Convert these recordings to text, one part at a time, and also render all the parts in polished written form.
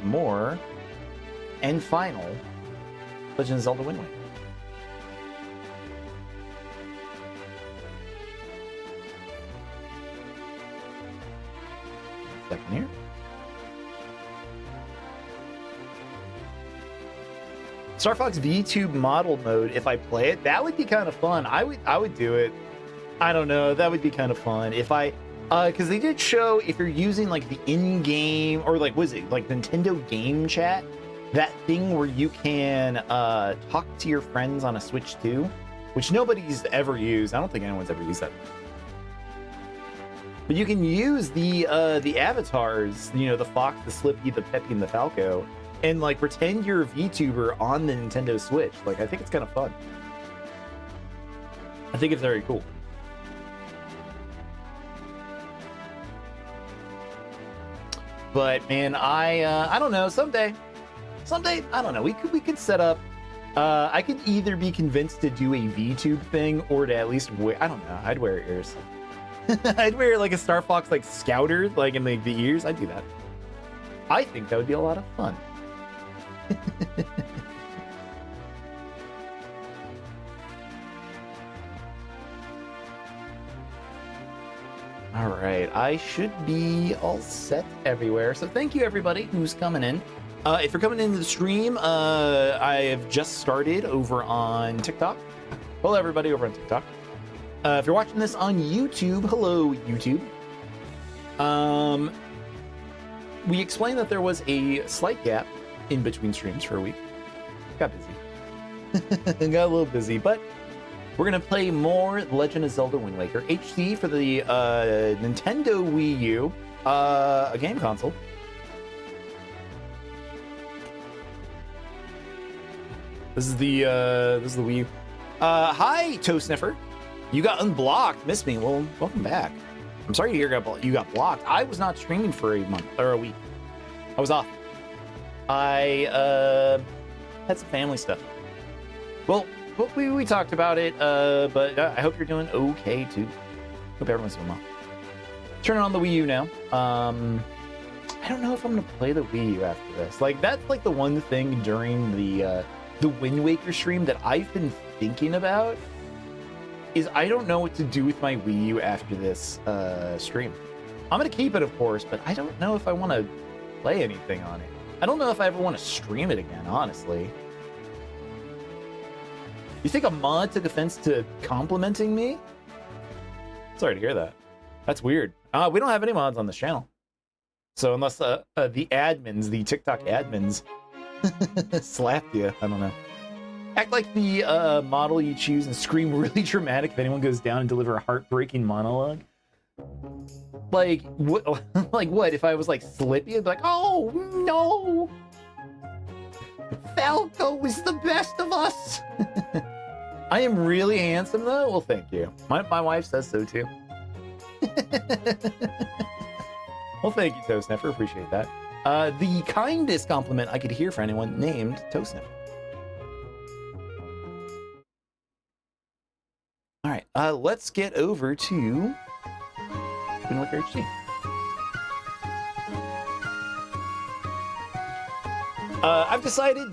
more and final Legend of Zelda Wind Waker. Second here. Star Fox VTube model mode, if I play it, that would be kind of fun. I would do it. I don't know, that would be kind of fun if I because they did show if you're using like the in-game or like was it like Nintendo Game Chat, that thing where you can talk to your friends on a Switch 2, which nobody's ever used. I don't think anyone's ever used that. But you can use the avatars, you know, the Fox, the Slippy, the Peppy, and the Falco, and like pretend you're a VTuber on the Nintendo Switch. Like, I think it's kind of fun. I think it's very cool. But man, I don't know. Someday, I don't know. We could set up. I could either be convinced to do a VTube thing or to at least wear. I don't know. I'd wear ears. I'd wear like a Star Fox like scouter, like in like the ears. I'd do that. I think that would be a lot of fun. All right, I should be all set everywhere. So thank you everybody who's coming in. If you're coming into the stream, I have just started over on TikTok. Hello everybody over on TikTok. If you're watching this on YouTube, hello YouTube. We explained that there was a slight gap in between streams for a week. Got busy. Got a little busy, but we're gonna play more Legend of Zelda Wind Waker HD for the Nintendo Wii U, a game console. This is the Wii U. Hi, Toe Sniffer. You got unblocked. Missed me. Well, welcome back. I'm sorry to hear you got blocked. I was not streaming for a month or a week. I was off. I had some family stuff. Well, we talked about it, but I hope you're doing okay too. Hope everyone's doing well. Turning on the Wii U now. I don't know if I'm gonna play the Wii U after this. Like that's like the one thing during the Wind Waker stream that I've been thinking about is I don't know what to do with my Wii U after this stream. I'm gonna keep it, of course, but I don't know if I want to play anything on it. I don't know if I ever want to stream it again, honestly. You think a mod took offense to complimenting me? Sorry to hear that. That's weird. We don't have any mods on this channel. So unless the admins, the TikTok admins, slapped you, I don't know. Act like the model you choose and scream really dramatic if anyone goes down and deliver a heartbreaking monologue. Like what? Like what? If I was like Slippy, I'd be like, "Oh no, Falco was the best of us." I am really handsome though. Well, thank you. My wife says so too. Well, thank you, Toe Sniffer. Appreciate that. The kindest compliment I could hear for anyone named Toe Sniffer. All right, let's get over to Wind Waker HD. I've decided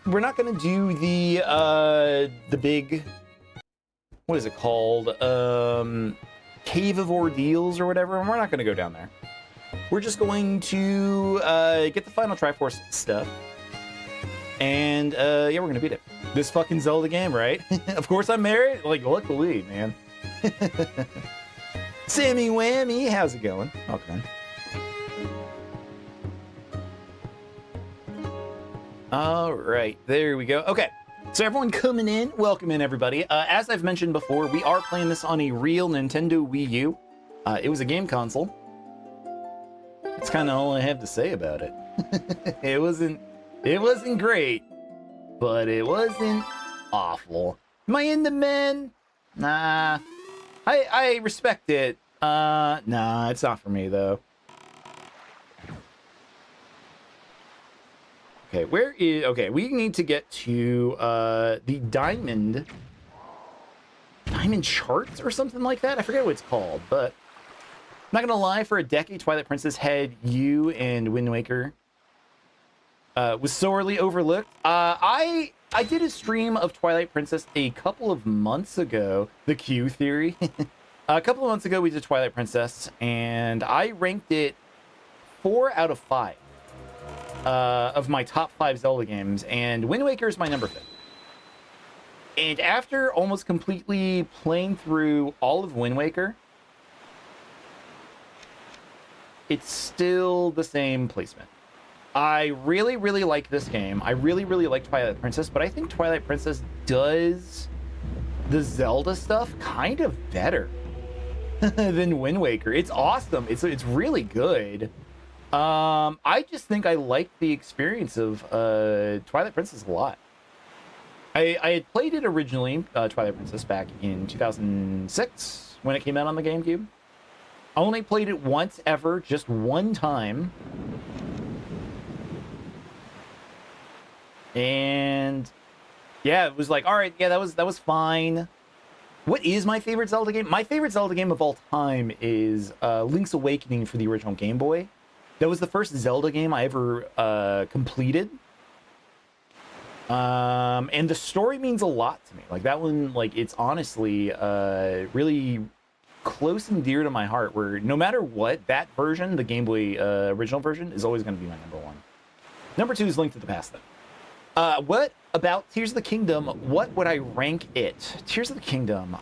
we're not going to do the big, what is it called? Cave of Ordeals or whatever, and we're not going to go down there. We're just going to get the final Triforce stuff, and yeah, we're going to beat it. This fucking Zelda game, right? Of course I'm married. Like, luckily, man. Sammy Whammy, how's it going? Okay. All right, there we go. Okay, so everyone coming in, welcome in everybody. As I've mentioned before, we are playing this on a real Nintendo Wii U. It was a game console. That's kind of all I have to say about it. It wasn't great, but it wasn't awful. Am I into men? Nah. I respect it. Nah, it's not for me though. Okay, where is... Okay, we need to get to the Diamond Charts or something like that. I forget what it's called, but I'm not gonna lie, for a decade, Twilight Princess had you and Wind Waker was sorely overlooked. I did a stream of Twilight Princess a couple of months ago. The Q theory. A couple of months ago, we did Twilight Princess, and I ranked it 4 out of 5 of my top 5 Zelda games, and Wind Waker is my number 5. And after almost completely playing through all of Wind Waker, it's still the same placement. I really, really like this game. I really, really like Twilight Princess, but I think Twilight Princess does the Zelda stuff kind of better than Wind Waker. It's awesome. It's really good. I just think I like the experience of Twilight Princess a lot. I had played it originally, Twilight Princess, back in 2006 when it came out on the GameCube. I only played it once ever, just one time. And yeah, it was like, all right, yeah, that was fine. What is my favorite Zelda game? My favorite Zelda game of all time is Link's Awakening for the original Game Boy. That was the first Zelda game I ever completed. And the story means a lot to me. Like that one, like it's honestly really close and dear to my heart, where no matter what, that version, the Game Boy original version, is always going to be my number 1. Number 2 is Link to the Past, though. What about Tears of the Kingdom? What would I rank it? Tears of the Kingdom,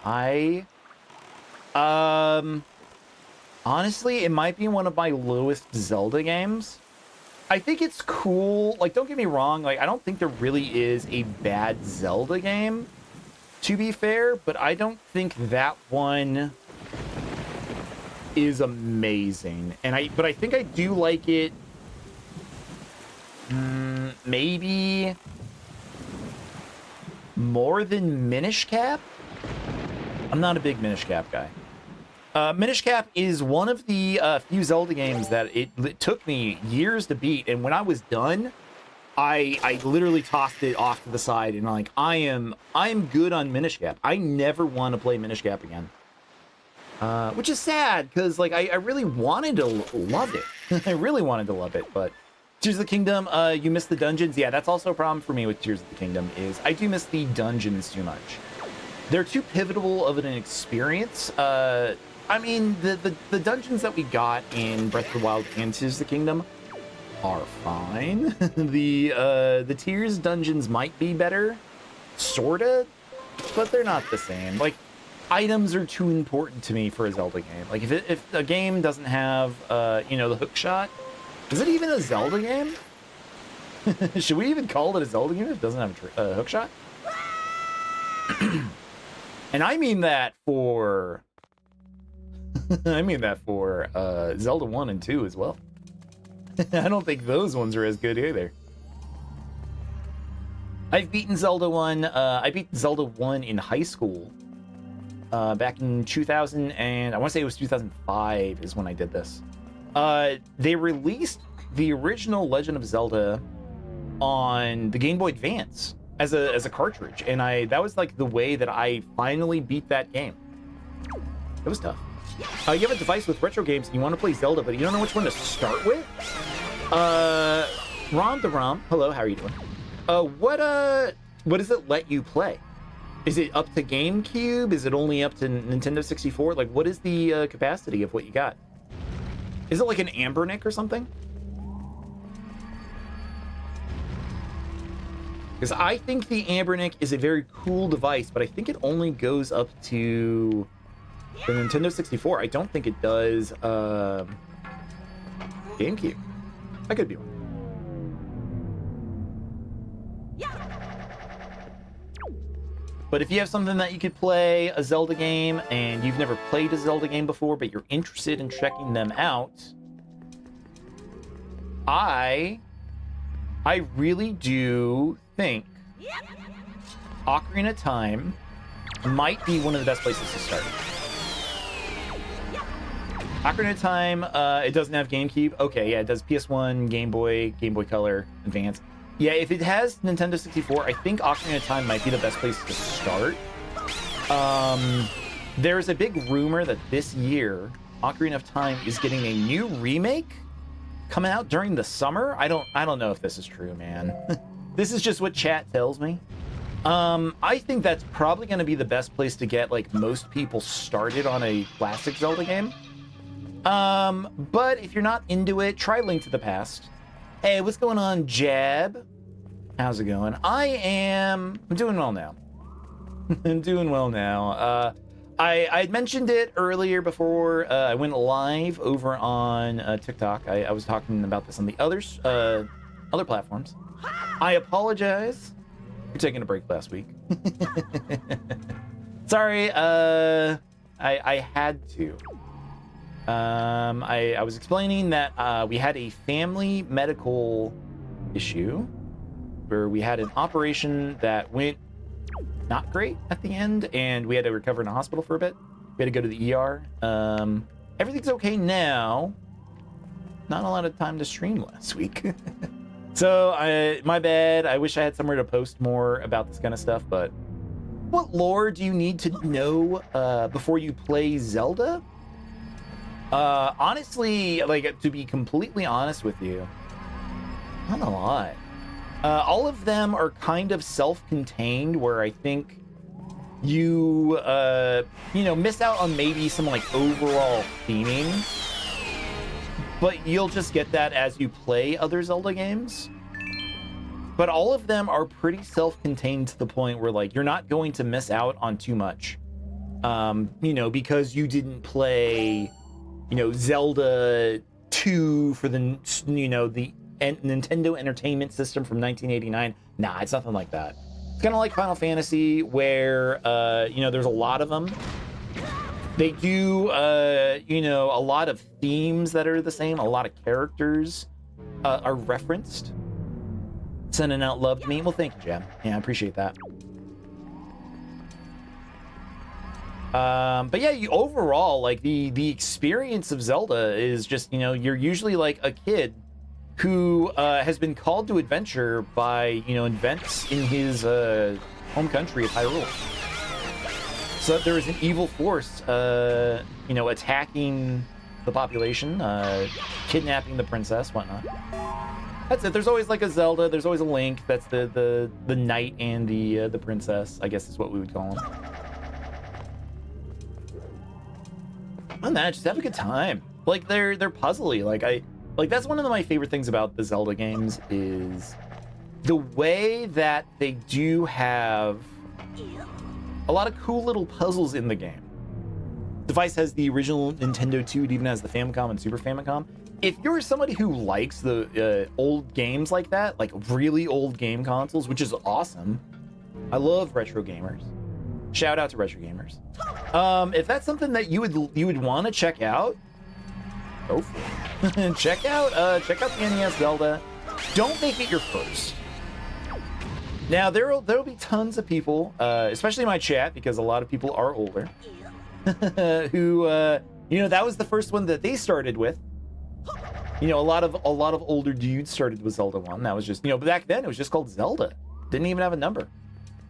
honestly, it might be one of my lowest Zelda games. I think it's cool. Like, don't get me wrong. Like, I don't think there really is a bad Zelda game, to be fair, but I don't think that one is amazing. But I think I do like it. Maybe more than Minish Cap? I'm not a big Minish Cap guy. Minish Cap is one of the few Zelda games that it took me years to beat, and when I was done, I literally tossed it off to the side, and like I'm good on Minish Cap. I never want to play Minish Cap again, which is sad because like I really wanted to love it. I really wanted to love it, but Tears of the Kingdom, you miss the dungeons. Yeah, that's also a problem for me with Tears of the Kingdom, is I do miss the dungeons too much. They're too pivotal of an experience. I mean, the dungeons that we got in Breath of the Wild and Tears of the Kingdom are fine. The Tears dungeons might be better, sorta, but they're not the same. Like, items are too important to me for a Zelda game. Like, if a game doesn't have, you know, the hook shot, is it even a Zelda game? Should we even call it a Zelda game if it doesn't have a hook shot? And I mean that for... Zelda 1 and 2 as well. I don't think those ones are as good either. I've beaten Zelda 1. I beat Zelda 1 in high school. Back in 2000, and I want to say it was 2005 is when I did this. They released the original Legend of Zelda on the Game Boy Advance as a cartridge, and that was like the way that I finally beat that game. It was tough. You have a device with retro games and you want to play Zelda, but you don't know which one to start with? Rom the Rom, hello, how are you doing? What does it let you play? Is it up to GameCube? Is it only up to Nintendo 64? Like, what is the capacity of what you got? Is it like an Ambernick or something? Because I think the Ambernick is a very cool device, but I think it only goes up to the Nintendo 64. I don't think it does GameCube. I could be wrong. But if you have something that you could play a Zelda game and you've never played a Zelda game before, but you're interested in checking them out, I really do think Ocarina of Time might be one of the best places to start. Ocarina of Time, it doesn't have GameCube. Okay, yeah, it does PS1, Game Boy Color, Advance. Yeah, if it has Nintendo 64, I think Ocarina of Time might be the best place to start. There's a big rumor that this year, Ocarina of Time is getting a new remake coming out during the summer. I don't know if this is true, man. This is just what chat tells me. I think that's probably going to be the best place to get like most people started on a classic Zelda game. But if you're not into it, try Link to the Past. Hey, what's going on, Jab? How's it going? I'm doing well now. I'm doing well now. I had mentioned it earlier before I went live over on TikTok. I was talking about this on the other platforms. I apologize for taking a break last week. Sorry, I had to. I was explaining that we had a family medical issue where we had an operation that went not great at the end, and we had to recover in a hospital for a bit. We had to go to the ER. Everything's okay now. Not a lot of time to stream last week. So, my bad. I wish I had somewhere to post more about this kind of stuff, but what lore do you need to know before you play Zelda? Honestly, like, to be completely honest with you, not a lot. All of them are kind of self-contained, where I think you, miss out on maybe some, like, overall theming. But you'll just get that as you play other Zelda games. But all of them are pretty self-contained to the point where, like, you're not going to miss out on too much. Because you didn't play, Zelda 2 for the Nintendo Entertainment System from 1989. Nah, it's nothing like that. It's kind of like Final Fantasy, where, there's a lot of them. They do, a lot of themes that are the same. A lot of characters are referenced. Sending out love to me. Well, thank you, Jem. Yeah, I appreciate that. But yeah, overall, like, the experience of Zelda is just, you're usually like a kid who has been called to adventure by, events in his home country of Hyrule. So there is an evil force, attacking the population, kidnapping the princess, whatnot. That's it. There's always like a Zelda. There's always a Link. That's the knight and the princess, I guess is what we would call them. On that, just have a good time. Like they're puzzly. Like that's one of my favorite things about the Zelda games is the way that they do have a lot of cool little puzzles in the game. Device has the original Nintendo 2, it even has the Famicom and Super Famicom. If you're somebody who likes the old games like that, like really old game consoles, which is awesome. I love retro gamers. Shout out to retro gamers. If that's something that you would want to check out, go for it. check out the NES Zelda. Don't make it your first. Now, there'll be tons of people, especially in my chat, because a lot of people are older, who, that was the first one that they started with. A lot of older dudes started with Zelda 1. That was just, back then it was just called Zelda. Didn't even have a number.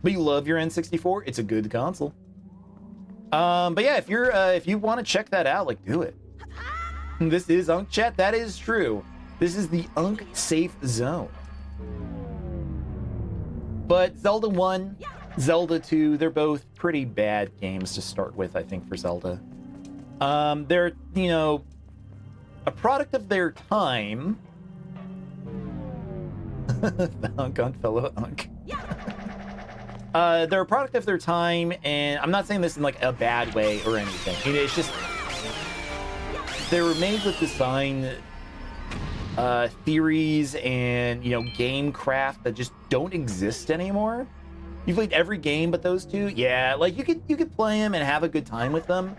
But you love your N64. It's a good console. But yeah, if you want to check that out, like, do it. This is Unk Chat. That is true. This is the Unk safe zone. But Zelda 1, Zelda 2, they're both pretty bad games to start with, I think, for Zelda. They're, a product of their time. The Unk on fellow Unk. They're a product of their time, and I'm not saying this in, like, a bad way or anything. It's just, they were made with design theories and game craft that just don't exist anymore. You played every game but those two. Yeah, like you could play them and have a good time with them,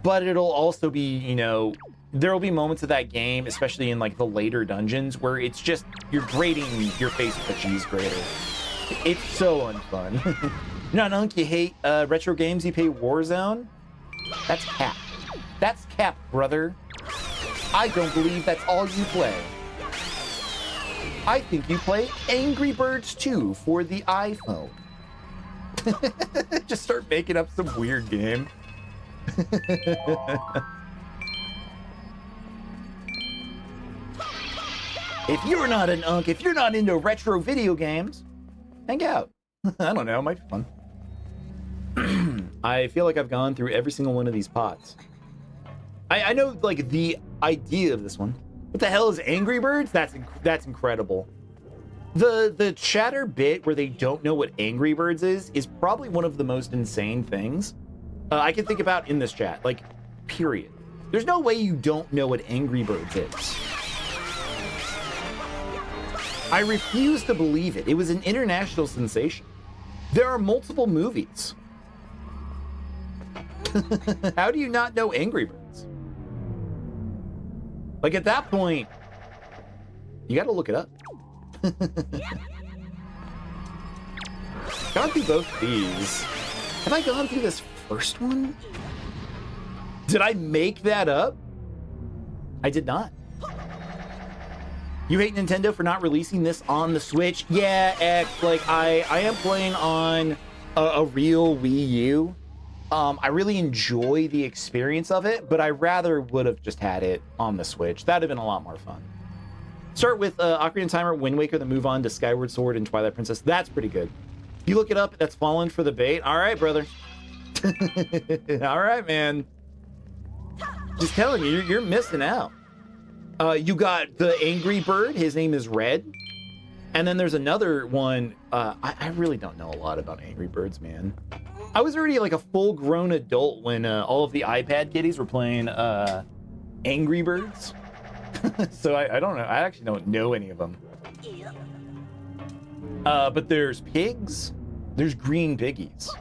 but it'll also be there'll be moments of that game, especially in like the later dungeons, where it's just you're grating your face with a cheese grater. It's so unfun. No, Unk, you hate retro games. You play Warzone. That's cap. That's cap, brother. I don't believe that's all you play. I think you play Angry Birds 2 for the iPhone. Just start making up some weird game. If you're not an unk, if you're not into retro video games, hang out. I don't know, it might be fun. I feel like I've gone through every single one of these pots. I know, like, the idea of this one. What the hell is Angry Birds? That's incredible. The chatter bit where they don't know what Angry Birds is probably one of the most insane things I can think about in this chat. Like, period. There's no way you don't know what Angry Birds is. I refuse to believe it. It was an international sensation. There are multiple movies. How do you not know Angry Birds? Like, at that point, you got to look it up. Gone through both of these. Have I gone through this first one? Did I make that up? I did not. You hate Nintendo for not releasing this on the Switch? Yeah, X, like, I am playing on a real Wii U. I really enjoy the experience of it, but I rather would have just had it on the Switch. That'd have been a lot more fun. Start with Ocarina of Time or Wind Waker, then move on to Skyward Sword and Twilight Princess. That's pretty good. You look it up, that's fallen for the bait. All right, brother. All right, man. Just telling you, you're missing out. You got the Angry Bird. His name is Red. And then there's another one. I really don't know a lot about Angry Birds, man. I was already like a full-grown adult when all of the iPad kiddies were playing Angry Birds. So I don't know. I actually don't know any of them. But there's pigs. There's green piggies.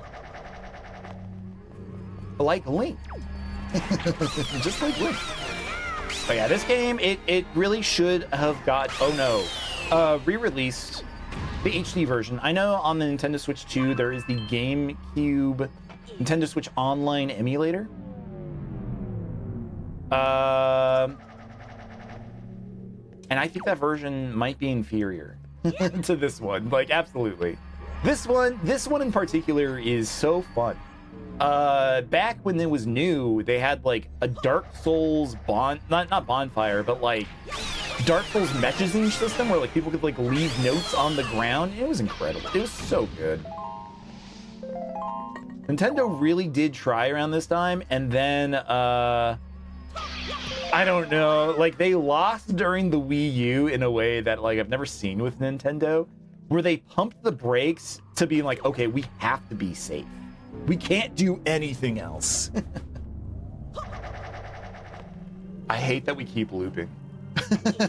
Like Link. Just like Link. But yeah, this game, it really should have got, oh no, re-released the HD version. I know on the Nintendo Switch 2, there is the GameCube Nintendo Switch Online emulator. And I think that version might be inferior to this one. Like, absolutely. This one in particular is so fun. Back when it was new, they had like a Dark Souls not bonfire, but like Dark Souls messaging system where like people could like leave notes on the ground. It was incredible. It was so good. Nintendo really did try around this time, and then I don't know, like they lost during the Wii U in a way that like I've never seen with Nintendo, where they pumped the brakes to be like, okay, we have to be safe. We can't do anything else. I hate that we keep looping.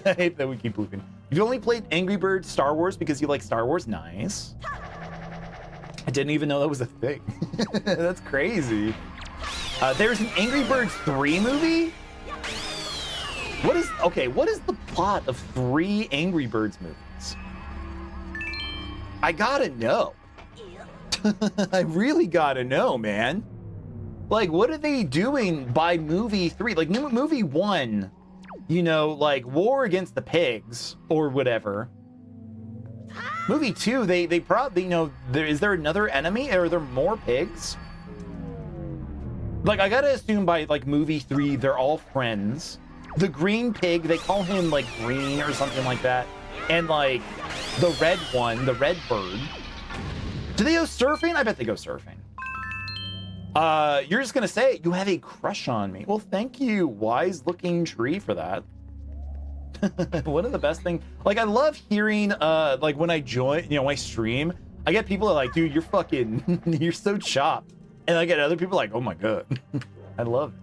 I hate that we keep looping. You only played Angry Birds Star Wars because you like Star Wars? Nice. I didn't even know that was a thing. That's crazy. There's an Angry Birds 3 movie? What is the plot of 3 Angry Birds movies? I gotta know. I really gotta know, man. Like, what are they doing by movie 3? Like, movie 1, you know, like war against the pigs or whatever. Movie 2, they probably, you know, is there another enemy? Are there more pigs? Like, I gotta assume by like movie 3, they're all friends. The green pig, they call him like Green or something like that. And like the red one, the red bird. Do they go surfing? I bet they go surfing. You're just gonna say you have a crush on me. Well, thank you, wise looking tree, for that. One of the best things, like I love hearing, like when I join, you know, my stream, I get people that are like, dude, you're fucking, you're so chopped. And I get other people like, oh my God. I love it.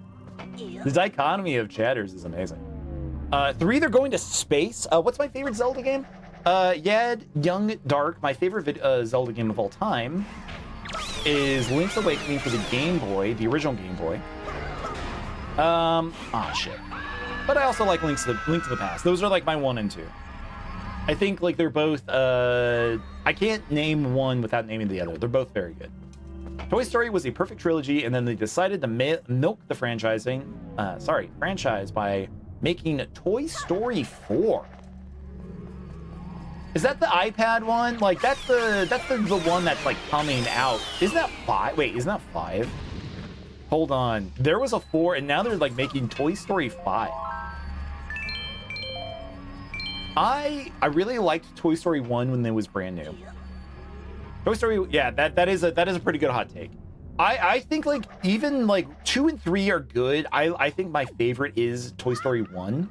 The dichotomy of chatters is amazing. 3, they're going to space. What's my favorite Zelda game? Yad, Young, Dark. My favorite Zelda game of all time is Link's Awakening for the Game Boy, the original Game Boy. Shit. But I also like Link to the Past. Those are like my 1 and 2. I think like they're both, I can't name one without naming the other. They're both very good. Toy Story was a perfect trilogy, and then they decided to milk the franchise by making Toy Story 4. Is that the iPad one? Like that's the one that's like coming out. Isn't that 5? Wait, isn't that 5? Hold on. There was a 4, and now they're like making Toy Story 5. I really liked Toy Story 1 when it was brand new. Toy Story, yeah, that is a pretty good hot take. I think like even like 2 and 3 are good. I think my favorite is Toy Story 1.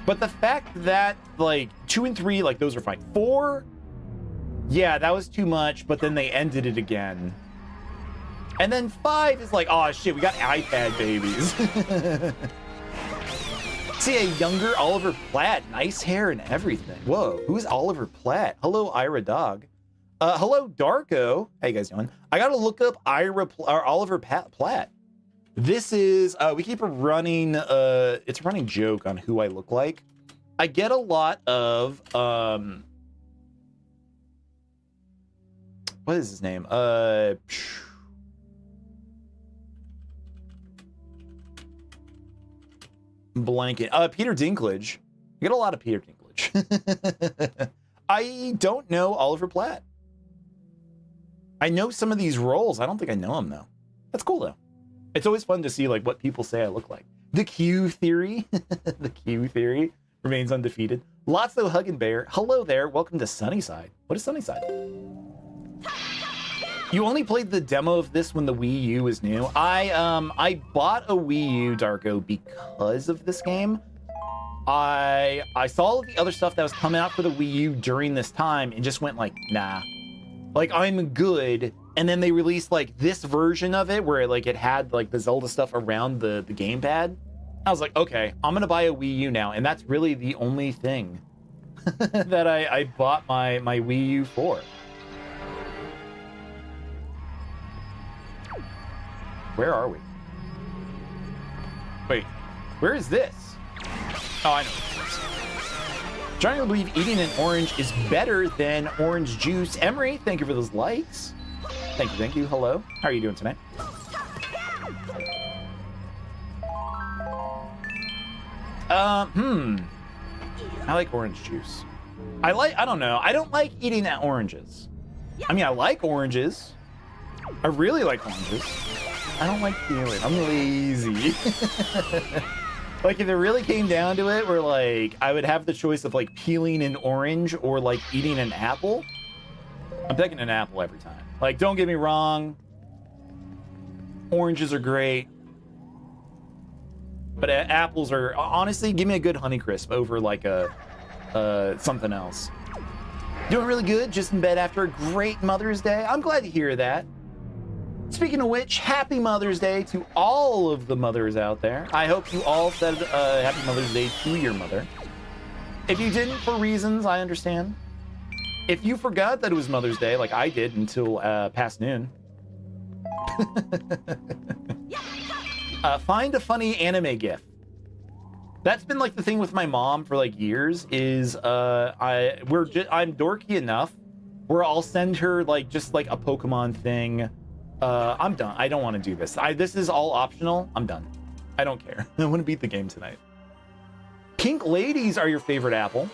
But the fact that like 2 and 3, like those are fine. 4, yeah, that was too much, but then they ended it again. And then 5 is like, oh shit, we got iPad babies. See a younger Oliver Platt, nice hair and everything. Whoa, who's Oliver Platt? Hello, Ira Dog. Hello, Darko. How you guys doing? I gotta look up Oliver Platt. This is, we keep a running, it's a running joke on who I look like. I get a lot of, what is his name? Blanket. Peter Dinklage. You get a lot of Peter Dinklage. I don't know Oliver Platt. I know some of these roles. I don't think I know him though. That's cool though. It's always fun to see like what people say I look like. The Q theory. The Q theory remains undefeated. Lots though Huggin' Bear. Hello there. Welcome to Sunnyside. What is Sunnyside? You only played the demo of this when the Wii U was new. I bought a Wii U, Darko, because of this game. I saw all of the other stuff that was coming out for the Wii U during this time and just went like, nah. Like, I'm good. And then they released like this version of it where like it had like the Zelda stuff around the gamepad. I was like, okay, I'm gonna buy a Wii U now. And that's really the only thing that I bought my Wii U for. Where are we? Wait, where is this? Oh, I know what this is. Trying to believe eating an orange is better than orange juice. Emery, thank you for those likes. Thank you. Hello. How are you doing tonight? I like orange juice. I don't know. I don't like eating oranges. I mean, I like oranges. I really like oranges. I don't like peeling. I'm lazy. Like, if it really came down to it, where, like, I would have the choice of, like, peeling an orange or, like, eating an apple, I'm picking an apple every time. Like, don't get me wrong. Oranges are great. But apples are... Honestly, give me a good Honeycrisp over, like, something else. Doing really good, just in bed after a great Mother's Day. I'm glad to hear that. Speaking of which, happy Mother's Day to all of the mothers out there. I hope you all said happy Mother's Day to your mother. If you didn't, for reasons, I understand. If you forgot that it was Mother's Day, like I did until past noon. Find a funny anime gif. That's been like the thing with my mom for like years is I'm dorky enough where I'll send her like just like a Pokemon thing. I'm done. I don't want to do this. This is all optional. I'm done. I don't care. I want to beat the game tonight. Pink ladies are your favorite apple.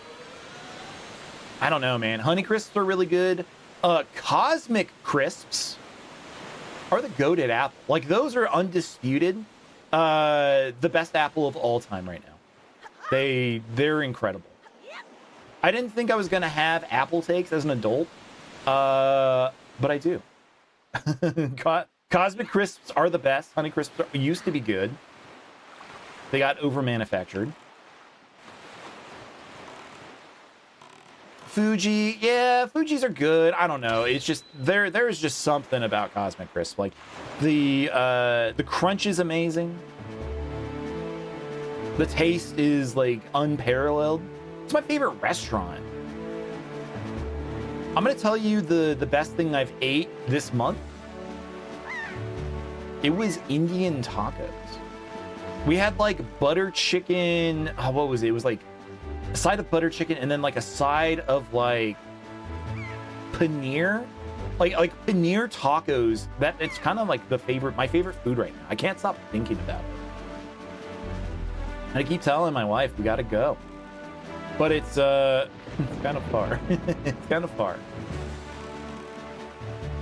I don't know, man. Honeycrisps are really good. Cosmic crisps are the goated apple. Like, those are undisputed. The best apple of all time right now. They're incredible. I didn't think I was gonna have apple takes as an adult, but I do. Cosmic crisps are the best. Honey crisps used to be good. They got over manufactured. Fuji, yeah, Fujis are good. I don't know. It's just there's just something about Cosmic crisp. Like the crunch is amazing. The taste is like unparalleled. It's my favorite restaurant. I'm gonna tell you the best thing I've ate this month. It was Indian tacos. We had like butter chicken. Oh, what was it? It was like a side of butter chicken and then like a side of like paneer, like paneer tacos. That it's kind of like my favorite food right now. I can't stop thinking about it. And I keep telling my wife we gotta go, but it's kind of far. It's kind of far.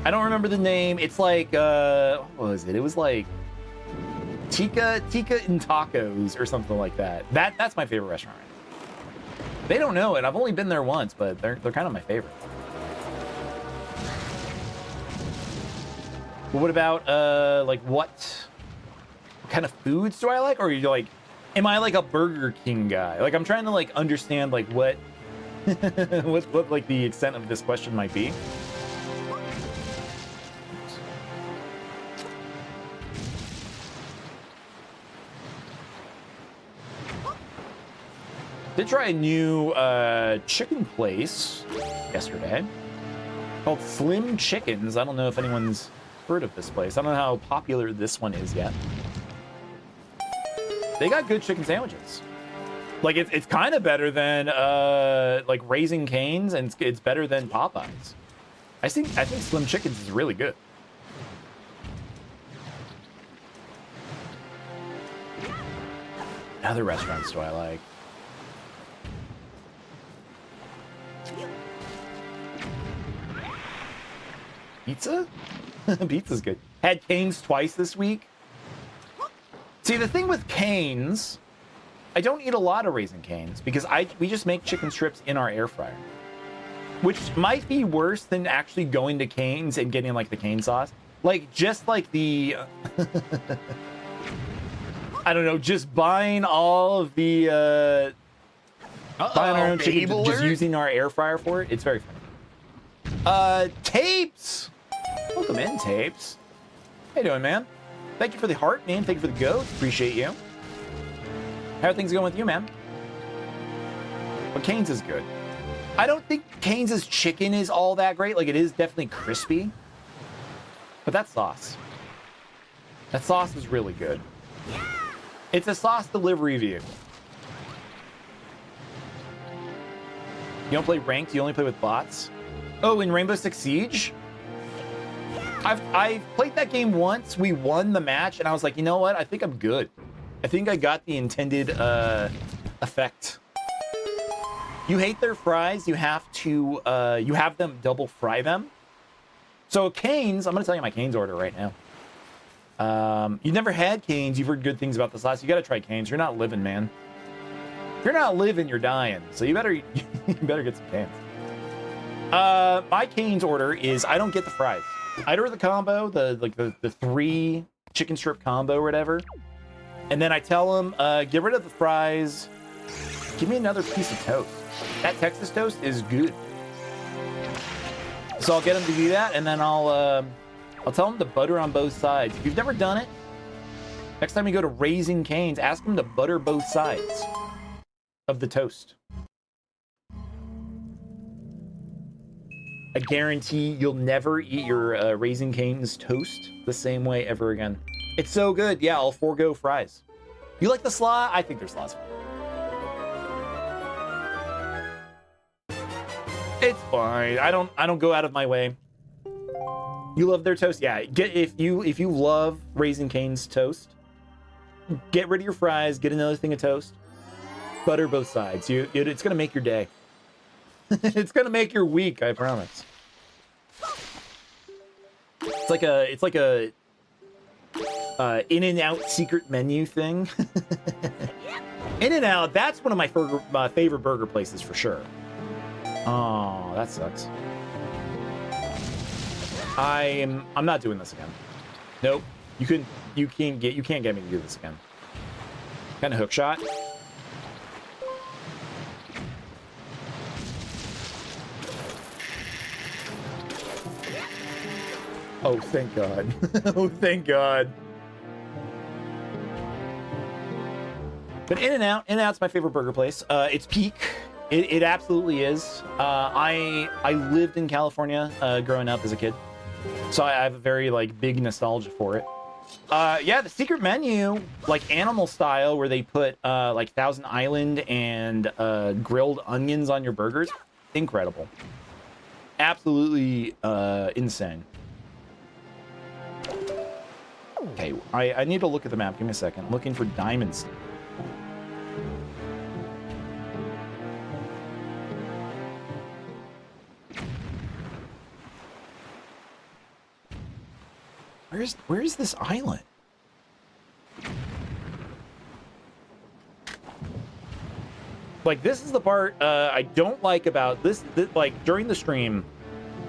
I don't remember the name. It's like what was it? It was like Tika and Tacos or something like that. That's my favorite restaurant right now. They don't know it. I've only been there once, but they're kind of my favorite. But what about like what kind of foods do I like? Or are you like, am I like a Burger King guy? Like I'm trying to like understand like what what like the extent of this question might be. Did try a new chicken place yesterday called Slim Chickens. I don't know if anyone's heard of this place. I don't know how popular this one is yet. They got good chicken sandwiches. Like it's kind of better than like Raising Cane's, and it's better than Popeyes. I think Slim Chickens is really good. Other restaurants do I like? Pizza? Pizza's good. Had Cane's twice this week. See, the thing with Cane's, I don't eat a lot of Raising Cane's because we just make chicken strips in our air fryer, which might be worse than actually going to Cane's and getting like the cane sauce. Like just like the I don't know, just buying all of the buying our own chicken, just using our air fryer for it. It's very funny. Tapes. Welcome in, Tapes. How you doing, man? Thank you for the heart, man. Thank you for the goat. Appreciate you. How are things going with you, man? But Cane's is good. I don't think Cane's chicken is all that great. Like, it is definitely crispy. But that sauce is really good. It's a sauce delivery vehicle. You don't play ranked, you only play with bots? Oh, in Rainbow Six Siege? I've played that game once. We won the match, and I was like, you know what? I think I'm good. I think I got the intended effect. You hate their fries. You have to you have them double fry them. So Cane's, I'm gonna tell you my Cane's order right now. You never had Cane's. You've heard good things about the sauce. You gotta try Cane's. You're not living, man. If you're not living, you're dying. So you better get some Cane's. My Cane's order is I don't get the fries. I order the combo, the 3 chicken strip combo or whatever. And then I tell them, get rid of the fries. Give me another piece of toast. That Texas toast is good. So I'll get them to do that, and then I'll tell them to butter on both sides. If you've never done it, next time you go to Raising Cane's, ask them to butter both sides of the toast. I guarantee you'll never eat your Raising Cane's toast the same way ever again. It's so good. Yeah, I'll forego fries. You like the slaw? I think their slaw's fine. It's fine. I don't go out of my way. You love their toast? Yeah. If you love Raising Cane's toast, get rid of your fries, get another thing of toast, butter both sides. It's gonna make your day. It's gonna make your week, I promise. It's like a In-N-Out secret menu thing. In-N-Out, that's one of my favorite burger places for sure. Oh, that sucks. I'm not doing this again. Nope. You can't get me to do this again. Kind of hook shot. Oh, thank God. Oh, thank God. But In-N-Out's my favorite burger place. It's peak. It absolutely is. I lived in California growing up as a kid, so I have a very like big nostalgia for it. Yeah, the secret menu, like animal style, where they put like Thousand Island and grilled onions on your burgers. Incredible. Absolutely insane. Okay, I need to look at the map. Give me a second. I'm looking for diamonds. Where's this island? Like, this is the part I don't like about this. Like, during the stream,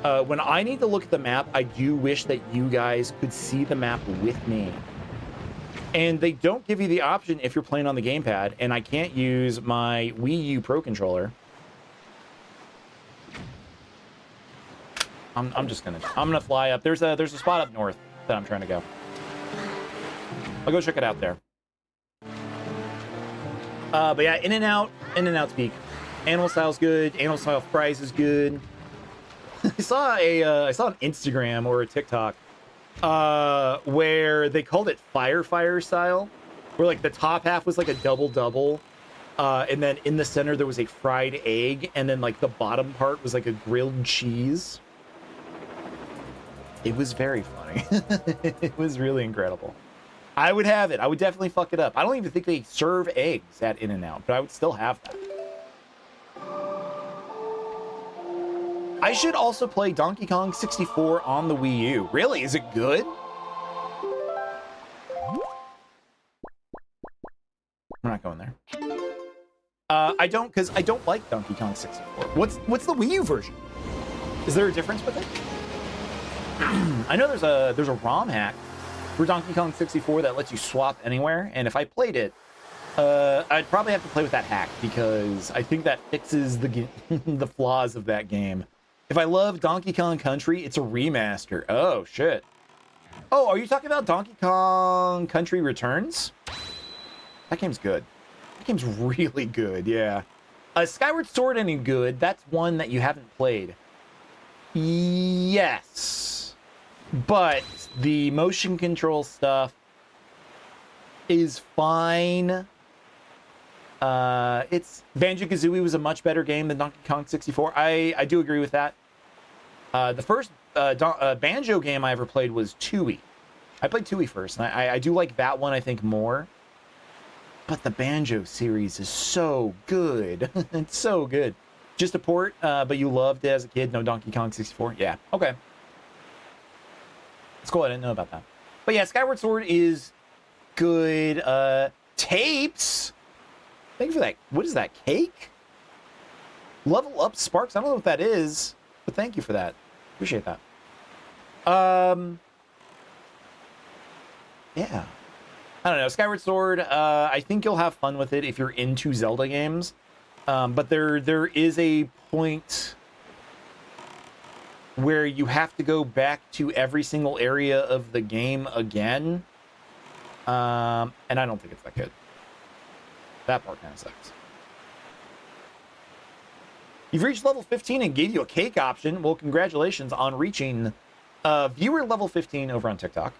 when I need to look at the map, I do wish that you guys could see the map with me. And they don't give you the option if you're playing on the gamepad, and I can't use my Wii U Pro controller. I'm gonna fly up. There's a spot up north that I'm trying to go. I'll go check it out there. But yeah, In-N-Out's peak. Animal Style's good. Animal Style Fries is good. I saw an Instagram or a TikTok where they called it Fire Style, where like the top half was like a double, and then in the center there was a fried egg, and then like the bottom part was like a grilled cheese. It was very funny. It was really incredible. I would have it. I would definitely fuck it up. I don't even think they serve eggs at In-N-Out, but I would still have that. I should also play Donkey Kong 64 on the Wii U. Really? Is it good? We're not going there. I don't like Donkey Kong 64. What's the Wii U version? Is there a difference with it? I know there's a ROM hack for Donkey Kong 64 that lets you swap anywhere, and if I played it, I'd probably have to play with that hack because I think that fixes the flaws of that game. If I love Donkey Kong Country, it's a remaster. Oh, shit. Oh, are you talking about Donkey Kong Country Returns? That game's good. That game's really good, yeah. Skyward Sword any good? That's one that you haven't played. Yes. But the motion control stuff is fine. It's Banjo-Kazooie was a much better game than Donkey Kong 64. I do agree with that. The first Banjo game I ever played was Tooie. I played Tooie first, and I do like that one, I think, more. But the Banjo series is so good. It's so good. Just a port, but you loved it as a kid. No Donkey Kong 64. Yeah, okay. It's cool. I didn't know about that. But yeah, Skyward Sword is good. Tapes. Thank you for that. What is that? Cake? Level Up Sparks. I don't know what that is, but thank you for that. Appreciate that. Yeah. I don't know. Skyward Sword. I think you'll have fun with it if you're into Zelda games. But there is a point where you have to go back to every single area of the game again. And I don't think it's that good. That part kind of sucks. You've reached level 15 and gave you a cake option. Well, congratulations on reaching viewer level 15 over on TikTok.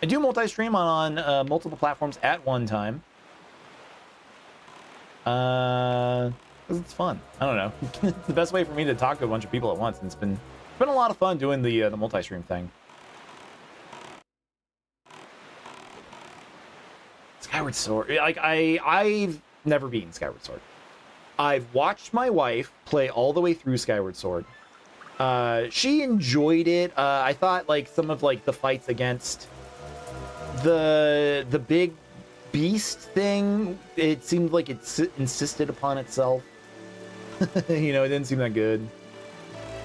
I do multi-stream on multiple platforms at one time. Because it's fun. I don't know. It's the best way for me to talk to a bunch of people at once, and it's been a lot of fun doing the multi-stream thing. Skyward Sword. Like I've never beaten Skyward Sword. I've watched my wife play all the way through Skyward Sword. She enjoyed it. I thought like some of like the fights against the big beast thing, it seemed like it insisted upon itself. You know, it didn't seem that good.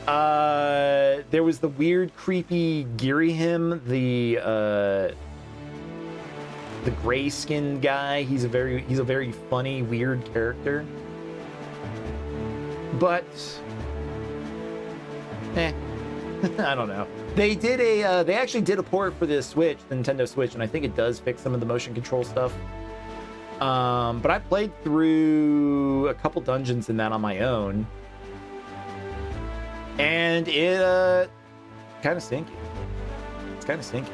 There was the weird, creepy Girihim, the gray-skinned guy. He's a very funny, weird character. But, I don't know. They actually did a port for the Switch, the Nintendo Switch, and I think it does fix some of the motion control stuff. But I played through a couple dungeons in that on my own, and it kind of stinky. It's kind of stinky.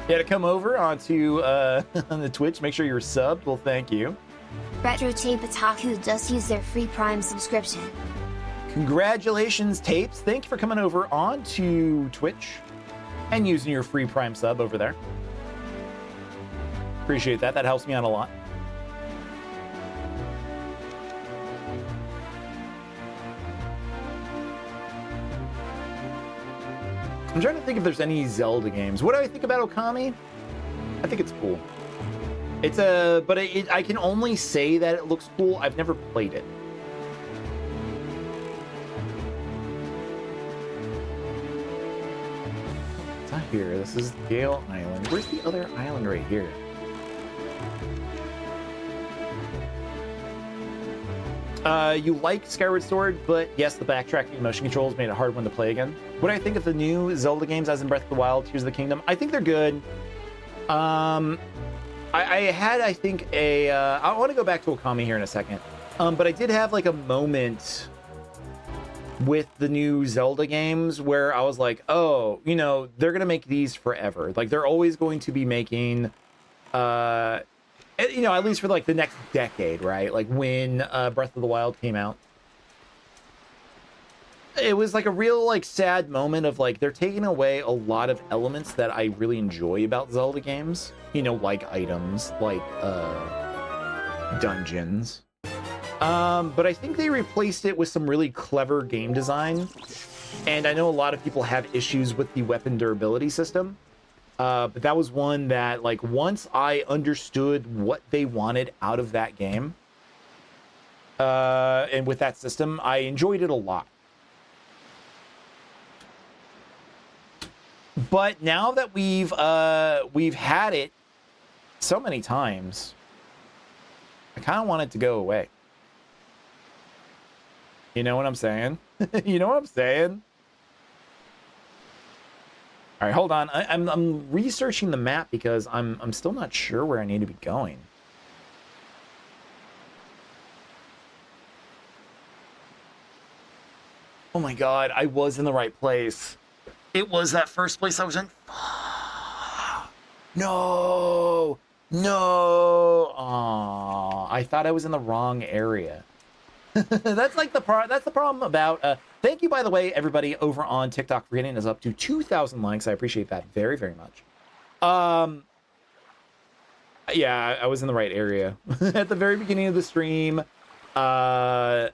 Yeah, to come over onto on the Twitch, make sure you're subbed. Well, thank you. Retro Tape Otaku does use their free Prime subscription. Congratulations, Tapes. Thank you for coming over onto Twitch and using your free Prime sub over there. Appreciate that. That helps me out a lot. I'm trying to think if there's any Zelda games. What do I think about Okami? I think it's cool. It's a, but I can only say that it looks cool. I've never played it. It's not here. This is Gale Island. Where's the other island right here? You like Skyward Sword, but yes, the backtracking motion controls made it a hard one to play again. What do I think of the new Zelda games, as in Breath of the Wild, Tears of the Kingdom? I think they're good. I think I want to go back to Okami here in a second. But I did have like a moment with the new Zelda games where I was like, oh, you know, they're gonna make these forever. Like they're always going to be making, you know, at least for like the next decade, right? Like when Breath of the Wild came out, it was like a real like sad moment of like they're taking away a lot of elements that I really enjoy about Zelda games. You know, like items, like dungeons. But I think they replaced it with some really clever game design. And I know a lot of people have issues with the weapon durability system. But that was one that, like, once I understood what they wanted out of that game, and with that system, I enjoyed it a lot. But now that we've had it so many times, I kind of want it to go away. You know what I'm saying? You know what I'm saying? All right, hold on. I'm researching the map because I'm still not sure where I need to be going. Oh my God, I was in the right place. It was that first place I was in. No, no. Aw, I thought I was in the wrong area. That's like the problem about. Thank you, by the way, everybody over on TikTok for getting us up to 2,000 likes. I appreciate that very, very much. Yeah, I was in the right area at the very beginning of the stream. I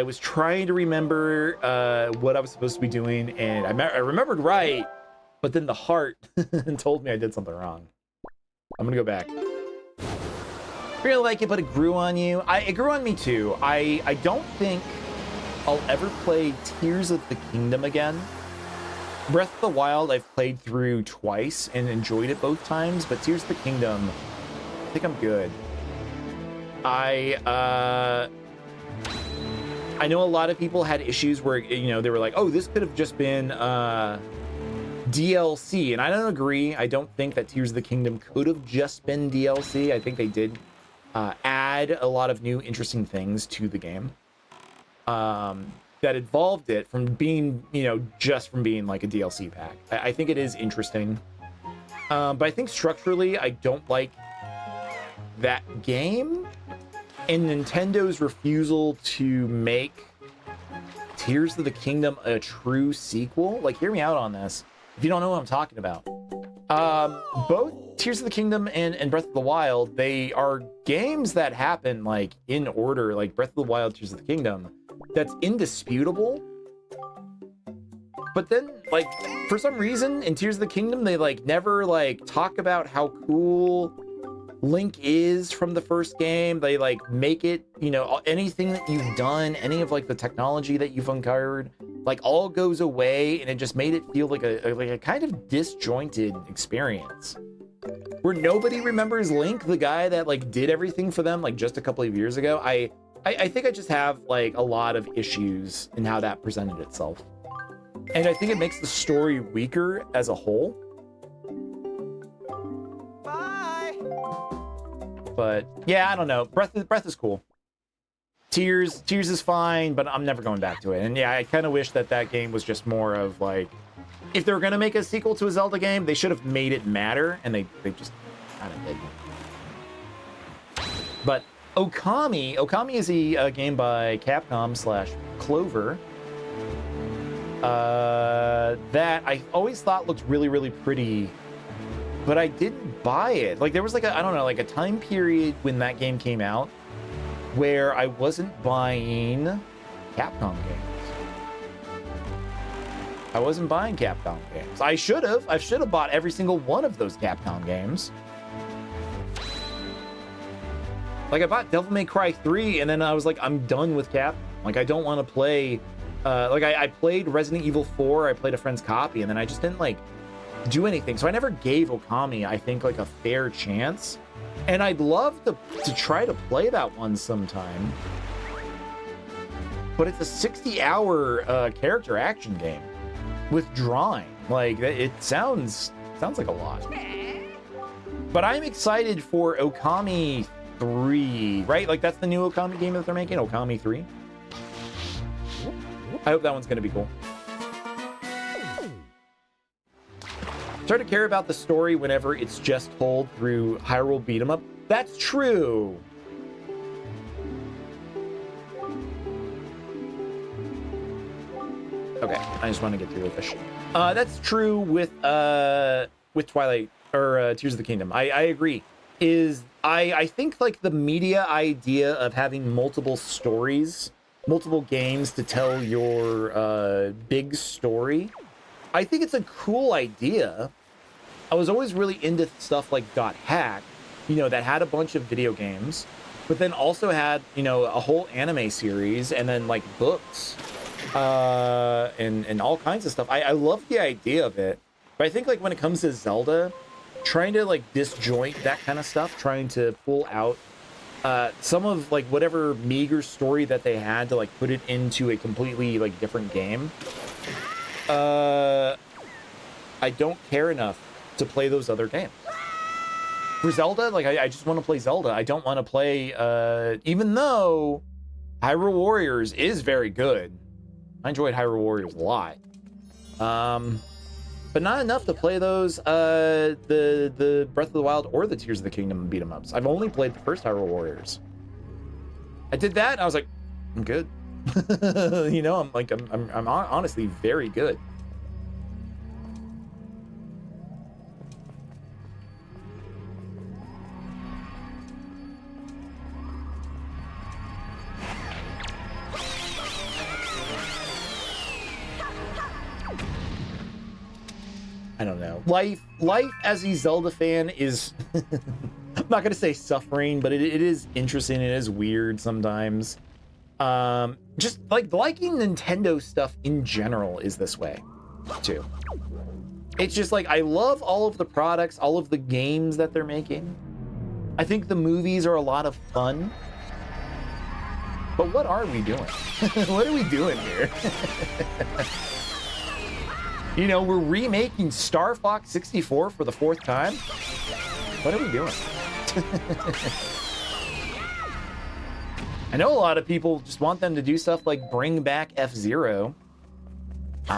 was trying to remember what I was supposed to be doing, and I remembered right, but then the heart told me I did something wrong. I'm gonna go back. Really like it, but it grew on you. It grew on me too. I don't think I'll ever play Tears of the Kingdom again. Breath of the Wild I've played through twice and enjoyed it both times, but Tears of the Kingdom, I think I'm good. I know a lot of people had issues where, you know, they were like, oh, this could have just been DLC, and I don't agree. I don't think that Tears of the Kingdom could have just been DLC. I think they did add a lot of new interesting things to the game that involved it from being, you know, just from being like a DLC pack. I think it is interesting, but I think structurally I don't like that game and Nintendo's refusal to make Tears of the Kingdom a true sequel. Like, hear me out on this if you don't know what I'm talking about. Both Tears of the Kingdom and Breath of the Wild, they are games that happen like in order, like Breath of the Wild, Tears of the Kingdom, that's indisputable. But then, like, for some reason in Tears of the Kingdom, they like never like talk about how cool Link is from the first game. They like make it, you know, anything that you've done, any of like the technology that you've uncovered, like all goes away, and it just made it feel like a kind of disjointed experience where nobody remembers Link, the guy that like did everything for them like just a couple of years ago. I think I just have like a lot of issues in how that presented itself, and I think it makes the story weaker as a whole. But yeah, I don't know. Breath is cool. Tears is fine, but I'm never going back to it. And yeah, I kind of wish that game was just more of like, if they were gonna make a sequel to a Zelda game, they should have made it matter, and they just kind of didn't. But Okami is a game by Capcom / Clover that I always thought looked really, really pretty, but I didn't buy it. Like, there was like I don't know, like a time period when that game came out where I wasn't buying Capcom games. I wasn't buying Capcom games. I should have. I should have bought every single one of those Capcom games. Like, I bought Devil May Cry 3, and then I was like, I'm done with Capcom. Like, I don't want to play... like, I played Resident Evil 4, I played a friend's copy, and then I just didn't, like, do anything. So I never gave Okami, I think, like, a fair chance. And I'd love to try to play that one sometime. But it's a 60-hour character action game with drawing. Like, it sounds like a lot. But I'm excited for Okami 3, right? Like, that's the new Okami game that they're making, Okami 3. I hope that one's gonna be cool. Start to care about the story whenever it's just told through Hyrule Beat 'em Up. That's true. Okay, I just want to get through with this. That's true with Twilight or Tears of the Kingdom. I agree. I think like the media idea of having multiple stories, multiple games to tell your big story, I think it's a cool idea. I was always really into stuff like Got Hacked, you know, that had a bunch of video games, but then also had, you know, a whole anime series and then like books and all kinds of stuff. I love the idea of it, but I think like when it comes to Zelda, trying to like disjoint that kind of stuff, trying to pull out some of like whatever meager story that they had to like put it into a completely like different game. I don't care enough to play those other games. For Zelda, like I just want to play Zelda. I don't want to play, even though Hyrule Warriors is very good. I enjoyed Hyrule Warriors a lot. But not enough to play those, the Breath of the Wild or the Tears of the Kingdom beat 'em ups. I've only played the first Hyrule Warriors. I did that, and I was like, I'm good. You know, I'm honestly very good. I don't know. Life as a Zelda fan is, I'm not going to say suffering, but it is interesting. It is weird sometimes. Just like liking Nintendo stuff in general is this way too. It's just like, I love all of the products, all of the games that they're making. I think the movies are a lot of fun. But what are we doing? What are we doing here? You know, we're remaking Star Fox 64 for the 4th time. What are we doing? I know a lot of people just want them to do stuff like bring back F-Zero,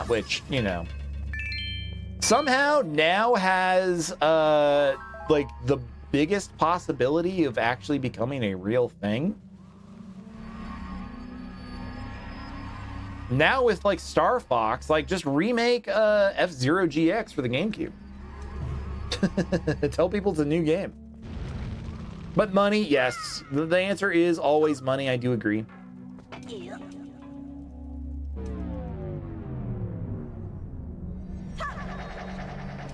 which, you know, somehow now has like the biggest possibility of actually becoming a real thing. Now with like Star Fox, like just remake F-Zero GX for the GameCube. Tell people it's a new game. But money, yes. The answer is always money. I do agree. I'm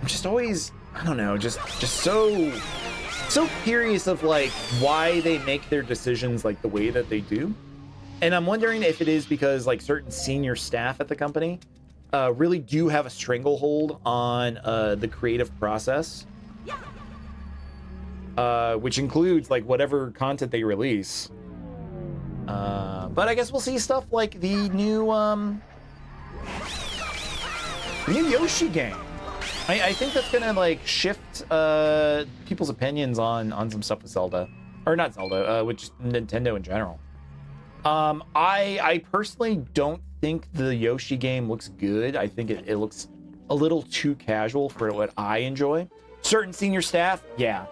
just always, I don't know, just so curious of like why they make their decisions like the way that they do. And I'm wondering if it is because like certain senior staff at the company really do have a stranglehold on the creative process, which includes like whatever content they release. But I guess we'll see stuff like the new Yoshi game. I think that's gonna like shift people's opinions on some stuff with Zelda, or not Zelda, which Nintendo in general. I personally don't think the Yoshi game looks good. I think it looks a little too casual for what I enjoy. Certain senior staff, yeah.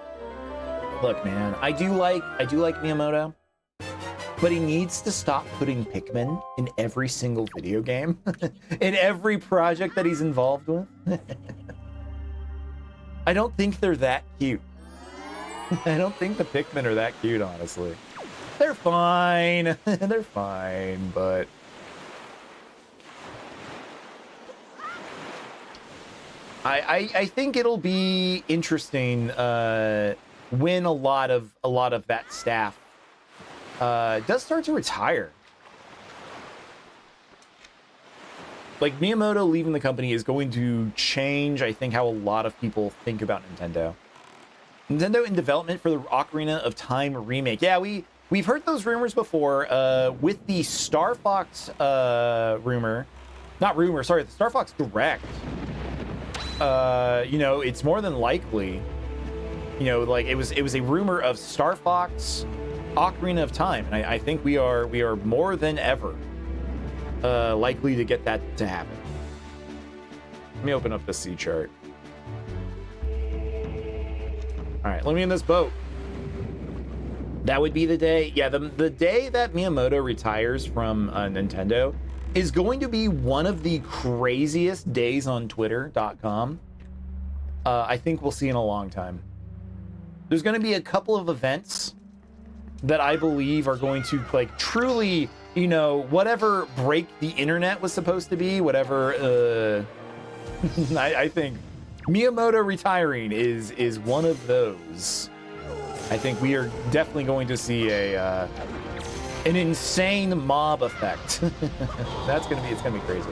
Look, man, I do like Miyamoto, but he needs to stop putting Pikmin in every single video game, in every project that he's involved with. I don't think they're that cute. I don't think the Pikmin are that cute, honestly. They're fine. They're fine, but I think it'll be interesting when a lot of that staff does start to retire. Like, Miyamoto leaving the company is going to change, I think, how a lot of people think about Nintendo. Nintendo in development for the Ocarina of Time remake. Yeah, we've heard those rumors before. With the Star Fox rumor, not rumor, sorry, the Star Fox Direct. You know, it's more than likely. You know, like it was a rumor of Star Fox Ocarina of Time, and I think we are more than ever likely to get that to happen. Let me open up the sea chart. All right, let me in this boat. That would be the day. Yeah, the day that Miyamoto retires from Nintendo is going to be one of the craziest days on Twitter.com. I think we'll see in a long time. There's going to be a couple of events that I believe are going to, like, truly, you know, whatever break the internet was supposed to be, whatever, I think Miyamoto retiring is one of those. I think we are definitely going to see an insane mob effect. It's gonna be crazy.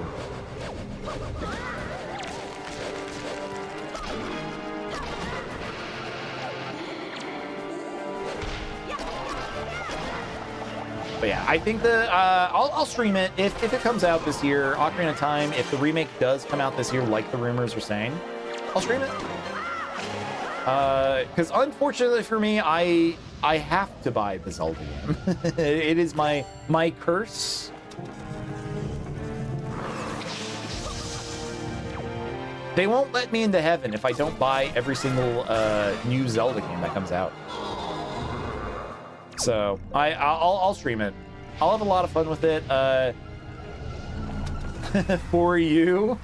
But yeah, I think I'll stream it if it comes out this year. Ocarina of Time, if the remake does come out this year, like the rumors are saying, I'll stream it. Because unfortunately for me, I have to buy the Zelda game. It is my curse. They won't let me into heaven if I don't buy every single new Zelda game that comes out. So I'll stream it. I'll have a lot of fun with it. For you.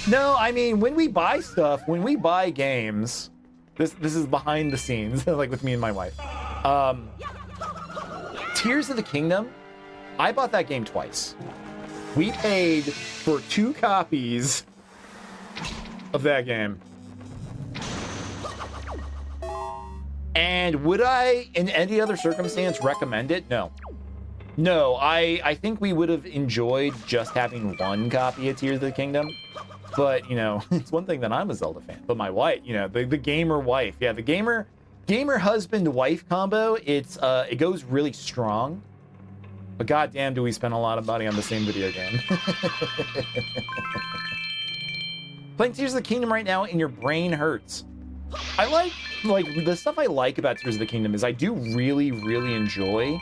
No, I mean, when we buy stuff, when we buy games, this is behind the scenes, like with me and my wife. Tears of the Kingdom, I bought that game twice. We paid for 2 copies of that game. And would I, in any other circumstance, recommend it? No. No, I think we would have enjoyed just having 1 copy of Tears of the Kingdom. But, you know, it's one thing that I'm a Zelda fan. But my wife, you know, the gamer wife. Yeah, the gamer husband-wife combo, it goes really strong. But goddamn, do we spend a lot of money on the same video game. Playing Tears of the Kingdom right now and your brain hurts. I like the stuff I like about Tears of the Kingdom is I do really, really enjoy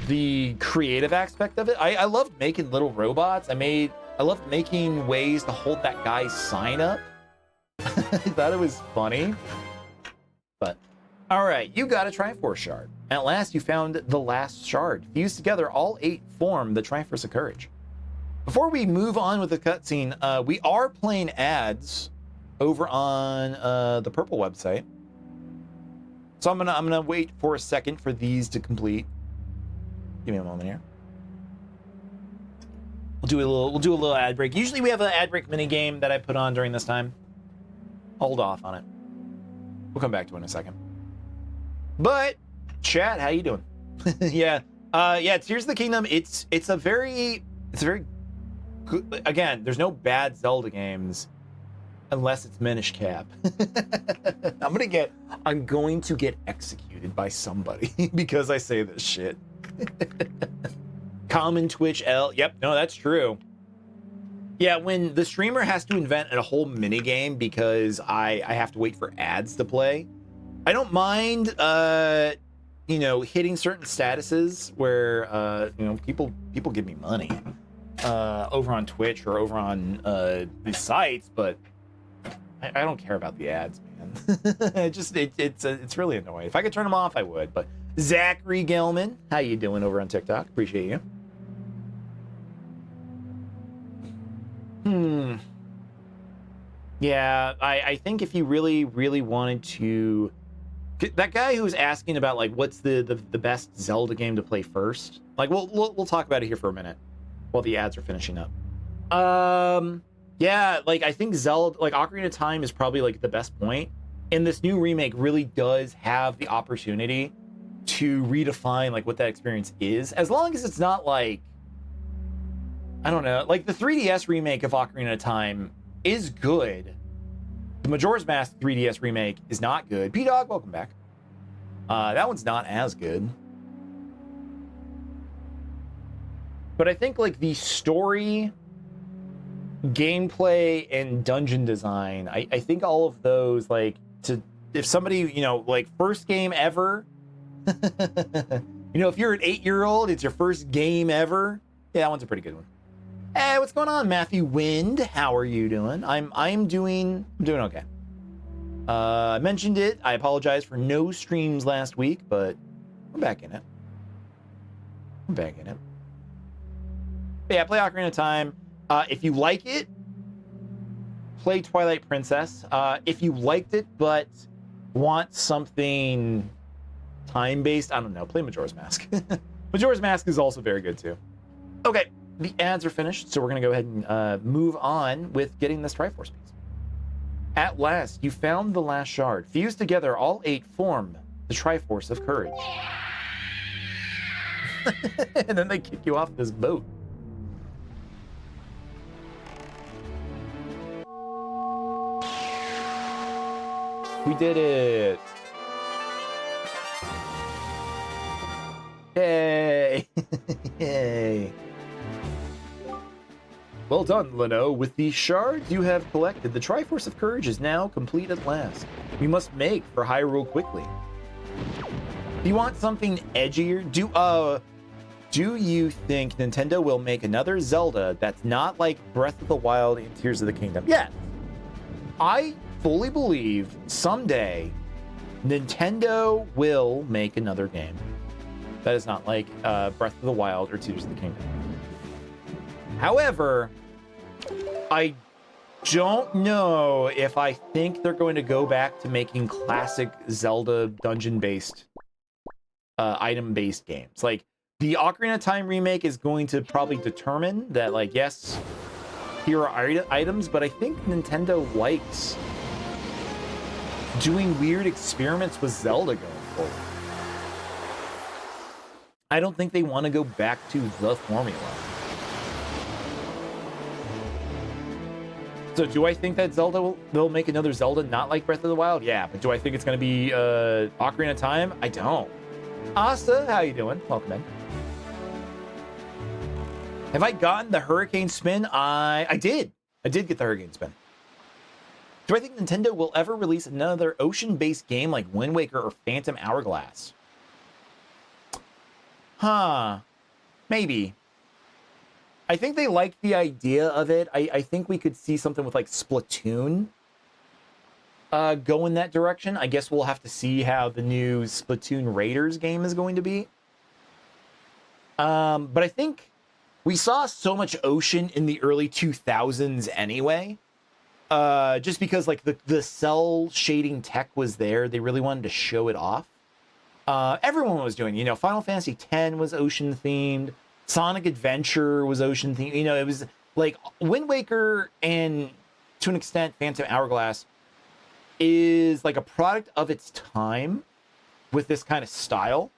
the creative aspect of it. I loved making little robots. I loved making ways to hold that guy's sign up. I thought it was funny. But all right, you got a Triforce shard. At last, you found the last shard. Fused together, all 8 form the Triforce of Courage. Before we move on with the cutscene, we are playing ads over on the Purple website. So I'm gonna wait for a second for these to complete. Give me a moment here. We'll do a little ad break. Usually we have an ad break mini game that I put on during this time. Hold off on it. We'll come back to it in a second. But chat, how you doing? Yeah, Tears of the Kingdom. It's a very good. Again, there's no bad Zelda games unless it's Minish Cap. I'm going to get executed by somebody because I say this shit. Common Twitch L. Yep, no, that's true. Yeah, when the streamer has to invent a whole mini game because I have to wait for ads to play, I don't mind you know, hitting certain statuses where you know, people give me money over on Twitch or over on these sites, but I don't care about the ads, man. It's really annoying. If I could turn them off, I would. But Zachary Gelman, how you doing over on TikTok? Appreciate you. Yeah, I think if you really, really wanted to, that guy who was asking about like what's the best Zelda game to play first, like we'll talk about it here for a minute while the ads are finishing up. Yeah, like I think Zelda, like Ocarina of Time is probably like the best point. And this new remake really does have the opportunity to redefine like what that experience is, as long as it's not like, I don't know, like the 3DS remake of Ocarina of Time is good. The Majora's Mask 3DS remake is not good. P-Dog, welcome back. That one's not as good. But I think like the story, gameplay, and dungeon design, I think all of those, like, if somebody, you know, like first game ever, you know, if you're an 8-year-old, it's your first game ever. Yeah, that one's a pretty good one. Hey, what's going on, Matthew Wind? How are you doing? I'm doing okay. I mentioned it. I apologize for no streams last week, but we're back in it. But yeah, play Ocarina of Time. If you like it, play Twilight Princess. If you liked it but want something time-based, I don't know, play Majora's Mask. Majora's Mask is also very good too. Okay, the ads are finished, so we're gonna go ahead and move on with getting this Triforce piece. At last, you found the last shard. Fused together, all 8 form the Triforce of Courage. And then they kick you off this boat. We did it! Yay! Yay! Well done, Leno. With the shards you have collected, the Triforce of Courage is now complete at last. We must make for Hyrule quickly. Do you want something edgier? Do you think Nintendo will make another Zelda that's not like Breath of the Wild and Tears of the Kingdom? Yes! I fully believe someday Nintendo will make another game that is not like Breath of the Wild or Tears of the Kingdom. However, I don't know if I think they're going to go back to making classic Zelda dungeon-based, item-based games. Like, the Ocarina of Time remake is going to probably determine that, like, yes, here are items, but I think Nintendo likes doing weird experiments with Zelda going forward. I don't think they want to go back to the formula. So do I think that they'll make another Zelda not like Breath of the Wild? Yeah, but do I think it's going to be Ocarina of Time? I don't. Asa, how you doing? Welcome in. Have I gotten the Hurricane Spin? I did. I did get the Hurricane Spin. Do I think Nintendo will ever release another ocean-based game like Wind Waker or Phantom Hourglass? Huh. Maybe. I think they like the idea of it. I think we could see something with like Splatoon go in that direction. I guess we'll have to see how the new Splatoon Raiders game is going to be. But I think we saw so much ocean in the early 2000s anyway. Just because like the cell shading tech was there. They really wanted to show it off. Everyone was doing, you know, Final Fantasy X was ocean themed. Sonic Adventure was ocean themed. You know, it was like Wind Waker and to an extent Phantom Hourglass is like a product of its time with this kind of style.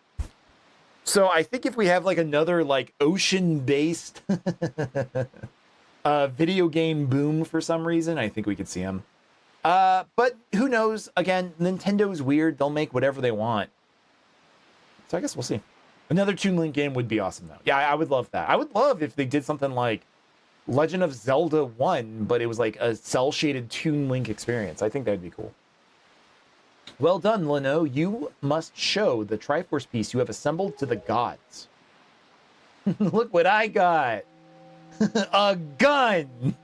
So I think if we have like another like ocean-based video game boom for some reason, I think we could see them. But who knows? Again, Nintendo is weird. They'll make whatever they want. So I guess we'll see. Another Toon Link game would be awesome, though. Yeah, I would love that. I would love if they did something like Legend of Zelda 1, but it was like a cel-shaded Toon Link experience. I think that would be cool. Well done, Leno. You must show the Triforce piece you have assembled to the gods. Look what I got. A gun.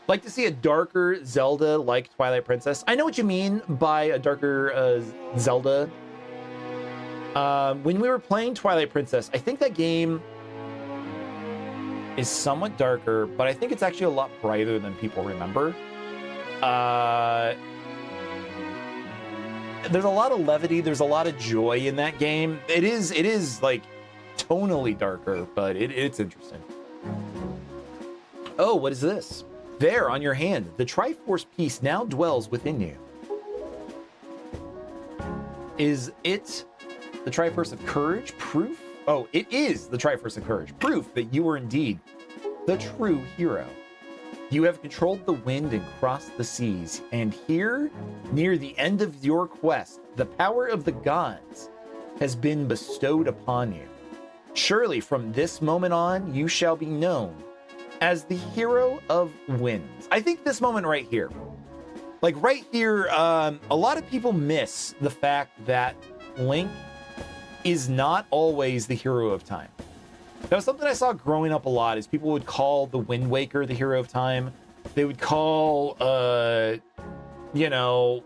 Like to see a darker Zelda like Twilight Princess. I know what you mean by a darker Zelda. When we were playing Twilight Princess, I think that game is somewhat darker, but I think it's actually a lot brighter than people remember. there's a lot of levity, there's a lot of joy in that game. It is like tonally darker, but it's interesting. Oh, what is this? There on your hand, the Triforce piece now dwells within you. Is it the Triforce of Courage? Proof? Oh, it is the Triforce of Courage. Proof that you are indeed the true hero. You have controlled the wind and crossed the seas, and here, near the end of your quest, the power of the gods has been bestowed upon you. Surely from this moment on, you shall be known as the hero of winds. I think this moment right here, like right here, a lot of people miss the fact that Link is not always the hero of time. That was something I saw growing up a lot, is people would call the Wind Waker the hero of time. They would call, you know,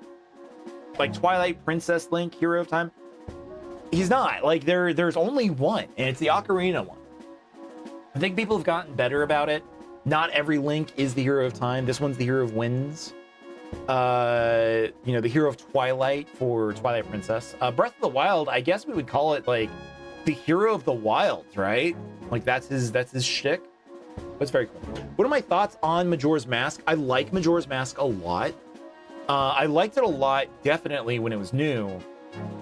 like Twilight Princess Link hero of time. He's not. Like, there's only one, and it's the Ocarina one. I think people have gotten better about it. Not every Link is the hero of time. This one's the hero of winds. You know, the hero of Twilight for Twilight Princess. Breath of the Wild, I guess we would call it like the hero of the wilds, right? Like that's his shtick. That's very cool. What are my thoughts on Majora's Mask? I like Majora's Mask a lot. I liked it a lot, definitely when it was new.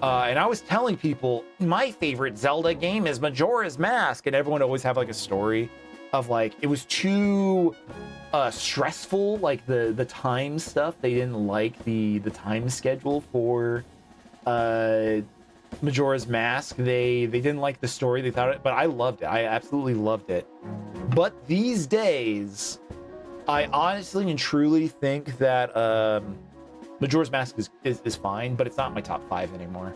And I was telling people my favorite Zelda game is Majora's Mask, and everyone always have like a story of like it was too stressful, like the time stuff. They didn't like the time schedule for Majora's Mask. They didn't like the story. They thought it, but I loved it. I absolutely loved it. But these days, I honestly and truly think that Majora's Mask is fine, but it's not my top 5 anymore.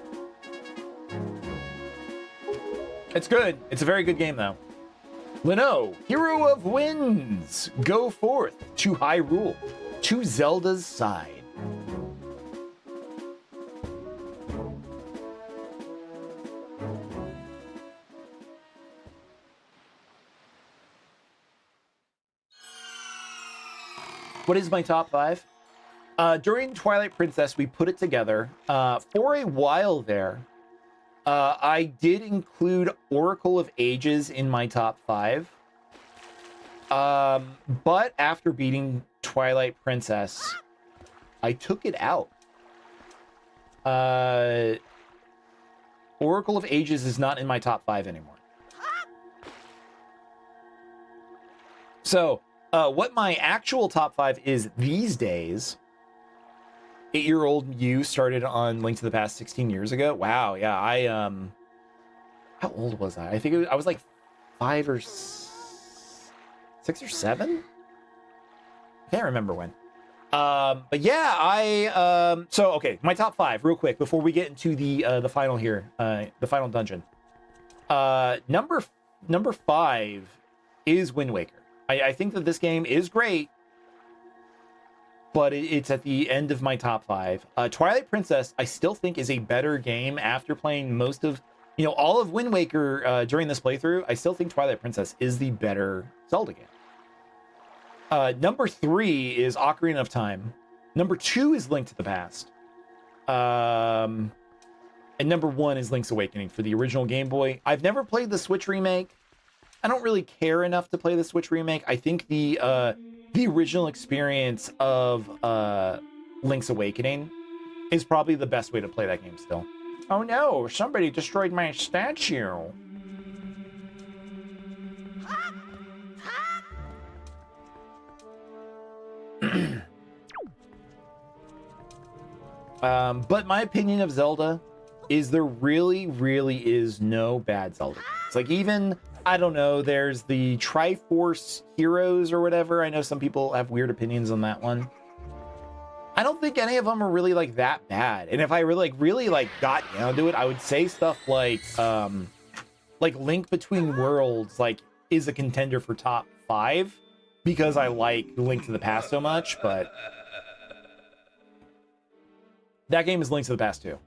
It's good. It's a very good game, though. Lino, hero of winds, go forth to Hyrule, to Zelda's side. What is my top 5? During Twilight Princess, we put it together. For a while there, I did include Oracle of Ages in my top 5. But after beating Twilight Princess, I took it out. Oracle of Ages is not in my top 5 anymore. So, what my actual top 5 is these days, 8-year-old you started on Link to the Past 16 years ago. Wow, yeah, how old was I? I think I was like 5 or 6 or 7? I can't remember when. But yeah, so okay, my top 5 real quick before we get into the final here, the final dungeon. Number 5 is Wind Waker. I think that this game is great, but it's at the end of my top 5. Twilight Princess, I still think is a better game after playing most of, all of Wind Waker during this playthrough. I still think Twilight Princess is the better Zelda game. Number 3 is Ocarina of Time. Number 2 is Link to the Past. And number 1 is Link's Awakening for the original Game Boy. I've never played the Switch remake. I don't really care enough to play the Switch remake. I think the original experience of Link's Awakening is probably the best way to play that game still. Oh no, somebody destroyed my statue. But my opinion of Zelda is there really, really is no bad Zelda. It's like even, I don't know, there's the Triforce Heroes or whatever. I know some people have weird opinions on that one. I don't think any of them are really like that bad. And if I really got down to it, I would say stuff like Link Between Worlds is a contender for top 5 because I like Link to the Past so much, but that game is Link to the Past 2.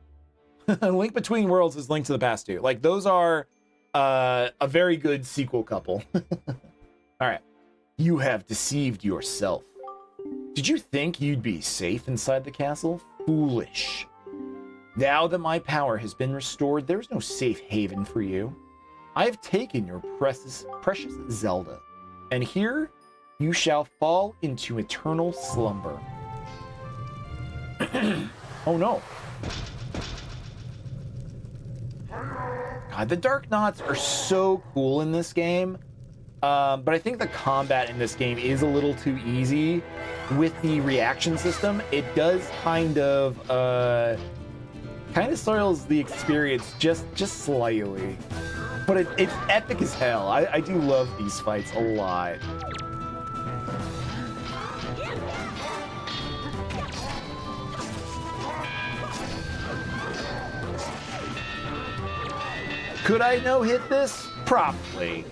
Link Between Worlds is Link to the Past 2. Like, those are a very good sequel couple. All right. You have deceived yourself. Did you think you'd be safe inside the castle? Foolish. Now that my power has been restored, there's no safe haven for you. I have taken your precious Zelda, and here you shall fall into eternal slumber. Oh no. God, the Dark Knots are so cool in this game. But I think the combat in this game is a little too easy with the reaction system. It does kind of spoils the experience just slightly. But it's epic as hell. I do love these fights a lot. Could I no-hit this? Probably.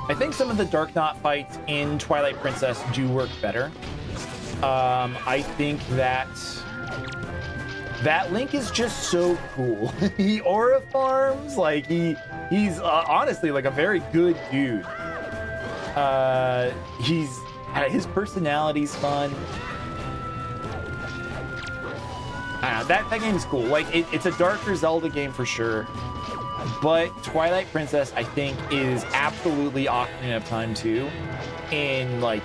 I think some of the Dark Knot fights in Twilight Princess do work better. I think that Link is just so cool. He aura farms, like he's honestly like a very good dude. His personality's fun. I don't know, that game's cool. Like it's a darker Zelda game for sure. But Twilight Princess, I think, is absolutely Ocarina of Time 2 in like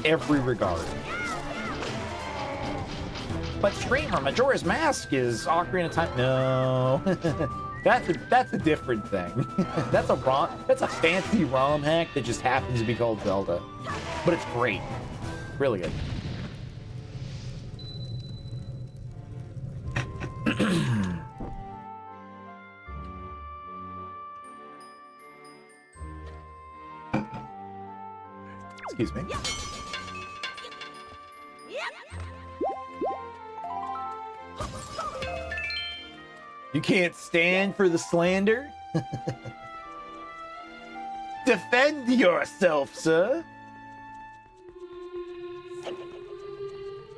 every regard. But streamer, Majora's Mask is Ocarina of Time. No, that's a different thing. That's a fancy ROM hack that just happens to be called Zelda, but it's great, really good. Excuse me. You can't stand for the slander? Defend yourself, sir.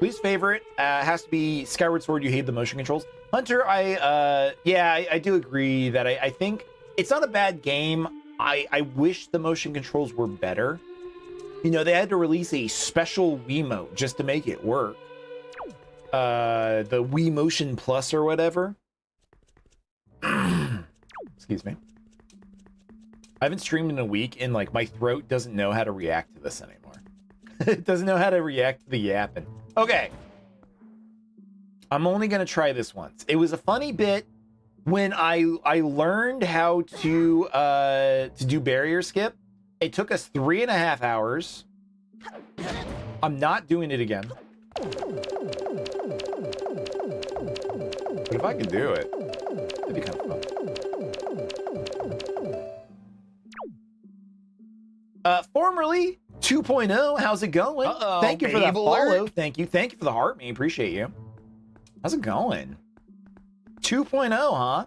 Least favorite has to be Skyward Sword. You hate the motion controls. Hunter, I do agree that I think it's not a bad game. I wish the motion controls were better. You know, they had to release a special Wiimote just to make it work. The Wii Motion Plus or whatever. Excuse me. I haven't streamed in a week and like my throat doesn't know how to react to this anymore. It doesn't know how to react to the yapping. Okay. I'm only gonna try this once. It was a funny bit when I learned how to do barrier skip. It took us 3.5 hours. I'm not doing it again. But if I could do it, it'd be kind of fun. Formerly 2.0, how's it going? Thank you for that follow. Thank you for the heart, me. Appreciate you. How's it going? 2.0, huh?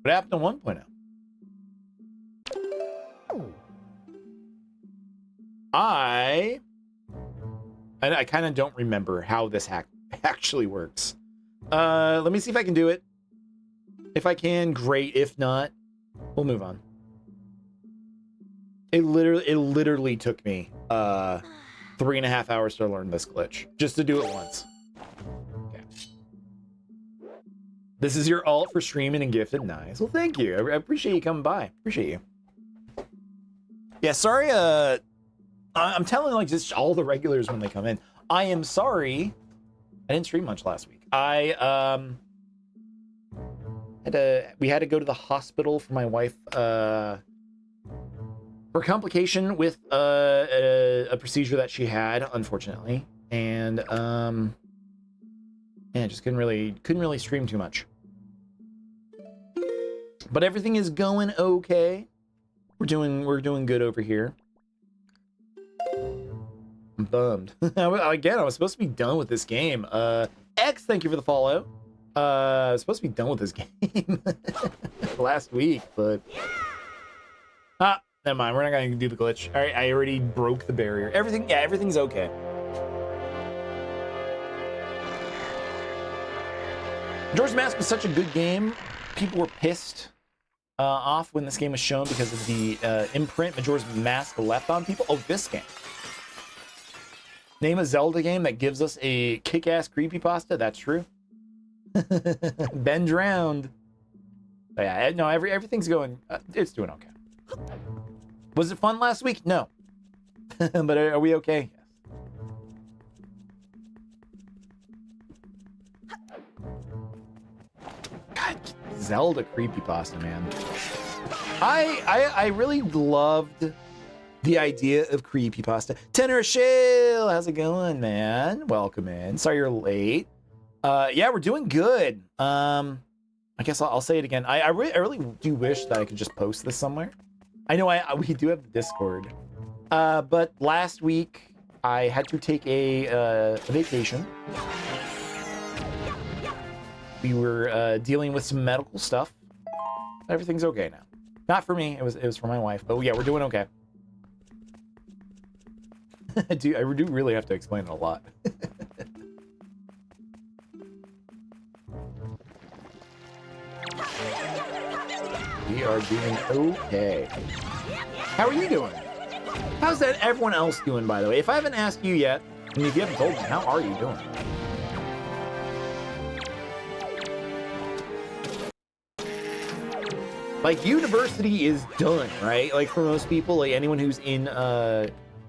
What happened to 1.0? I kind of don't remember how this hack actually works. Let me see if I can do it. If I can, great. If not, we'll move on. It literally took me 3.5 hours to learn this glitch just to do it once. Okay. This is your alt for streaming and gifted. Nice. Well, thank you. I appreciate you coming by. Appreciate you. Yeah, sorry. I'm telling like just all the regulars when they come in. I am sorry. I didn't stream much last week. We had to go to the hospital for my wife for a complication with a procedure that she had, unfortunately, and just couldn't really stream too much. But everything is going okay. We're doing good over here. I'm bummed. Again, I was supposed to be done with this game. X, thank you for the follow. I was supposed to be done with this game last week, but never mind. We're not gonna do the glitch. All right, I already broke the barrier. Everything's okay. Majora's Mask was such a good game. People were pissed off when this game was shown because of the imprint Majora's Mask left on people. Oh, this game. Name a Zelda game that gives us a kick-ass creepypasta. That's true. Ben drowned. But yeah, no, everything's going. It's doing okay. Was it fun last week? No. But are we okay? God, Zelda creepypasta, man. I really loved the idea of creepypasta. Tenor Shale, how's it going, man? Welcome in. Sorry you're late. Yeah, we're doing good. I guess I'll say it again. I really do wish that I could just post this somewhere. I know we do have the Discord. But last week I had to take a vacation. We were dealing with some medical stuff. Everything's okay now. Not for me. It was for my wife. But yeah, we're doing okay. I do really have to explain it a lot. We are doing okay. How are you doing? How's that everyone else doing, by the way? If I haven't asked you yet, and if you haven't told me, how are you doing? Like, university is done, right? Like, for most people, like anyone who's in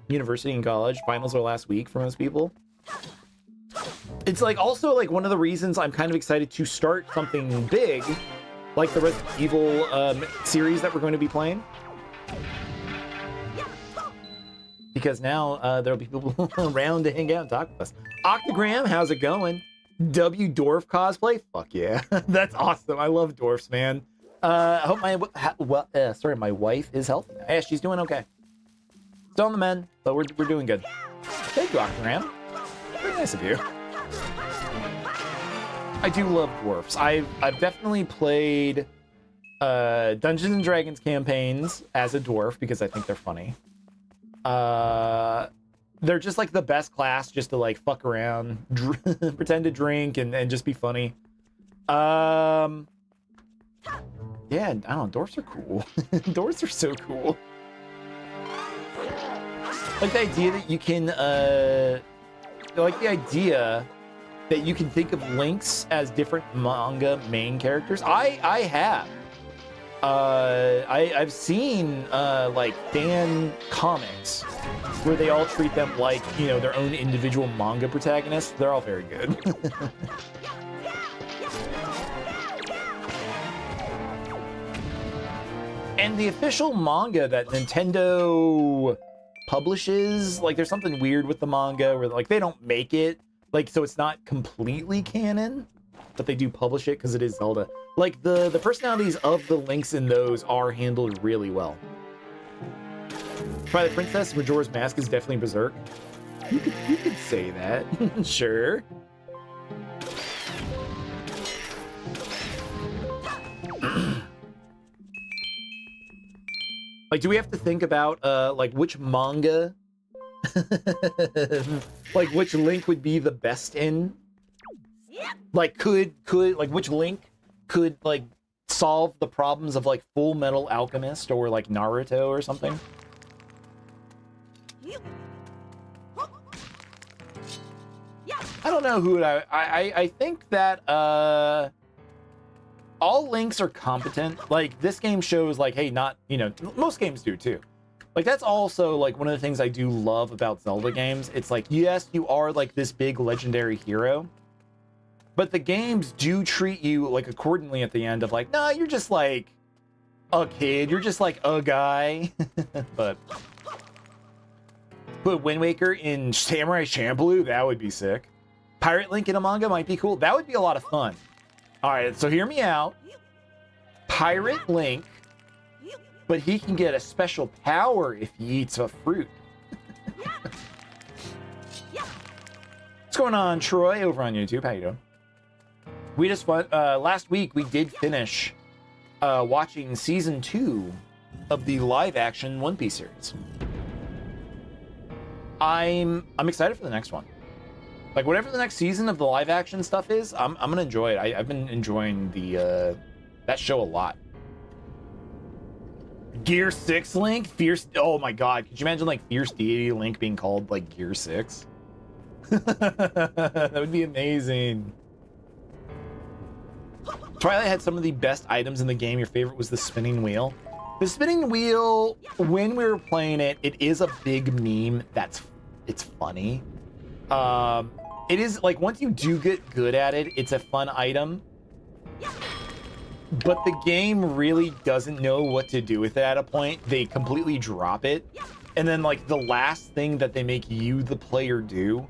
university and college, finals are last week for most people. It's like also like one of the reasons I'm kind of excited to start something big, like the Resident Evil series that we're going to be playing. Because now there'll be people around to hang out and talk with us. Octogram, how's it going? W Dwarf cosplay? Fuck yeah. That's awesome. I love dwarfs, man. I hope my wife is healthy. Yeah, she's doing okay. Still on the mend, but we're doing good. Thank you, Octogram. Very nice of you. I do love dwarfs. I've definitely played Dungeons and Dragons campaigns as a dwarf because I think they're funny. They're just like the best class just to like fuck around, pretend to drink and just be funny. Yeah, I don't know, dwarfs are cool. Dwarfs are so cool. Like the idea that you can that you can think of Links as different manga main characters. I have. I've seen like fan comics where they all treat them like, you know, their own individual manga protagonists. They're all very good. And the official manga that Nintendo publishes, like there's something weird with the manga where like they don't make it, like so it's not completely canon, but they do publish it because it is Zelda. Like the personalities of the Links in those are handled really well. Twilight Princess, Majora's Mask is definitely Berserk. You could say that. Sure. Like, do we have to think about like which manga like which Link would be the best in? Like could like which Link could like solve the problems of like Full Metal Alchemist or like Naruto or something? I don't know who I think that all Links are competent. Like this game shows like, hey, not, you know, most games do too. Like that's also like one of the things I do love about Zelda games. It's like, yes, you are like this big legendary hero, but the games do treat you like accordingly at the end of like, nah, you're just like a kid. You're just like a guy. But put Wind Waker in Samurai Champloo, that would be sick. Pirate Link in a manga might be cool. That would be a lot of fun. All right, so hear me out. Pirate Link, but he can get a special power if he eats a fruit. What's going on, Troy, over on YouTube? How you doing? We just went, last week we did finish watching season 2 of the live-action One Piece series. I'm excited for the next one. Like whatever the next season of the live-action stuff is, I'm gonna enjoy it. I've been enjoying the that show a lot. Gear 6 Link, Fierce. Oh my God, could you imagine like Fierce Deity Link being called like Gear 6? That would be amazing. Twilight had some of the best items in the game. Your favorite was the spinning wheel. The spinning wheel, when we were playing it, it is a big meme. It's funny. It is like once you do get good at it, it's a fun item. But the game really doesn't know what to do with it at a point. They completely drop it. And then like the last thing that they make you, the player, do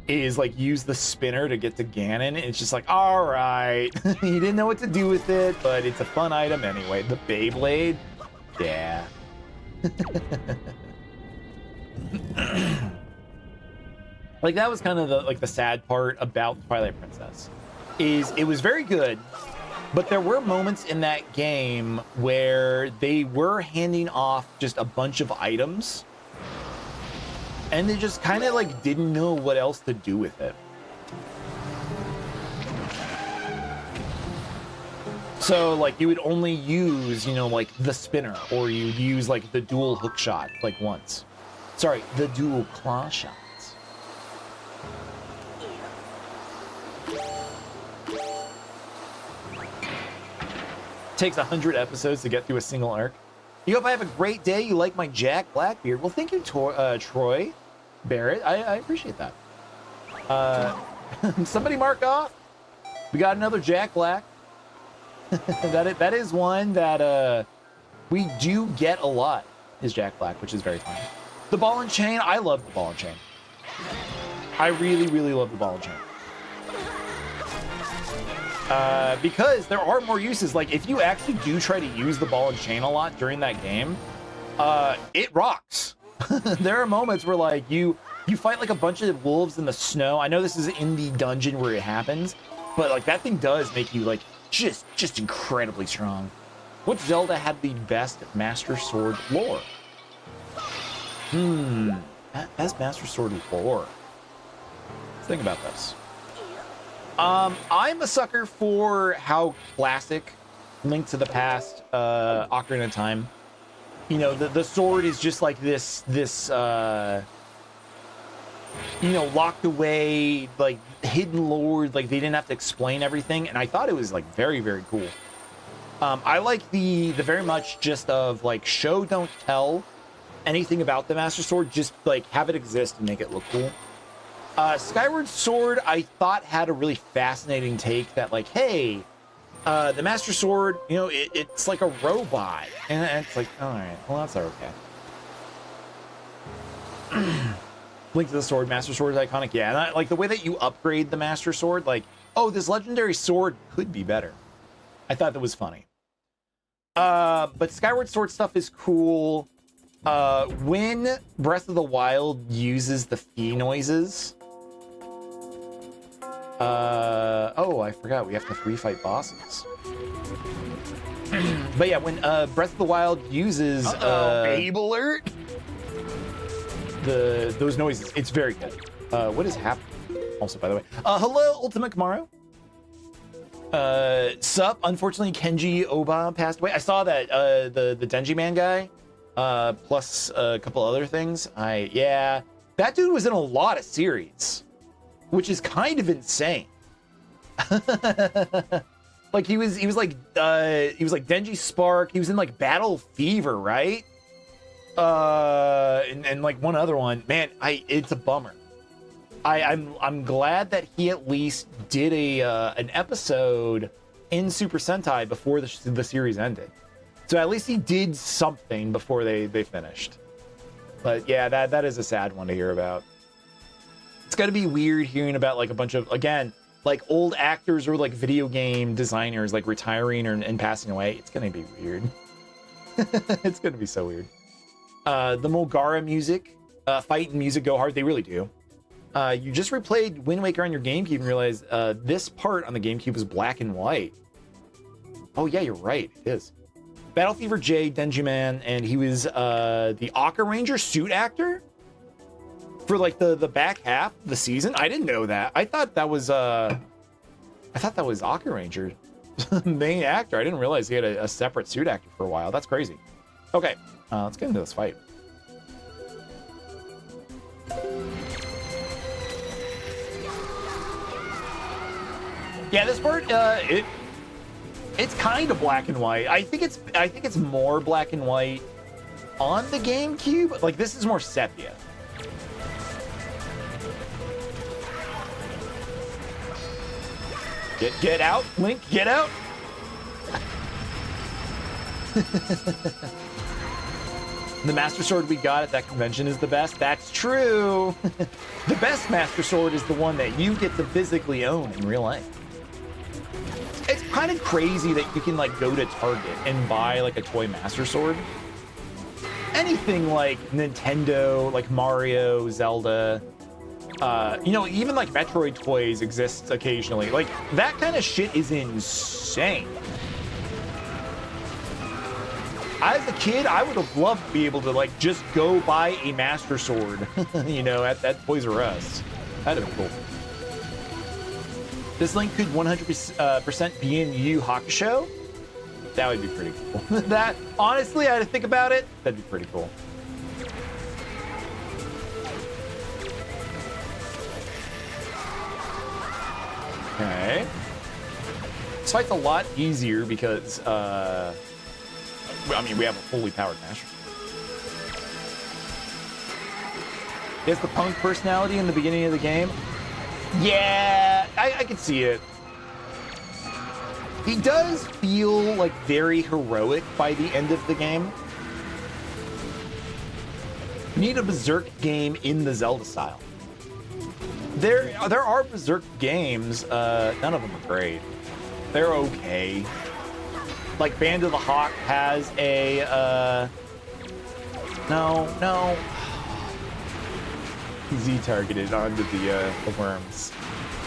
is like use the spinner to get to Ganon. And it's just like, all right, you didn't know what to do with it, but it's a fun item anyway. The Beyblade, yeah. Like that was kind of the sad part about Twilight Princess, is it was very good, but there were moments in that game where they were handing off just a bunch of items, and they just kind of like didn't know what else to do with it. So like you would only use, you know, like the spinner, or you'd use like the dual hook shot like once. Sorry, the dual claw shots. Takes 100 episodes to get through a single arc. You hope I have a great day. You like my Jack Blackbeard. Well, thank you, Troy Barrett. I appreciate that. Somebody mark off. We got another Jack Black. that is one that we do get a lot, is Jack Black, which is very fun. The ball and chain. I love the ball and chain. I really, really love the ball and chain. Because there are more uses. Like if you actually do try to use the ball and chain a lot during that game, it rocks. There are moments where like you fight like a bunch of wolves in the snow. I know this is in the dungeon where it happens, but like that thing does make you like just incredibly strong. What Zelda had the best Master Sword lore? Best Master Sword lore. Let's think about this. I'm a sucker for how classic Link to the Past, Ocarina of Time. You know, the sword is just like this you know, locked away, like hidden lore, like they didn't have to explain everything, and I thought it was like very, very cool. I like the very much just of like show don't tell anything about the Master Sword, just like have it exist and make it look cool. Skyward Sword, I thought had a really fascinating take that like, hey, the Master Sword, you know, it's like a robot. And it's like, all right, well, that's okay. Link to the Sword, Master Sword is iconic. Yeah, and like the way that you upgrade the Master Sword, like, oh, this legendary sword could be better. I thought that was funny. But Skyward Sword stuff is cool. When Breath of the Wild uses the Fee noises, oh, I forgot, we have to free fight bosses. But yeah, when Breath of the Wild uses Babe Alert, those noises, it's very good. What is happening? Also, by the way, hello, Ultimate Kamaru. Sup? Unfortunately, Kenji Oba passed away. I saw that the Denji Man guy, plus a couple other things. Yeah, that dude was in a lot of series, which is kind of insane. Like he was like Denji Spark. He was in like Battle Fever, right? And like one other one. Man, it's a bummer. I'm glad that he at least did an episode in Super Sentai before the series ended. So at least he did something before they finished. But yeah, that is a sad one to hear about. It's gotta be weird hearing about like a bunch of, again, like old actors or like video game designers like retiring and passing away. It's gonna be weird. It's gonna be so weird. The Mulgara music, fight and music go hard. They really do. You just replayed Wind Waker on your GameCube and realized this part on the GameCube is black and white. Oh yeah, you're right. It is. Battle Fever J, Denji Man, and he was the Aka Ranger suit actor for like the back half of the season. I didn't know that. I thought that was Aka Ranger, main actor. I didn't realize he had a separate suit actor for a while. That's crazy. Okay, let's get into this fight. Yeah, this part, it's kind of black and white. I think it's more black and white on the GameCube. Like, this is more sepia. Get out, Link, get out. The Master Sword we got at that convention is the best. That's true. The best Master Sword is the one that you get to physically own in real life. It's kind of crazy that you can like go to Target and buy like a toy Master Sword. Anything like Nintendo, like Mario, Zelda, you know, even like Metroid toys exist occasionally. Like that kind of shit is insane. As a kid, I would have loved to be able to like just go buy a Master Sword, you know, at Toys R Us. That'd have been cool. This Link could 100% be in Yu Yu Hakusho. That would be pretty cool. That, honestly, I had to think about it. That'd be pretty cool. Okay. This fight's a lot easier because, I mean, we have a fully powered Master. He has the punk personality in the beginning of the game. Yeah, I can see it. He does feel like very heroic by the end of the game. You need a Berserk game in the Zelda style. There are Berserk games. None of them are great. They're okay. Like Band of the Hawk has a no. Z-targeted onto the worms.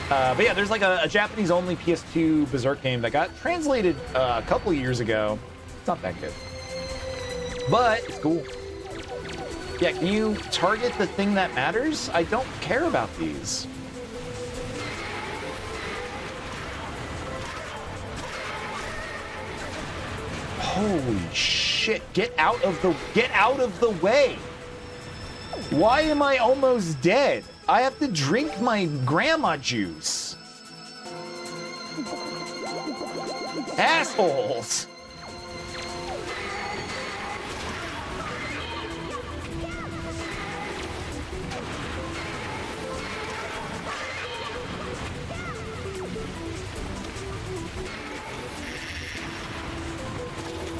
But yeah, there's like a Japanese-only PS2 Berserk game that got translated a couple years ago. It's not that good, but it's cool. Yeah, can you target the thing that matters? I don't care about these. Holy shit! Get out of the way! Why am I almost dead? I have to drink my grandma juice. Assholes!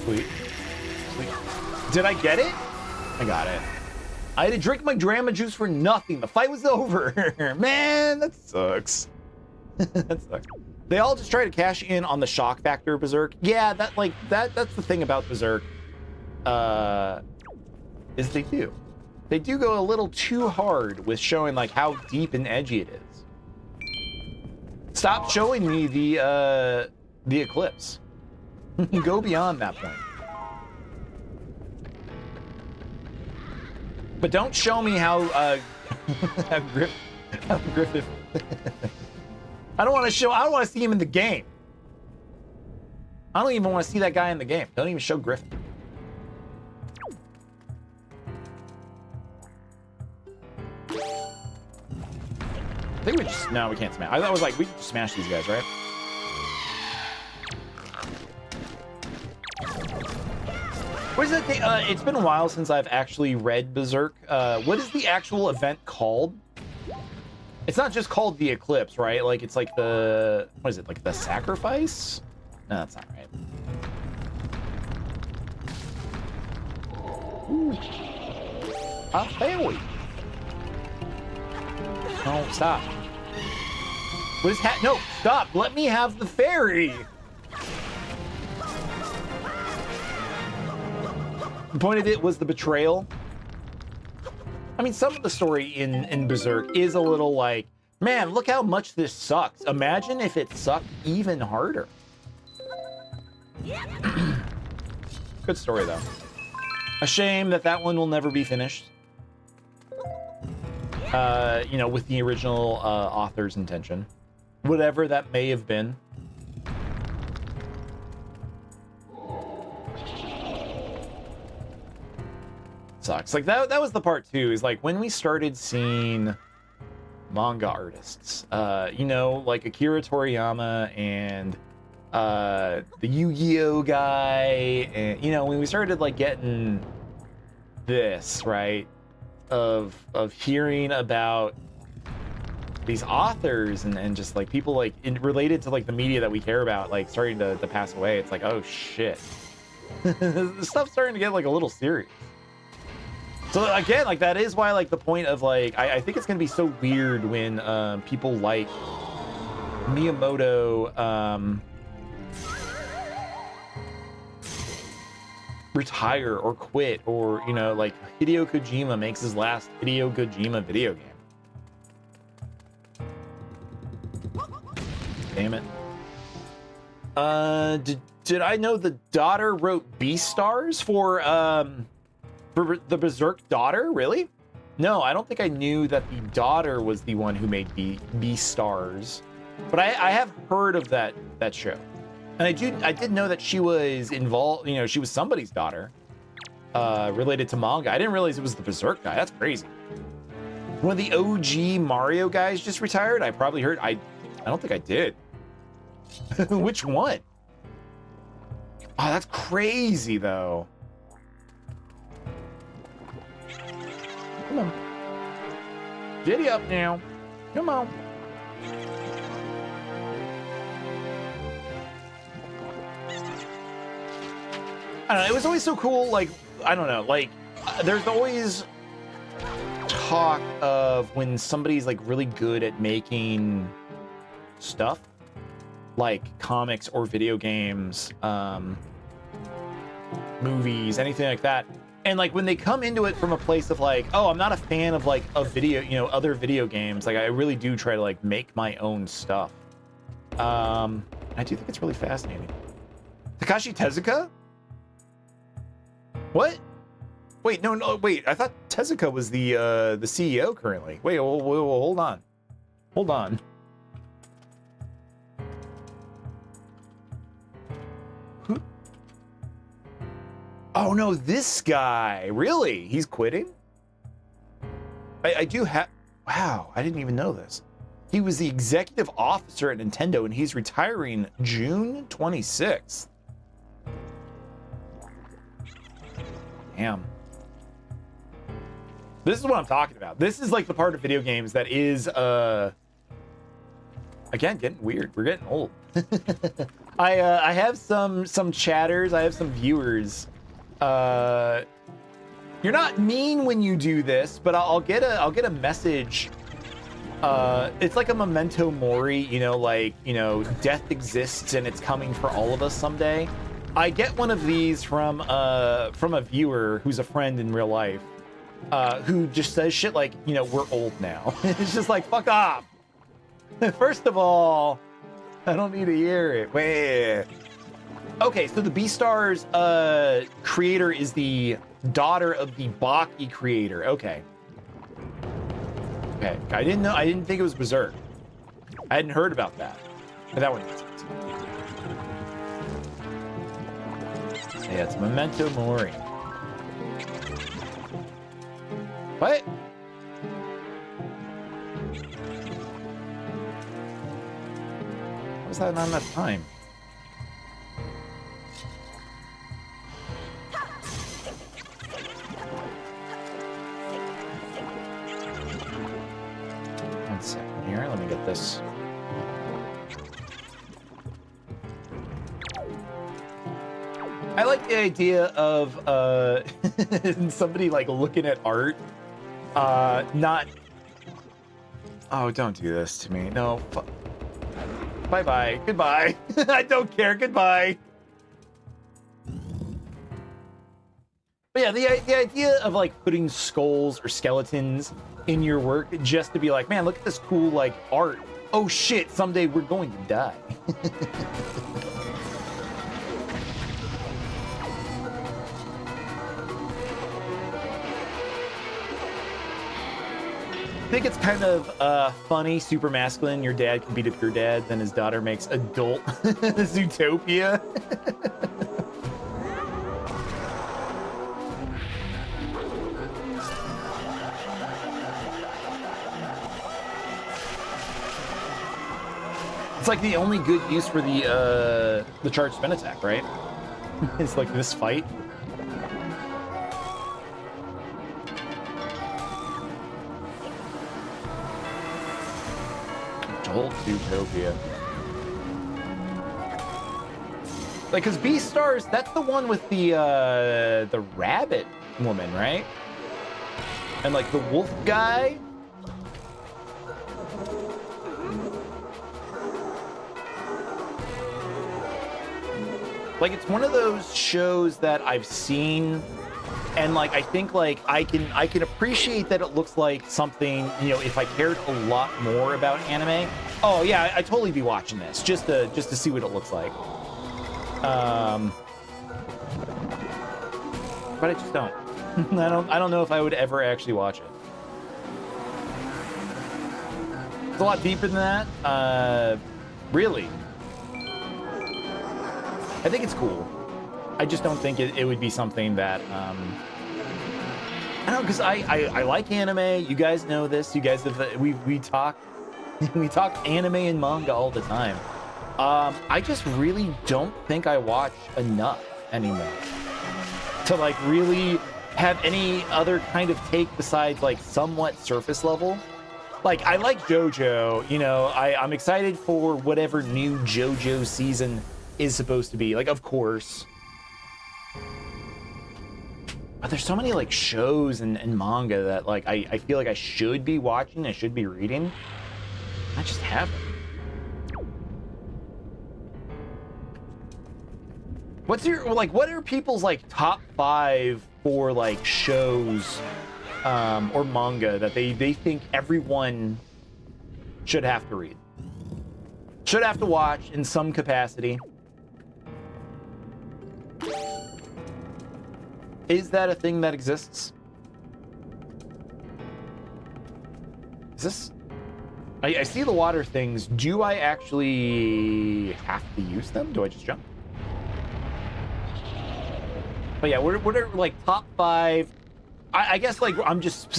Sweet. Did I get it? I got it. I had to drink my grandma juice for nothing. The fight was over. Man, that sucks. That sucks. They all just try to cash in on the shock factor of Berserk. Yeah, that's the thing about Berserk. Is they do. They do go a little too hard with showing like how deep and edgy it is. Stop showing me the eclipse. Go beyond that point. But don't show me how Griffith. I don't want to see him in the game. I don't even want to see that guy in the game. Don't even show Griffith. I think we just, no, we can't smash. I thought it was like we could smash these guys, right? What is that thing? It's been a while since I've actually read Berserk. What is the actual event called? It's not just called the Eclipse, right? Like, it's like the... What is it? Like the sacrifice? No, that's not right. Ooh. A fairy. No, stop. What is that? No, stop. Let me have the fairy. The point of it was the betrayal. I mean, some of the story in Berserk is a little like, man, look how much this sucks. Imagine if it sucked even harder. Good story, though. A shame that one will never be finished. You know, with the original author's intention. Whatever that may have been. Sucks. Like that was the part too, is like when we started seeing manga artists. You know, like Akira Toriyama and the Yu-Gi-Oh guy, and you know, when we started like getting this, right, of hearing about these authors and just like people like related to like the media that we care about, like starting to pass away, it's like, oh shit. The stuff's starting to get like a little serious. So again, like that is why like the point of like I think it's gonna be so weird when people like Miyamoto retire or quit, or you know, like Hideo Kojima makes his last Hideo Kojima video game. Damn it. Did I know the daughter wrote Beastars for the Berserk daughter? Really? No, I don't think I knew that the daughter was the one who made Beastars. But I have heard of that show. And I did know that she was involved, you know, she was somebody's daughter related to manga. I didn't realize it was the Berserk guy. That's crazy. One of the OG Mario guys just retired. I probably heard. I don't think I did. Which one? Oh, that's crazy though. Come on. Giddy up now. Come on. I don't know, it was always so cool, like, I don't know, like, there's always talk of when somebody's, like, really good at making stuff, like comics or video games, movies, anything like that, and, like, when they come into it from a place of, like, oh, I'm not a fan of, like, a video, you know, other video games, like, I really do try to, like, make my own stuff. I do think it's really fascinating. Takashi Tezuka? What? Wait, no, wait. I thought Tezuka was the CEO currently. Wait, hold on. Hold on. Who? Oh no, this guy. Really? He's quitting? I do have... Wow, I didn't even know this. He was the executive officer at Nintendo, and he's retiring June 26th. Damn. This is what I'm talking about. This is like the part of video games that is, again, getting weird. We're getting old. I have some chatters. I have some viewers. You're not mean when you do this, but I'll get a message. It's like a memento mori, you know, like, you know, death exists and it's coming for all of us someday. I get one of these from a viewer who's a friend in real life, who just says shit like, you know, we're old now. It's just like, fuck off. First of all, I don't need to hear it. Wait. Okay, so the Beastars creator is the daughter of the Baki creator. Okay. Okay, I didn't think it was Berserk. I hadn't heard about that. But that one makes sense. Yeah, it's Memento Mori. What? How was that not enough time? One second here, let me get this. I like the idea of somebody like looking at art, not. Oh, don't do this to me. No. Bye bye. Goodbye. I don't care. Goodbye. But yeah, the idea of like putting skulls or skeletons in your work just to be like, man, look at this cool like art. Oh shit! Someday we're going to die. I think it's kind of funny, super masculine. Your dad can beat up your dad, then his daughter makes adult Zootopia. It's like the only good use for the charged spin attack, right? It's like this fight. Jolt Utopia. Like, cause Beastars, that's the one with the rabbit woman, right? And like the wolf guy. Like, it's one of those shows that I've seen, and like I think like I can appreciate that it looks like something, you know, if I cared a lot more about anime. Oh yeah, I'd totally be watching this just to see what it looks like. But I just don't. I don't know if I would ever actually watch it. It's a lot deeper than that. Really. I think it's cool. I just don't think it would be something that, I don't know, because I like anime. You guys know this. You guys have, we talk anime and manga all the time. I just really don't think I watch enough anymore to like really have any other kind of take besides like somewhat surface level. Like, I like JoJo, you know, I'm excited for whatever new JoJo season is supposed to be. Like, of course. But there's so many like shows and manga that like I feel like I should be watching, I should be reading. I just haven't. What's your, like, what are people's like top 5 for like shows or manga that they think everyone should have to read? Should have to watch in some capacity? Is that a thing that exists? Is this... I see the water things. Do I actually have to use them? Do I just jump? But yeah, what are like top 5? I guess like I'm just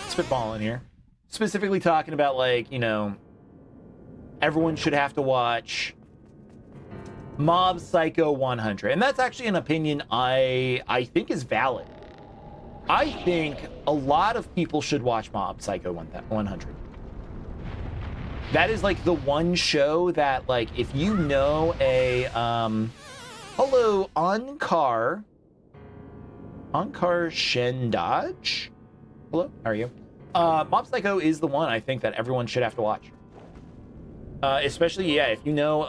spitballing here. Specifically talking about like, you know, everyone should have to watch Mob Psycho 100. And that's actually an opinion I think is valid. I think a lot of people should watch Mob Psycho 100. That is like the one show that like if you know a hello Ankar Shendaj. Hello, how are you? Mob Psycho is the one I think that everyone should have to watch. Especially, yeah, if you know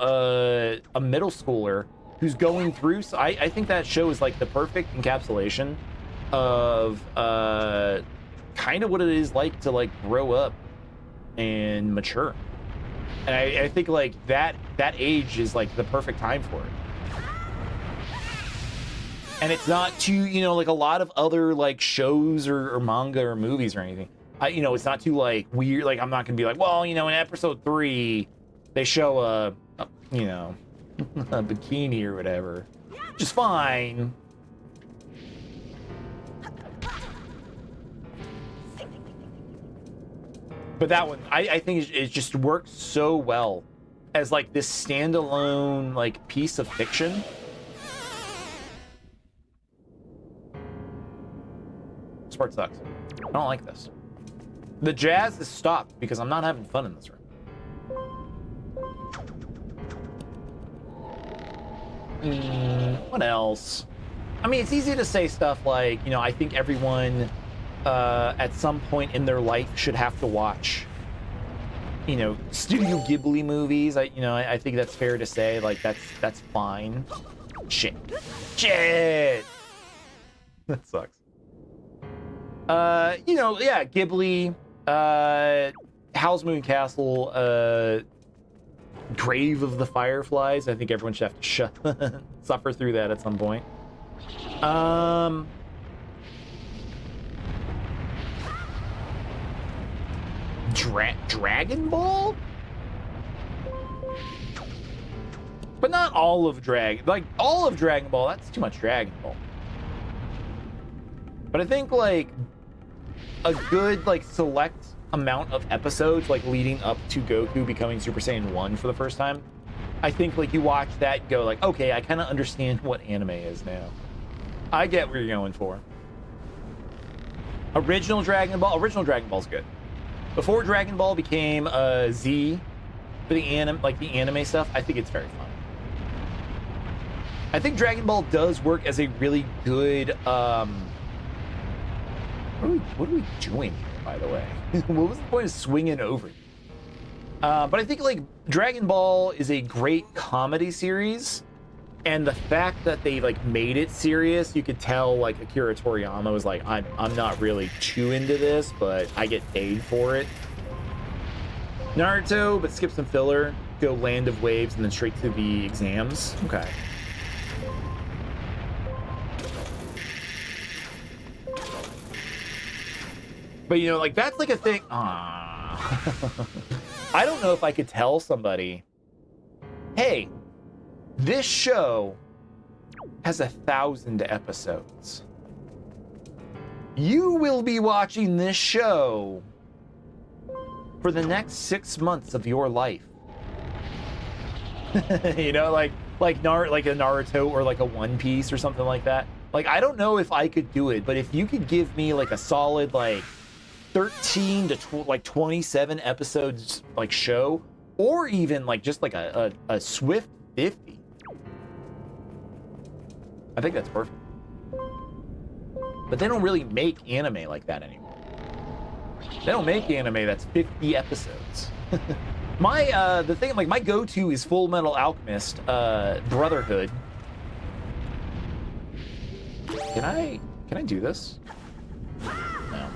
a middle schooler who's going through... So I think that show is like the perfect encapsulation of kind of what it is like to like grow up and mature. And I think like that age is like the perfect time for it. And it's not too, you know, like a lot of other like shows or manga or movies or anything. You know, it's not too like weird. Like, I'm not gonna be like, well, you know, in episode 3, they show a you know, a bikini or whatever, which is fine. But that one, I think it just works so well as like this standalone like piece of fiction. This part sucks. I don't like this. The jazz has stopped because I'm not having fun in this room. What else? I mean, it's easy to say stuff like, you know, I think everyone at some point in their life should have to watch, you know, Studio Ghibli movies. I think that's fair to say. Like, that's fine. Shit. That sucks. You know, yeah, Ghibli, Howl's Moving Castle, Grave of the Fireflies. I think everyone should have to suffer through that at some point. Dragon Ball? But not all of all of Dragon Ball, that's too much Dragon Ball. But I think like a good like select amount of episodes, like leading up to Goku becoming Super Saiyan 1 for the first time, I think like you watch that and go like, okay, I kind of understand what anime is now. I get where you're going for. Original Dragon Ball's good. Before Dragon Ball became Z for the anime stuff, I think it's very fun. I think Dragon Ball does work as a really good what are we doing here, by the way? What was the point of swinging over? But I think like Dragon Ball is a great comedy series, and the fact that they like made it serious, you could tell like Akira Toriyama was like, I'm not really too into this, but I get paid for it. Naruto, but skip some filler, go Land of Waves, and then straight to the exams. Okay. But you know, like that's like a thing. I don't know if I could tell somebody, hey, this show has 1,000 episodes. You will be watching this show for the next 6 months of your life. You know, like a Naruto or like a One Piece or something like that. Like, I don't know if I could do it, but if you could give me like a solid like 13 to 27 episodes like show, or even like just like a swift 50, I think that's perfect. But they don't really make anime like that anymore. They don't make anime that's 50 episodes. My go-to is Full Metal Alchemist Brotherhood. Can I do this? No.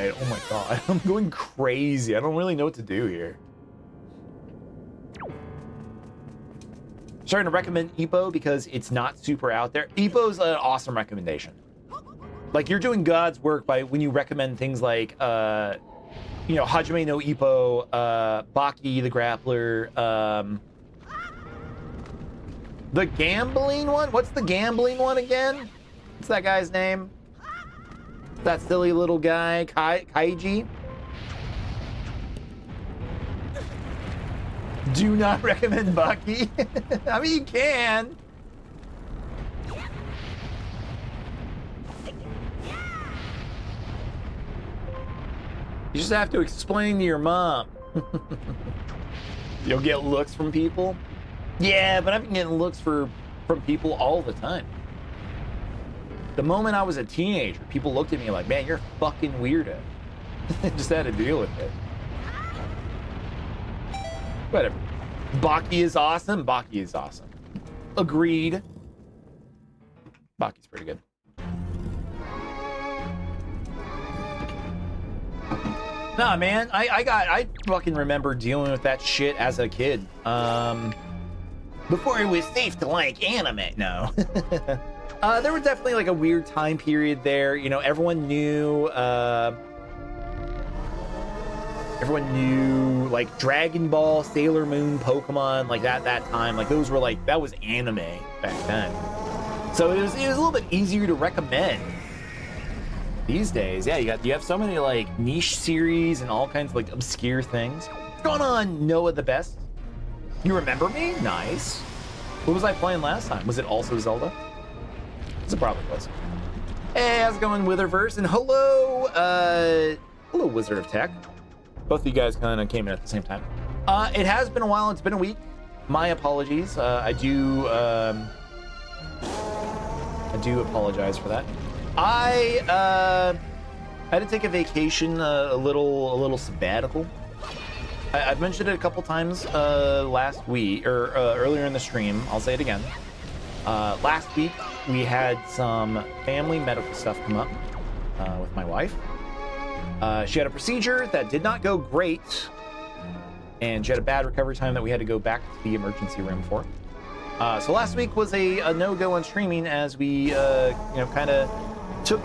Oh my god, I'm going crazy. I don't really know what to do here. Starting to recommend Ippo because it's not super out there. Ippo's an awesome recommendation. Like, you're doing God's work by when you recommend things like, you know, Hajime no Ippo, Baki the Grappler, the gambling one? What's the gambling one again? What's that guy's name? That silly little guy, Kaiji? Do not recommend Baki. I mean, you can. You just have to explain to your mom. You'll get looks from people. Yeah, but I've been getting looks from people all the time. The moment I was a teenager, people looked at me like, man, you're a fucking weirdo. Just had to deal with it. Whatever. Baki is awesome. Baki is awesome. Agreed. Baki's pretty good. Nah, man, I fucking remember dealing with that shit as a kid. Before it was safe to like anime. No. There was definitely like a weird time period there. You know, everyone knew like Dragon Ball, Sailor Moon, Pokemon, like that time. Like those were like, that was anime back then. So it was a little bit easier to recommend. These days, yeah, you have so many like niche series and all kinds of like obscure things. What's going on, Noah the Best? You remember me? Nice. What was I playing last time? Was it also Zelda? It probably was. Hey, how's it going, Witherverse? And hello, hello, Wizard of Tech. Both of you guys kind of came in at the same time. It has been a while. It's been a week. My apologies. I do apologize for that. I had to take a vacation, a little sabbatical. I've mentioned it a couple times last week or earlier in the stream. I'll say it again. Last week we had some family medical stuff come up with my wife. She had a procedure that did not go great, and she had a bad recovery time that we had to go back to the emergency room for. So last week was a no-go on streaming as we, you know, kind of took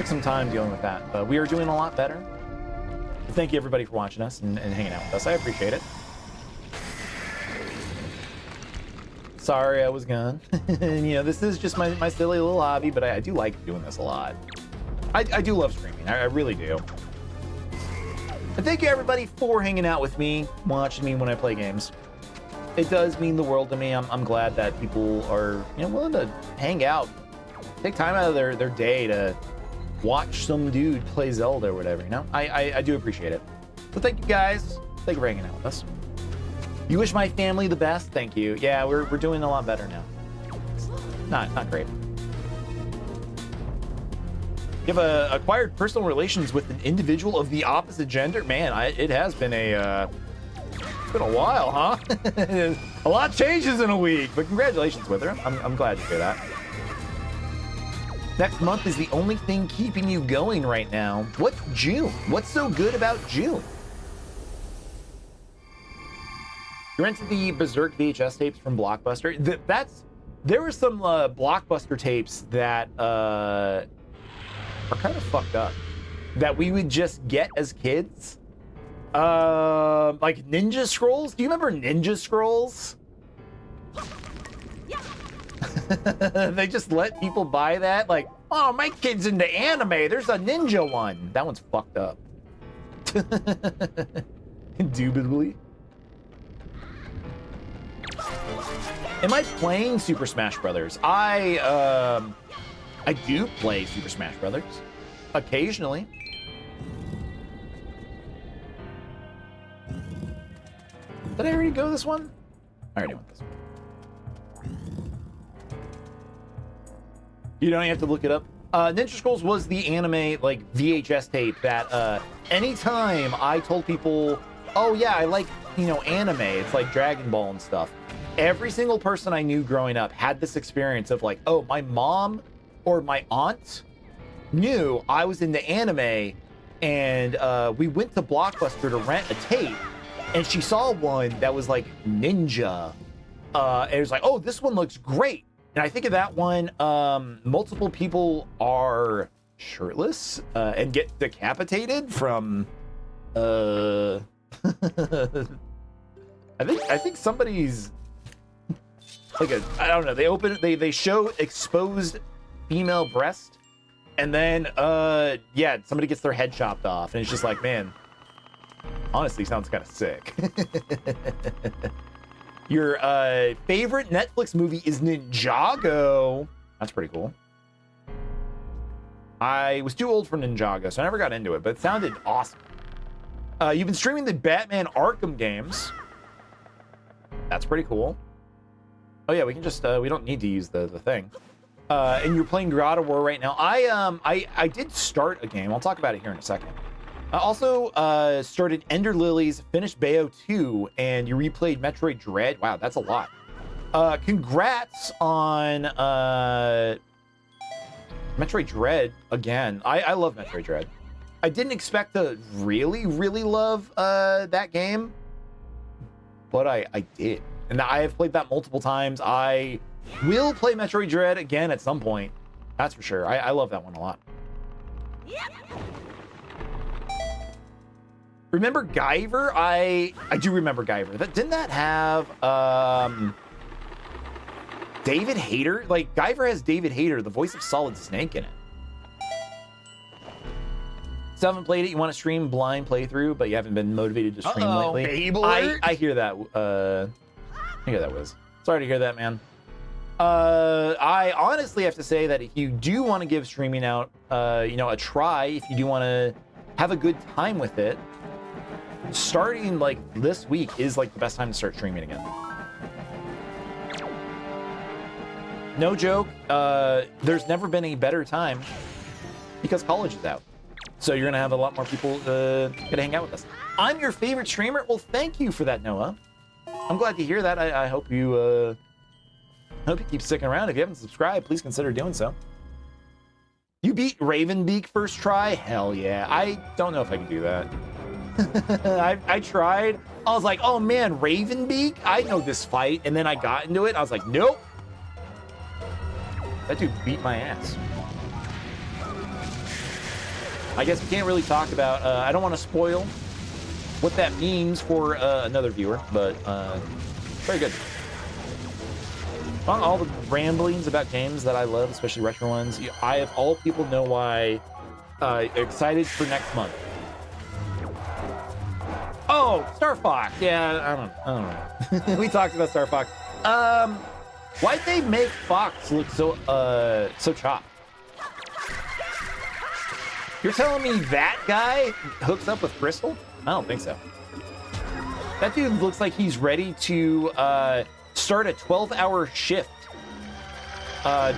some time dealing with that. But we are doing a lot better. Thank you everybody for watching us and hanging out with us. I appreciate it. Sorry I was gone. And, you know, this is just my silly little hobby, but I do like doing this a lot. I do love streaming. I really do. And thank you, everybody, for hanging out with me, watching me when I play games. It does mean the world to me. I'm glad that people are, you know, willing to hang out, take time out of their day to watch some dude play Zelda or whatever, you know? I do appreciate it. So thank you, guys. Thank you for hanging out with us. You wish my family the best? Thank you. Yeah, we're doing a lot better now. It's not great. You have acquired personal relations with an individual of the opposite gender? Man, it has been it's been a while, huh? A lot changes in a week, but congratulations with her. I'm glad to hear that. Next month is the only thing keeping you going right now. What's June? What's so good about June? You rented the Berserk VHS tapes from Blockbuster. There were some Blockbuster tapes that are kind of fucked up that we would just get as kids. Like Ninja Scrolls. Do you remember Ninja Scrolls? They just let people buy that. Like, oh, my kid's into anime. There's a ninja one. That one's fucked up. Indubitably. Am I playing Super Smash Brothers? I do play Super Smash Brothers occasionally. Did I already go this one? I already went this one. You don't have to look it up. Ninja Scrolls was the anime like VHS tape that anytime I told people, oh yeah, I like, you know, anime, it's like Dragon Ball and stuff. Every single person I knew growing up had this experience of like, oh, my mom or my aunt knew I was into anime, and we went to Blockbuster to rent a tape, and she saw one that was like ninja, and it was like, oh, this one looks great. And I think of that one, multiple people are shirtless and get decapitated from I think somebody's like I don't know, they open it, they show exposed female breast, and then yeah, somebody gets their head chopped off, and it's just like, man, honestly sounds kind of sick. Your favorite Netflix movie is Ninjago. That's pretty cool. I was too old for Ninjago, so I never got into it, but it sounded awesome. You've been streaming the Batman Arkham games. That's pretty cool. Oh yeah, we can just we don't need to use the thing. And you're playing God of War right now. I did start a game. I'll talk about it here in a second. I also started Ender Lilies, finished Bayo 2, and you replayed Metroid Dread. Wow, that's a lot. Congrats on Metroid Dread again. I love Metroid Dread. I didn't expect to really love that game, but I did. And I have played that multiple times. I will play Metroid Dread again at some point. That's for sure. I love that one a lot. Yep. Remember Guyver? I do remember Guyver. Didn't that have David Hayter? Like, Guyver has David Hayter, the voice of Solid Snake, in it. Still haven't played it. You want to stream blind playthrough, but you haven't been motivated to stream lately. Babe alert. I hear that. I hear that was. Sorry to hear that, man. I honestly have to say that if you do want to give streaming out, you know, a try, if you do want to have a good time with it, starting like this week is like the best time to start streaming again. No joke. There's never been a better time because college is out. So you're gonna have a lot more people gonna hang out with us. I'm your favorite streamer. Well, thank you for that, Noah. I'm glad to hear that. I hope you keep sticking around. If you haven't subscribed, please consider doing so. You beat Ravenbeak first try? Hell yeah. I don't know if I can do that. I tried. I was like, oh man, Ravenbeak? I know this fight. And then I got into it. I was like, nope. That dude beat my ass. I guess we can't really talk about, I don't want to spoil what that means for another viewer, but very good. On all the ramblings about games that I love, especially retro ones, I, of all people, know why. Excited for next month. Oh, Star Fox. Yeah, I don't know. We talked about Star Fox. Why'd they make Fox look so chopped? You're telling me that guy hooks up with Crystal? I don't think so. That dude looks like he's ready to start a 12-hour shift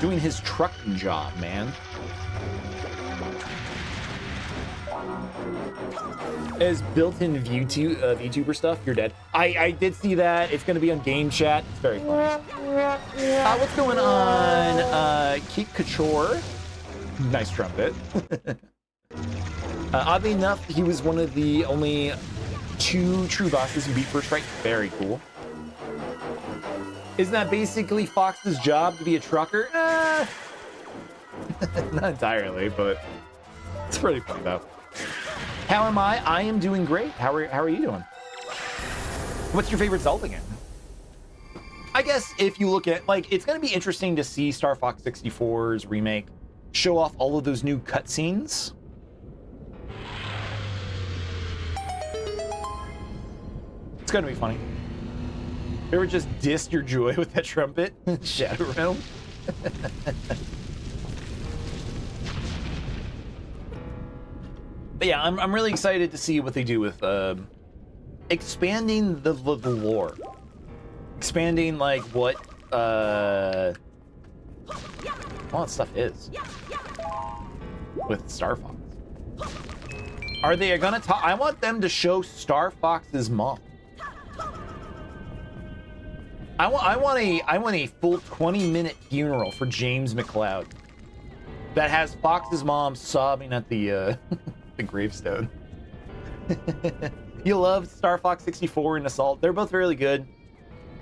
doing his trucking job, man. As built-in VTuber stuff, you're dead. I did see that. It's going to be on Game Chat. It's very funny. What's going on? Keep Couture. Nice trumpet. Oddly enough, he was one of the only 2 true bosses who beat first strike. Very cool. Isn't that basically Fox's job to be a trucker? Not entirely, but it's pretty funny though. How am I? I am doing great. How are you doing? What's your favorite Zelda game? I guess if you look at, like, it's going to be interesting to see Star Fox 64's remake show off all of those new cutscenes. It's going to be funny. You ever just dissed your joy with that trumpet? Shadow Realm? But yeah, I'm really excited to see what they do with expanding the lore. Expanding, like, what all that stuff is with Star Fox. Are they gonna talk? I want them to show Star Fox's mom. I want a full 20-minute funeral for James McCloud that has Fox's mom sobbing at the the gravestone. You love Star Fox 64 and Assault. They're both really good.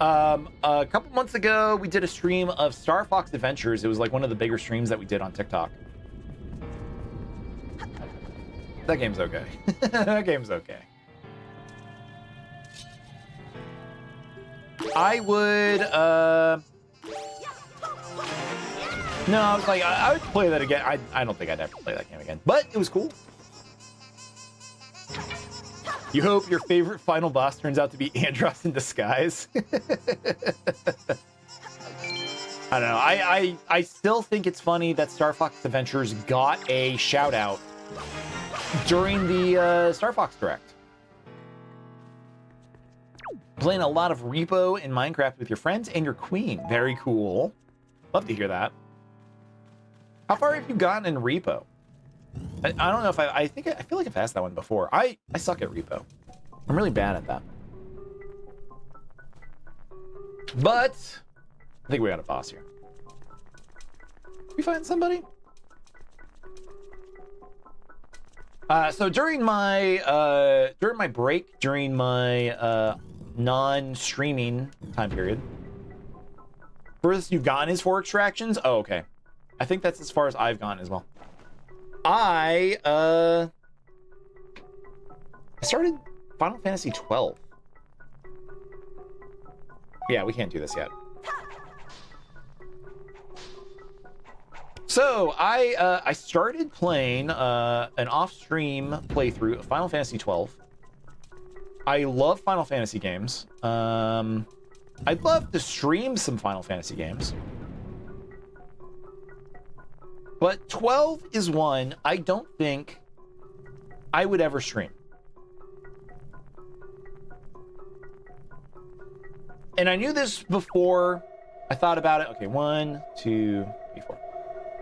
A couple months ago, we did a stream of Star Fox Adventures. It was like one of the bigger streams that we did on TikTok. That game's okay. That game's okay. I would, no, I was like, I would play that again. I don't think I'd ever play that game again, but it was cool. You hope your favorite final boss turns out to be Andros in disguise. I don't know. I still think it's funny that Star Fox Adventures got a shout out during the Star Fox Direct. Playing a lot of Repo in Minecraft with your friends and your queen. Very cool. Love to hear that. How far have you gotten in Repo? I don't know if I feel like I've asked that one before. I suck at Repo. I'm really bad at that. But I think we got a boss here. Did we find somebody? So during my break, during my non-streaming time period, furthest you've gotten is 4 extractions. Oh, okay. I think that's as far as I've gone as well. I started Final Fantasy 12. Yeah, we can't do this yet. So I started playing an off-stream playthrough of Final Fantasy 12. I love Final Fantasy games. I'd love to stream some Final Fantasy games. But 12 is one I don't think I would ever stream. And I knew this before I thought about it. Okay, 1, 2, 3, 4.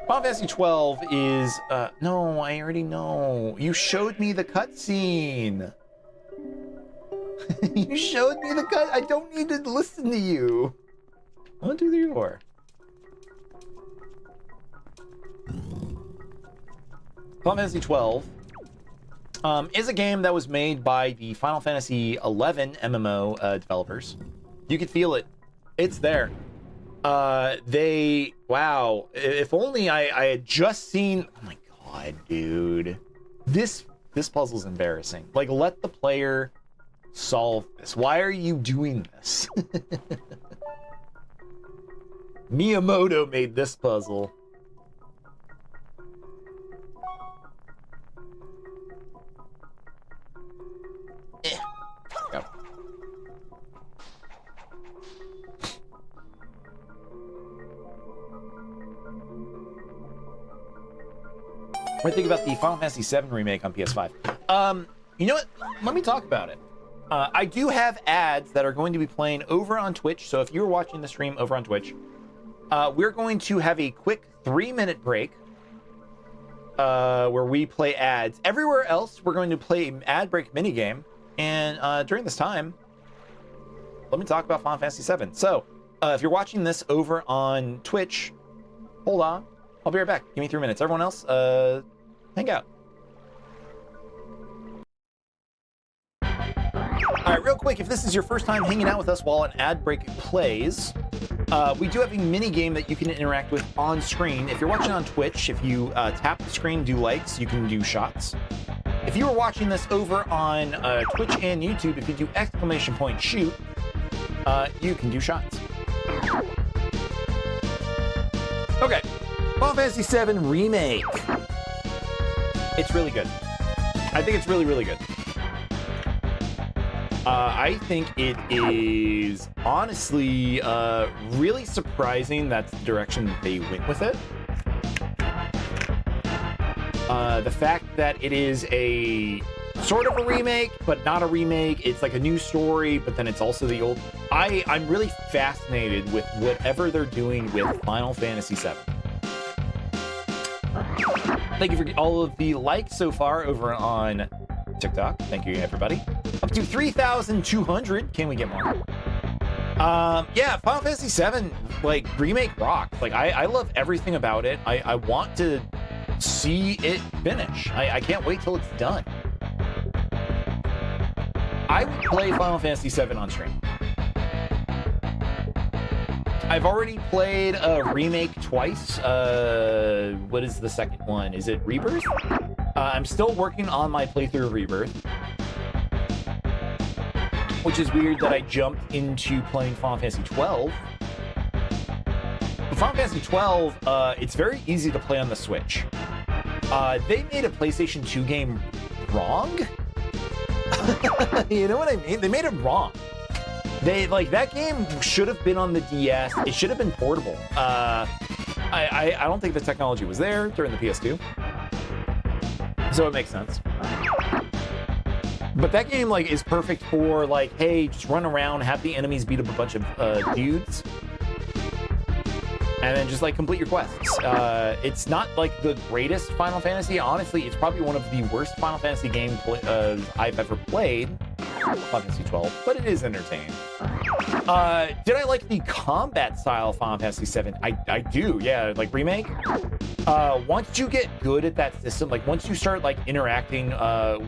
Final Fantasy 12 is, no, I already know. You showed me the cutscene. You showed me the cut. I don't need to listen to you. 1, 2, 3, 4. Final Fantasy 12 is a game that was made by the Final Fantasy 11 MMO developers. You could feel it. It's there. Wow. If only I had just seen. Oh my god, dude. This puzzle's embarrassing. Like, let the player solve this. Why are you doing this? Miyamoto made this puzzle. Go. What do you think about the Final Fantasy VII remake on PS5? You know what? Let me talk about it. I do have ads that are going to be playing over on Twitch. So if you're watching the stream over on Twitch, we're going to have a quick 3-minute break where we play ads. Everywhere else, we're going to play an ad break minigame. And during this time, let me talk about Final Fantasy VII. So if you're watching this over on Twitch, hold on. I'll be right back. Give me 3 minutes. Everyone else, hang out. All right, real quick, if this is your first time hanging out with us while an ad break plays, we do have a mini game that you can interact with on screen. If you're watching on Twitch, if you tap the screen, do likes, you can do shots. If you are watching this over on Twitch and YouTube, if you do exclamation point shoot, you can do shots. Okay, Final Fantasy VII Remake. It's really good. I think it's really, really good. I think it is honestly really surprising that's the direction they went with it. The fact that it is a sort of a remake, but not a remake. It's like a new story, but then it's also the old. I'm really fascinated with whatever they're doing with Final Fantasy VII. Thank you for all of the likes so far over on TikTok. Thank you, everybody. Up to 3,200. Can we get more? Yeah, Final Fantasy VII, like, remake rocks. Like, I love everything about it. I want to see it finish. I can't wait till it's done. I would play Final Fantasy VII on stream. I've already played a remake twice. What is the second one? Is it Rebirth? I'm still working on my playthrough of Rebirth, which is weird that I jumped into playing Final Fantasy 12. But Final Fantasy 12, it's very easy to play on the Switch. They made a PlayStation 2 game wrong. You know what I mean? They made it wrong. That game should have been on the DS. It should have been portable. I don't think the technology was there during the PS2. So it makes sense. But that game, like, is perfect for, like, hey, just run around, have the enemies beat up a bunch of dudes, and then just, like, complete your quests. It's not, like, the greatest Final Fantasy. Honestly, it's probably one of the worst Final Fantasy games I've ever played. Final Fantasy 12, but it is entertaining. Did I like the combat style of Final Fantasy 7? I do, yeah, like, remake. Once you get good at that system, like, once you start, like, interacting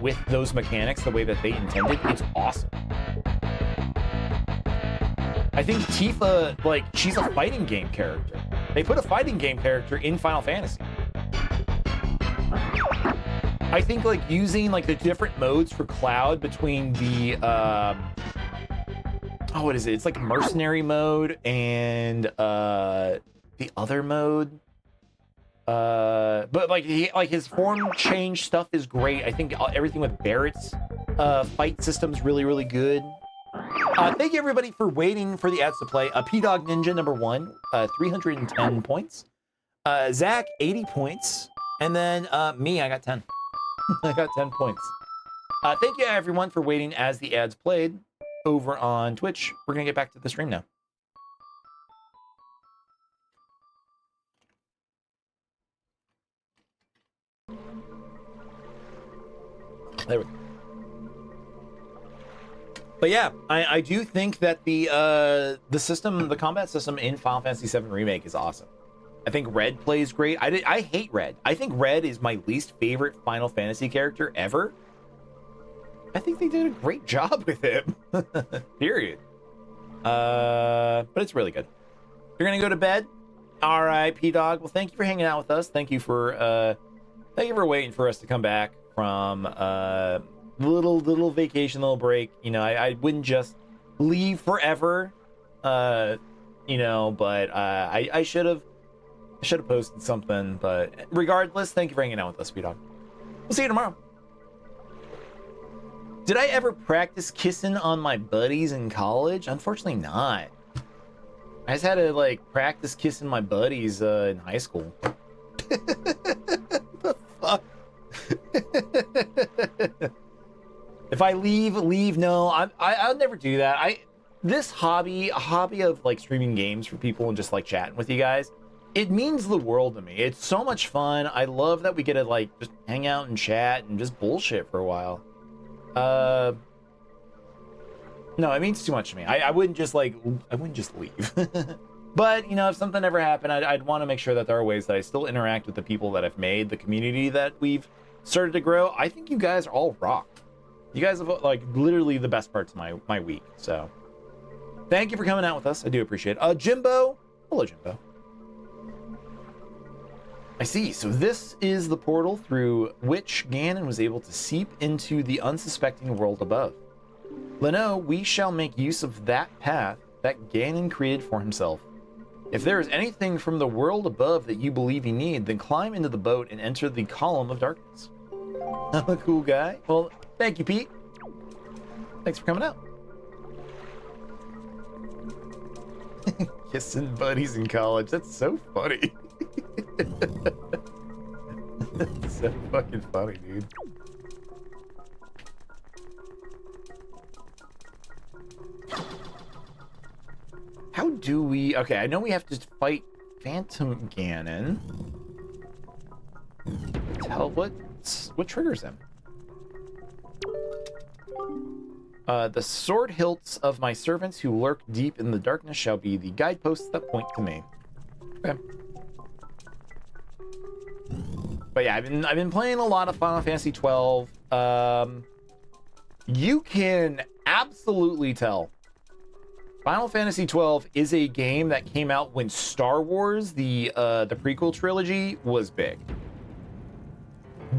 with those mechanics the way that they intended, it's awesome. I think Tifa, like, she's a fighting game character. They put a fighting game character in Final Fantasy. I think, like, using, like, the different modes for Cloud between the, oh, what is it? It's like mercenary mode and the other mode. But like his form change stuff is great. I think everything with Barrett's fight system's really, really good. Thank you everybody for waiting for the ads to play. P-Dog Ninja number 1, 310 points. Zach 80 points, and then me, I got 10. I got 10 points. Thank you everyone for waiting as the ads played over on Twitch. We're gonna get back to the stream now. There we go. But yeah, I do think that the system, the combat system in Final Fantasy VII Remake is awesome. I think Red plays great. I hate Red. I think Red is my least favorite Final Fantasy character ever. I think they did a great job with him. Period. But it's really good. You're gonna go to bed? All right, P-Dog. Well, thank you for hanging out with us. Thank you for waiting for us to come back from little vacation, little break. You know, I wouldn't just leave forever. you know, but I should have posted something. But regardless, thank you for hanging out with us, Sweet Dog. We'll see you tomorrow. Did I ever practice kissing on my buddies in college? Unfortunately not. I just had to like practice kissing my buddies in high school. The fuck? If I leave, no, I'll never do that. This hobby, a hobby of like streaming games for people and just like chatting with you guys, it means the world to me. It's so much fun. I love that we get to like just hang out and chat and just bullshit for a while. No, it means too much to me. I wouldn't just leave. But, you know, if something ever happened, I'd want to make sure that there are ways that I still interact with the people that I've made, the community that we've started to grow. I think you guys are all rock. You guys have, like, literally the best parts of my week. So, thank you for coming out with us. I do appreciate it. Jimbo. Hello, Jimbo. I see. So this is the portal through which Ganon was able to seep into the unsuspecting world above. Leno, we shall make use of that path that Ganon created for himself. If there is anything from the world above that you believe you need, then climb into the boat and enter the column of darkness. I'm a cool guy. Well, thank you, Pete. Thanks for coming out. Kissing buddies in college. That's so funny. That's so fucking funny, dude. How do we... Okay, I know we have to fight Phantom Ganon. What triggers him? The sword hilts of my servants who lurk deep in the darkness shall be the guideposts that point to me. Okay. But yeah, I've been playing a lot of Final Fantasy 12. You can absolutely tell Final Fantasy 12 is a game that came out when Star Wars, the prequel trilogy, was big.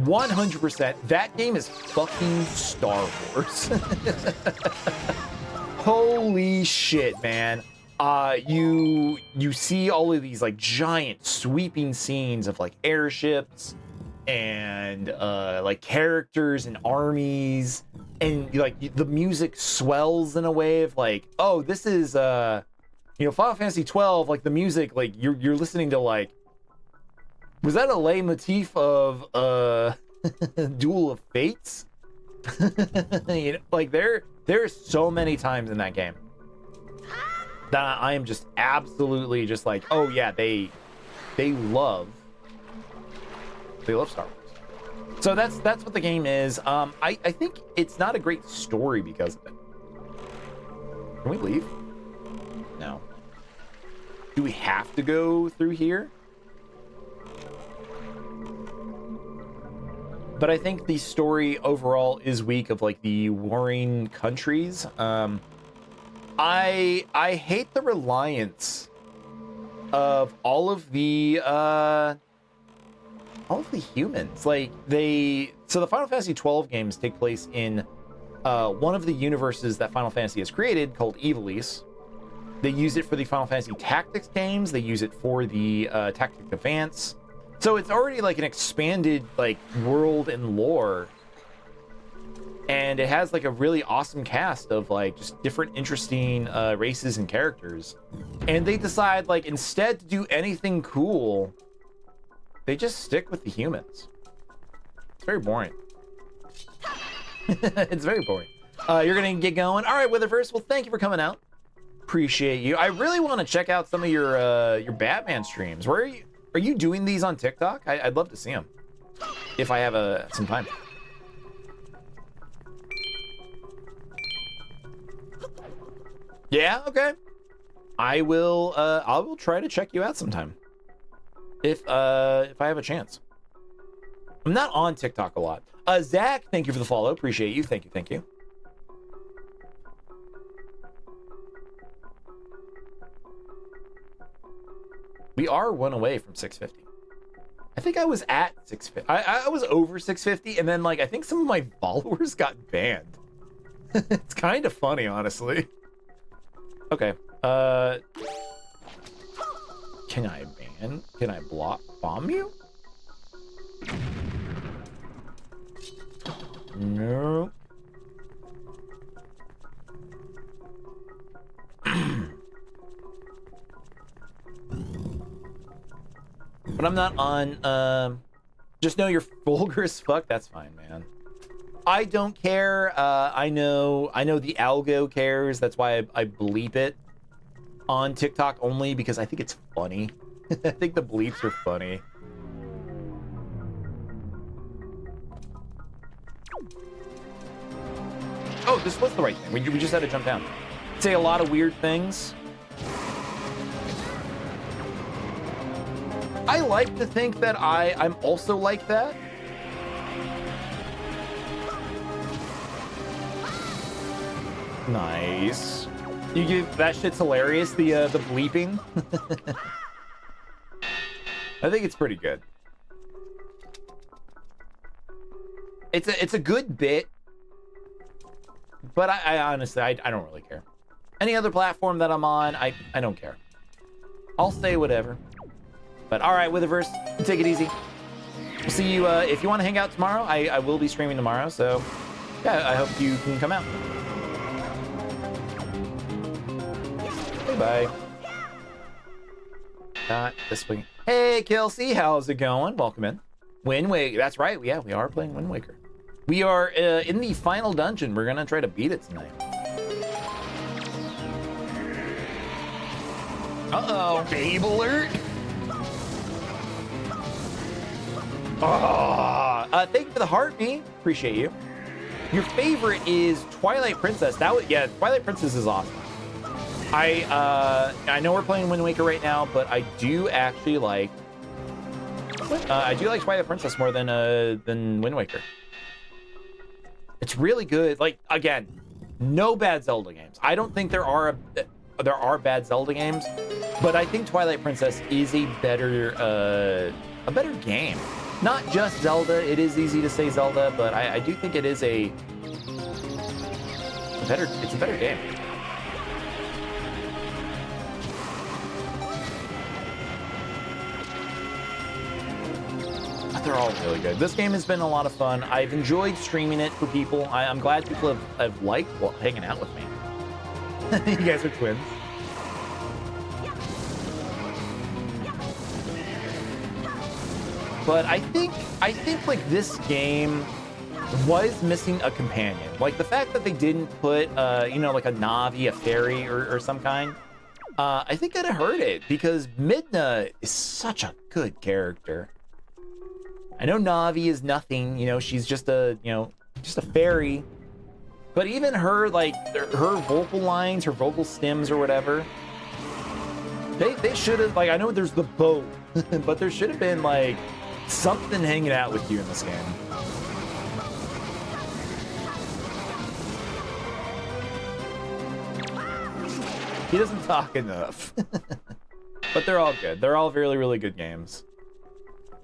100%. That game is fucking Star Wars. Holy shit, man. You see all of these like giant sweeping scenes of like airships and like characters and armies, and like the music swells in a way of like, oh, this is you know, Final Fantasy 12, like the music, like you're listening to like, was that a leitmotif of Duel of Fates? You know, like there's so many times in that game that I am just absolutely just like, oh yeah, they love Star Wars. So that's what the game is. I think it's not a great story because of it. Can we leave? No. Do we have to go through here? But I think the story overall is weak of like the warring countries. I hate the reliance of all of the humans. Like so the Final Fantasy 12 games take place in one of the universes that Final Fantasy has created called Ivalice. They use it for the Final Fantasy Tactics games. They use it for the Tactics Advance. So it's already like an expanded like world and lore. And it has like a really awesome cast of like just different interesting races and characters. And they decide like instead to do anything cool, they just stick with the humans. It's very boring. It's very boring. You're gonna get going. All right, Witherverse. Well, thank you for coming out. Appreciate you. I really want to check out some of your Batman streams. Where are you? Are you doing these on TikTok? I'd love to see them if I have some time. Yeah, okay. I will try to check you out sometime. If I have a chance. I'm not on TikTok a lot. Zach, thank you for the follow. Appreciate you. Thank you. We are one away from 650. I think I was at 650. I was over 650, and then like I think some of my followers got banned. It's kind of funny, honestly. Okay. Can I block bomb you? No. But I'm not on, just know you're vulgar as fuck. That's fine, man. I don't care. I know the algo cares. That's why I bleep it on TikTok only, because I think it's funny. I think the bleeps are funny. Oh, this was the right thing. We just had to jump down. Say a lot of weird things. I like to think that I'm also like that. Nice. You give that shit's hilarious. The bleeping. I think it's pretty good. It's a good bit, but I honestly I don't really care. Any other platform that I'm on, I don't care. I'll say whatever. But all right, Witherverse, take it easy. We'll see you if you want to hang out tomorrow. I will be streaming tomorrow, so yeah, I hope you can come out. Bye. Not this way. Hey, Kelsey, how's it going? Welcome in. Wind Waker. That's right. Yeah, we are playing Wind Waker. We are in the final dungeon. We're gonna try to beat it tonight. Uh-oh. Babe alert. Oh, thank you for the heart, me. Appreciate you. Your favorite is Twilight Princess. Yeah, Twilight Princess is awesome. I know we're playing Wind Waker right now, but I do actually like Twilight Princess more than Wind Waker. It's really good. Like, again, no bad Zelda games. I don't think there are bad Zelda games, but I think Twilight Princess is a better game. Not just Zelda. It is easy to say Zelda, but I do think it is a better game. They're all really good. This game has been a lot of fun. I've enjoyed streaming it for people. I'm glad people have liked hanging out with me. You guys are twins. But I think like this game was missing a companion. Like the fact that they didn't put like a Navi, a fairy, or some kind. I think I'd have heard it, because Midna is such a good character. I know Navi is nothing, she's just a fairy. But even her, like, her vocal lines, her vocal stems or whatever, they should have, like, I know there's the boat, but there should have been, like, something hanging out with you in this game. He doesn't talk enough. But they're all good. They're all really, really good games.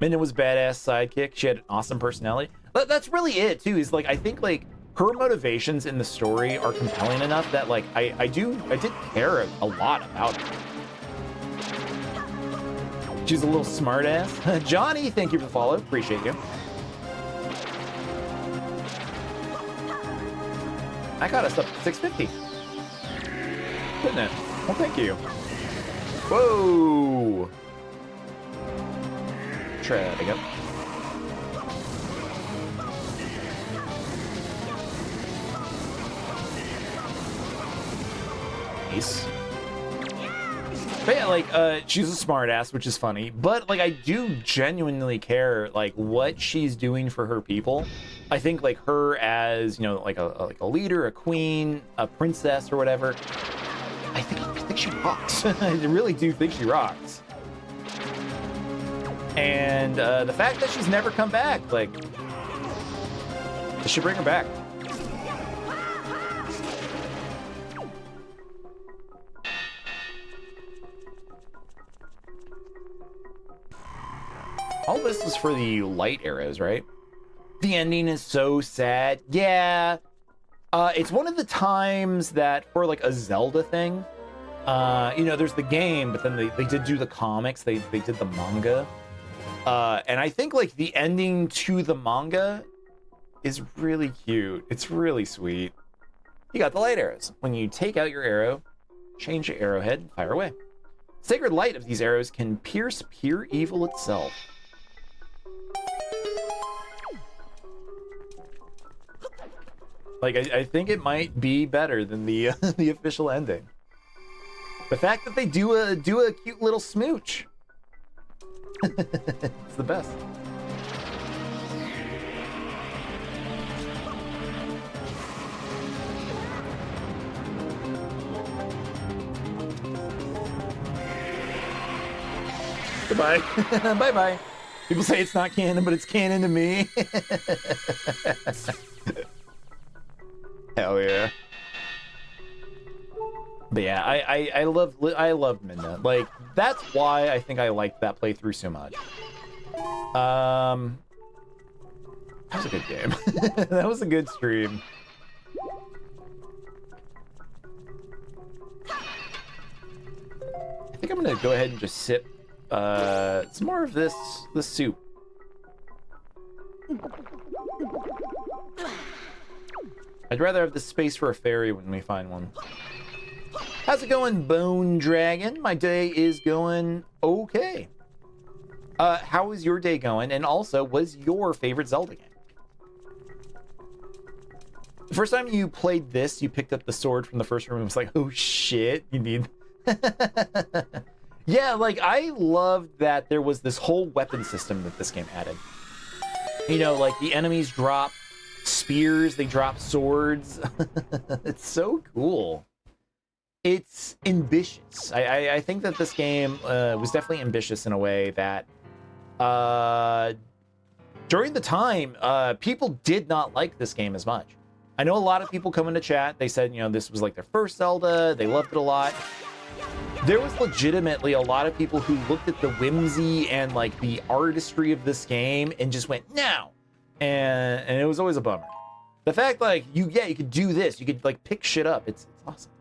Minna was badass sidekick. She had an awesome personality. But that's really it too. Is like I think like her motivations in the story are compelling enough that like I did care a lot about her. She's a little smartass. Johnny, thank you for the follow. Appreciate you. I got us up to 650. Didn't it? Well, thank you. Whoa. Try that again. Nice. But yeah, like, she's a smartass, which is funny. But like, I do genuinely care like what she's doing for her people. I think like her as like a leader, a queen, a princess, or whatever. I think she rocks. I really do think she rocks. And the fact that she's never come back, like, they should bring her back. All this is for the light arrows, right? The ending is so sad. Yeah. It's one of the times that for like a Zelda thing, You know, there's the game, but then they did do the comics. They did the manga. And I think like the ending to the manga is really cute. It's really sweet. You got the light arrows. When you take out your arrow, change your arrowhead and fire away. Sacred light of these arrows can pierce pure evil itself. Like, I think it might be better than the the official ending. The fact that they do a cute little smooch. It's the best. Goodbye. Bye-bye. People say it's not canon, but it's canon to me. Hell yeah. But yeah, I love Midna. Like, that's why I think I liked that playthrough so much. That was a good game. That was a good stream. I think I'm gonna go ahead and just sip some more of this soup. I'd rather have the space for a fairy when we find one. How's it going, Bone Dragon? My day is going okay. How is your day going? And also, what is your favorite Zelda game? The first time you played this, you picked up the sword from the first room and was like, oh shit, you need... Yeah, like, I loved that there was this whole weapon system that this game added. You know, like, the enemies drop spears, they drop swords. It's so cool. It's ambitious. I think that this game was definitely ambitious in a way that during the time, people did not like this game as much. I know a lot of people come into chat, they said, you know, this was like their first Zelda, they loved it a lot. There was legitimately a lot of people who looked at the whimsy and like the artistry of this game and just went, no. And it was always a bummer. The fact like you could do this, you could like pick shit up. It's awesome.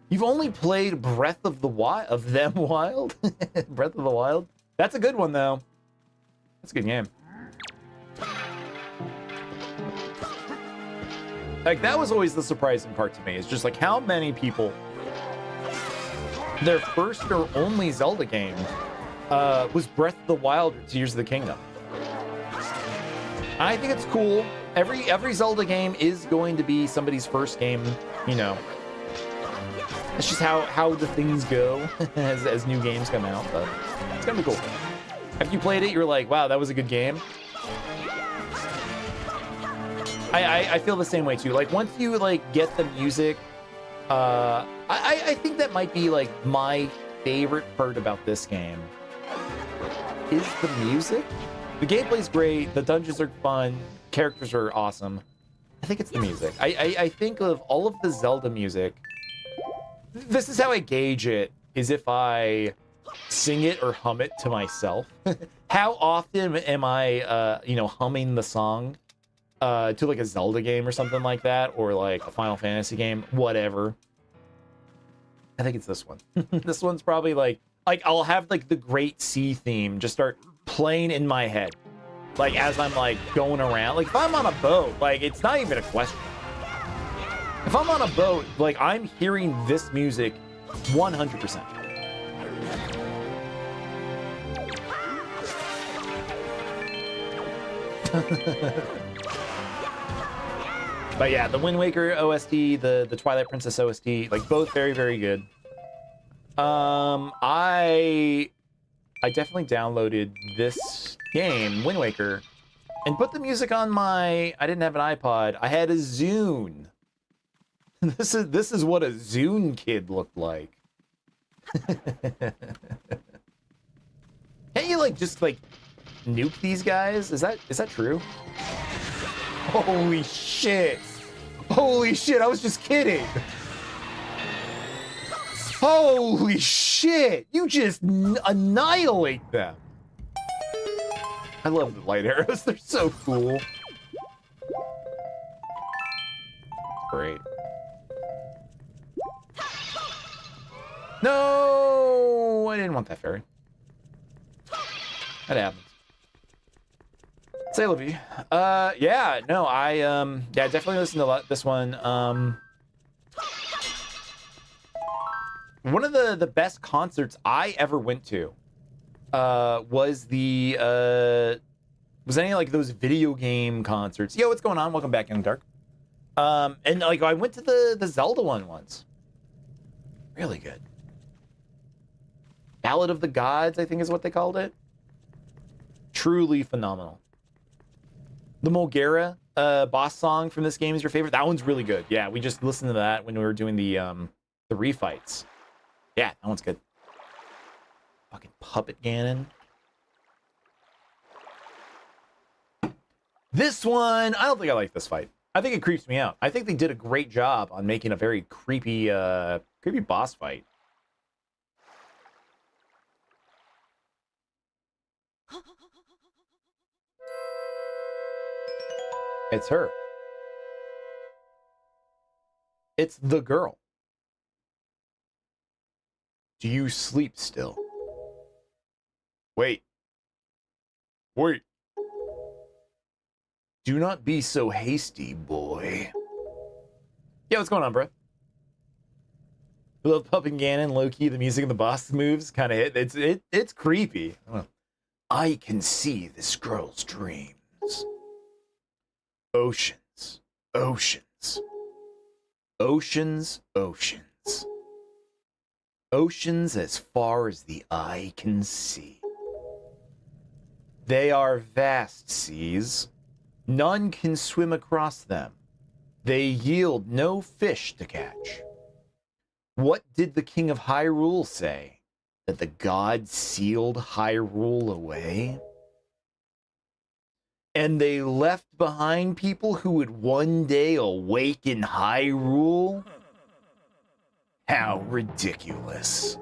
You've only played Breath of the Wild, Breath of the Wild. That's a good one though. That's a good game. Like that was always the surprising part to me. It's just like how many people their first or only Zelda game was Breath of the Wild or Tears of the Kingdom. I think it's cool. Every Zelda game is going to be somebody's first game, you know. That's just how the things go as new games come out, but it's gonna be cool. After you played it, you're like, wow, that was a good game. I feel the same way too. Like once you like get the music, I think that might be like my favorite part about this game is the music. The gameplay's great, the dungeons are fun, characters are awesome. I think it's the music. I think of all of the Zelda music, this is how I gauge it, is if I sing it or hum it to myself. How often am I, you know, humming the song to like a Zelda game or something like that, or like a Final Fantasy game, whatever. I think it's this one. This one's probably like I'll have like the Great Sea theme just start playing in my head, like as I'm like going around. Like if I'm on a boat, like it's not even a question. If I'm on a boat, like I'm hearing this music 100%. But yeah, the Wind Waker OST, the Twilight Princess OST, like both very, very good. I definitely downloaded this game, Wind Waker, and put the music on my, I didn't have an iPod, I had a Zune. This is what a Zune kid looked like. Can't you like just like nuke these guys? Is that true? Holy shit! Holy shit! I was just kidding. Holy shit! You just annihilate them. I love the light arrows. They're so cool. Great. No, I didn't want that fairy. That happens. Say, Livy. Yeah, no, yeah, definitely listen to this one. One of the best concerts I ever went to was any like those video game concerts. Yo, what's going on? Welcome back, Young Dark. And like I went to the Zelda one once. Really good. Ballad of the Gods, I think is what they called it. Truly phenomenal. The Mulgara boss song from this game is your favorite? That one's really good. Yeah, we just listened to that when we were doing the refights. Yeah, that one's good. Fucking Puppet Ganon. This one, I don't think I like this fight. I think it creeps me out. I think they did a great job on making a very creepy boss fight. It's her. It's the girl. Do you sleep still? Wait. Wait. Do not be so hasty, boy. Yeah, what's going on, bro? I love Puppet Ganon, low-key, the music and the boss moves kind of hit. It's creepy. I can see this girl's dreams. Oceans, oceans, oceans, oceans. Oceans as far as the eye can see. They are vast seas. None can swim across them. They yield no fish to catch. What did the King of Hyrule say? That the gods sealed Hyrule away? And they left behind people who would one day awaken Hyrule? How ridiculous.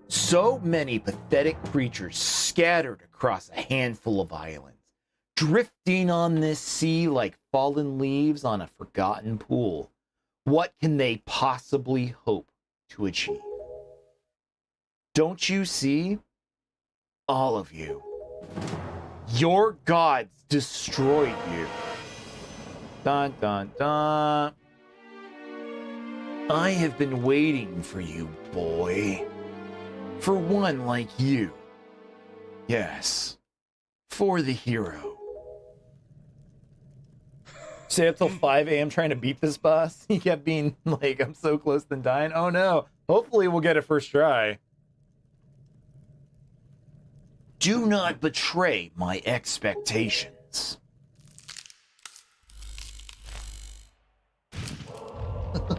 So many pathetic creatures scattered across a handful of islands, drifting on this sea like fallen leaves on a forgotten pool. What can they possibly hope to achieve? Don't you see? All of you. Your gods destroyed you. Dun dun dun. I have been waiting for you, boy. For one like you. Yes. For the hero. Stay up till 5 a.m. trying to beat this boss. He kept being like, I'm so close to dying. Oh no. Hopefully we'll get it first try. Do not betray my expectations.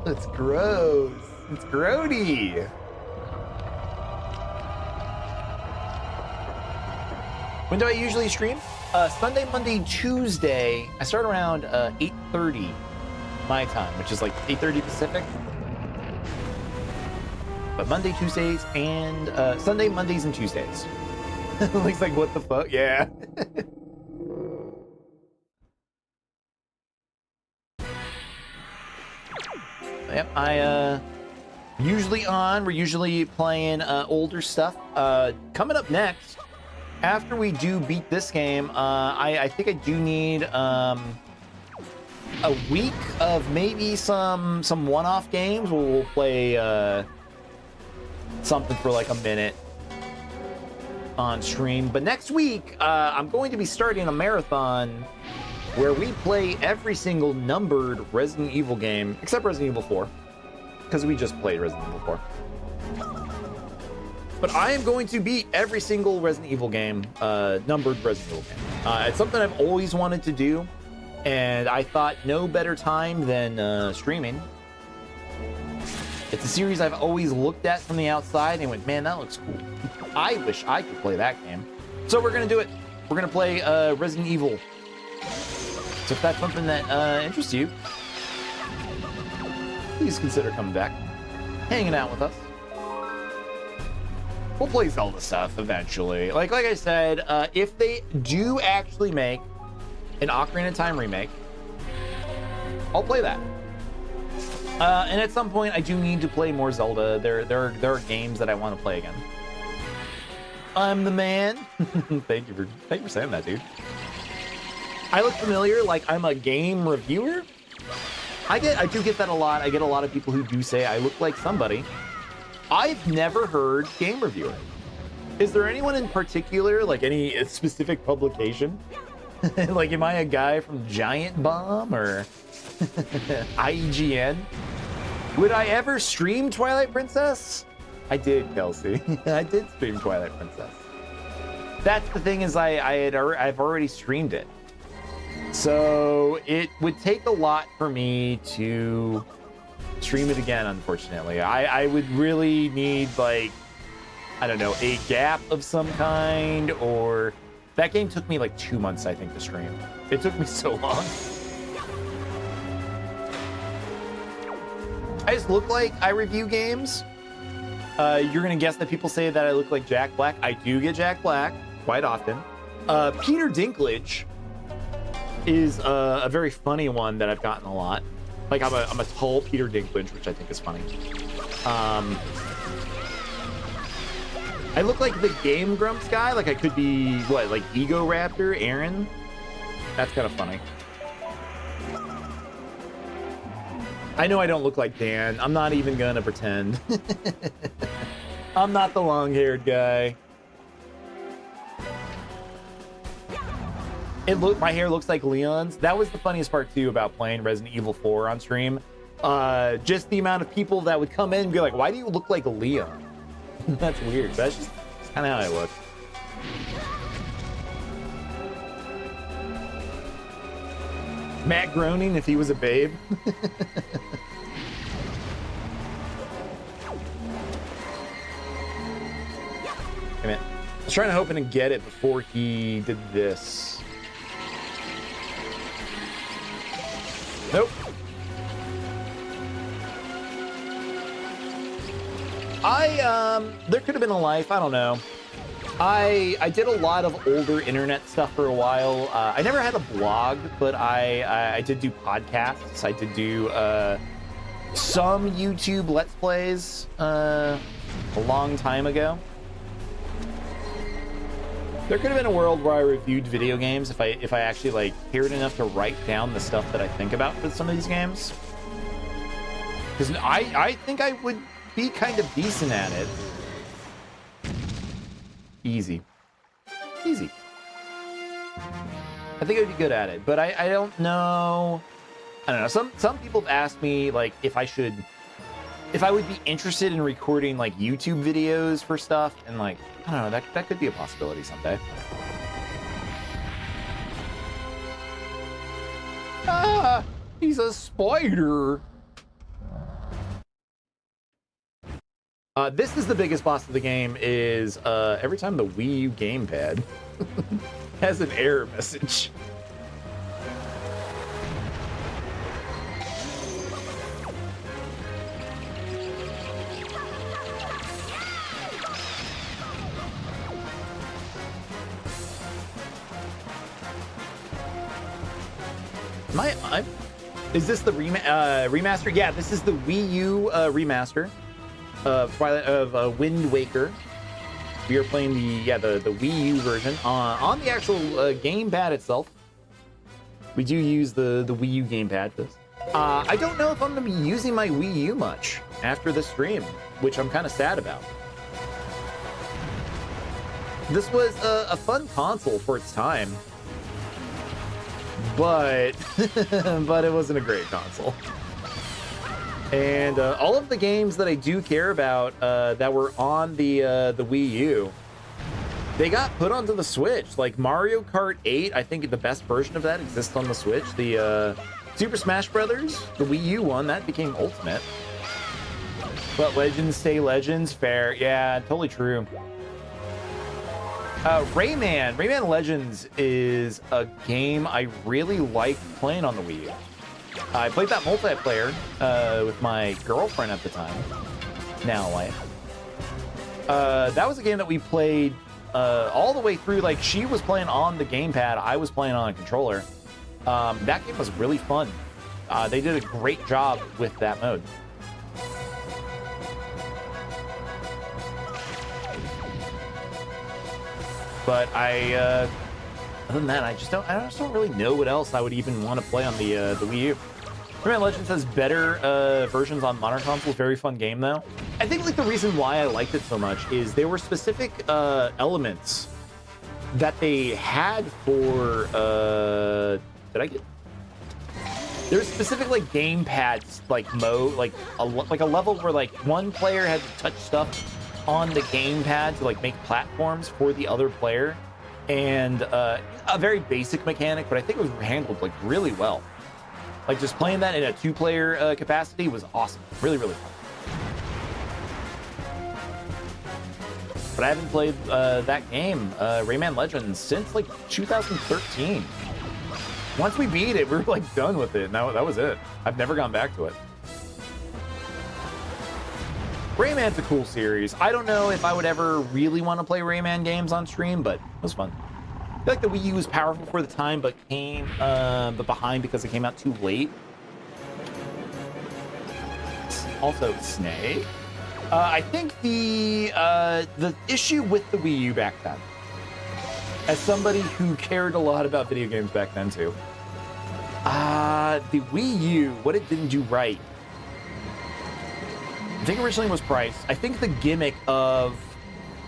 It's gross. It's grody. When do I usually stream? Sunday, Monday, Tuesday. I start around 8:30 my time, which is like 8:30 Pacific. But Monday, Tuesdays, and Sunday, Mondays, and Tuesdays. Looks like, what the fuck? Yeah. Yep, we're usually playing older stuff. Coming up next, after we do beat this game, I think I do need a week of maybe some one-off games where we'll play something for like a minute on stream. But next week, I'm going to be starting a marathon where we play every single numbered Resident Evil game, except Resident Evil 4, because we just played Resident Evil 4. But I am going to beat every single Resident Evil game, numbered Resident Evil game. It's something I've always wanted to do, and I thought no better time than streaming. It's a series I've always looked at from the outside and went, man, that looks cool. I wish I could play that game. So we're going to do it. We're going to play Resident Evil. So if that's something that interests you, please consider coming back, hanging out with us. We'll play Zelda stuff eventually. Like I said, if they do actually make an Ocarina of Time remake, I'll play that. And at some point, I do need to play more Zelda. There are games that I want to play again. I'm the man. Thank you for saying that, dude. I look familiar, like I'm a game reviewer. I do get that a lot. I get a lot of people who do say I look like somebody. I've never heard game reviewer. Is there anyone in particular, like any specific publication? Like, am I a guy from Giant Bomb or IGN? Would I ever stream Twilight Princess? I did, Kelsey. I did stream Twilight Princess. That's the thing, is I've already streamed it. So it would take a lot for me to stream it again, unfortunately. I would really need, like, I don't know, a gap of some kind, or that game took me like 2 months, I think, to stream. It took me so long. I just look like I review games. You're gonna guess that people say that I look like Jack Black. I do get Jack Black quite often. Peter Dinklage is a very funny one that I've gotten a lot. Like, I'm a tall Peter Dinklage, which I think is funny. I look like the Game Grumps guy. Like, I could be, what, like Ego Raptor, Aaron? That's kind of funny. I know I don't look like Dan. I'm not even gonna pretend. I'm not the long-haired guy. My hair looks like Leon's. That was the funniest part too about playing Resident Evil 4 on stream. Just the amount of people that would come in and be like, "Why do you look like Leon?" That's weird. That's just kind of how I look. Matt Groening if he was a babe. Damn it. I was trying to hope and get it before he did this. Nope. There could have been a life, I don't know. I did a lot of older internet stuff for a while. I never had a blog, but I did do podcasts. I did do some YouTube Let's Plays a long time ago. There could have been a world where I reviewed video games if I actually like cared enough to write down the stuff that I think about with some of these games. Because I think I would be kind of decent at it. Easy. I think I'd be good at it, but I don't know. I don't know. Some people have asked me like if I would be interested in recording like YouTube videos for stuff, and like I don't know, that could be a possibility someday. Ah, he's a spider. This is the biggest boss of the game. Is every time the Wii U gamepad has an error message. Is this the remaster? Yeah, this is the Wii U remaster of Wind Waker. We are playing the Wii U version on the actual gamepad itself. We do use the Wii U gamepad for this. I don't know if I'm going to be using my Wii U much after the stream, which I'm kind of sad about. This was a fun console for its time, but but it wasn't a great console. And all of the games that I do care about that were on the Wii U, they got put onto the Switch. Like Mario Kart 8, I think the best version of that exists on the Switch. The Super Smash Brothers, the Wii U one, that became Ultimate. But Legends stay Legends, fair. Yeah, totally true. Rayman Legends is a game I really like playing on the Wii U. I played that multiplayer with my girlfriend at the time, now wife. That was a game that we played all the way through. Like, she was playing on the gamepad, I was playing on a controller. That game was really fun. They did a great job with that mode. But other than that, I just don't really know what else I would even want to play on the Wii U. Rayman Legends has better versions on modern consoles. Very fun game, though. I think like the reason why I liked it so much is there were specific elements that they had for. Did I get? There's specific like gamepads like mode, like a level where like one player had to touch stuff on the gamepad to like make platforms for the other player, and a very basic mechanic, but I think it was handled like really well. Like just playing that in a two-player capacity was awesome, really fun. But I haven't played that game, Rayman Legends, since like 2013. Once we beat it, we were like done with it. Now that was it. I've never gone back to it. Rayman's a cool series. I don't know if I would ever really want to play Rayman games on stream, but it was fun. I feel like the Wii U was powerful for the time, but came behind because it came out too late. Also, Snake. I think the issue with the Wii U back then, as somebody who cared a lot about video games back then too, the Wii U, what it didn't do right, I think originally was price. I think the gimmick of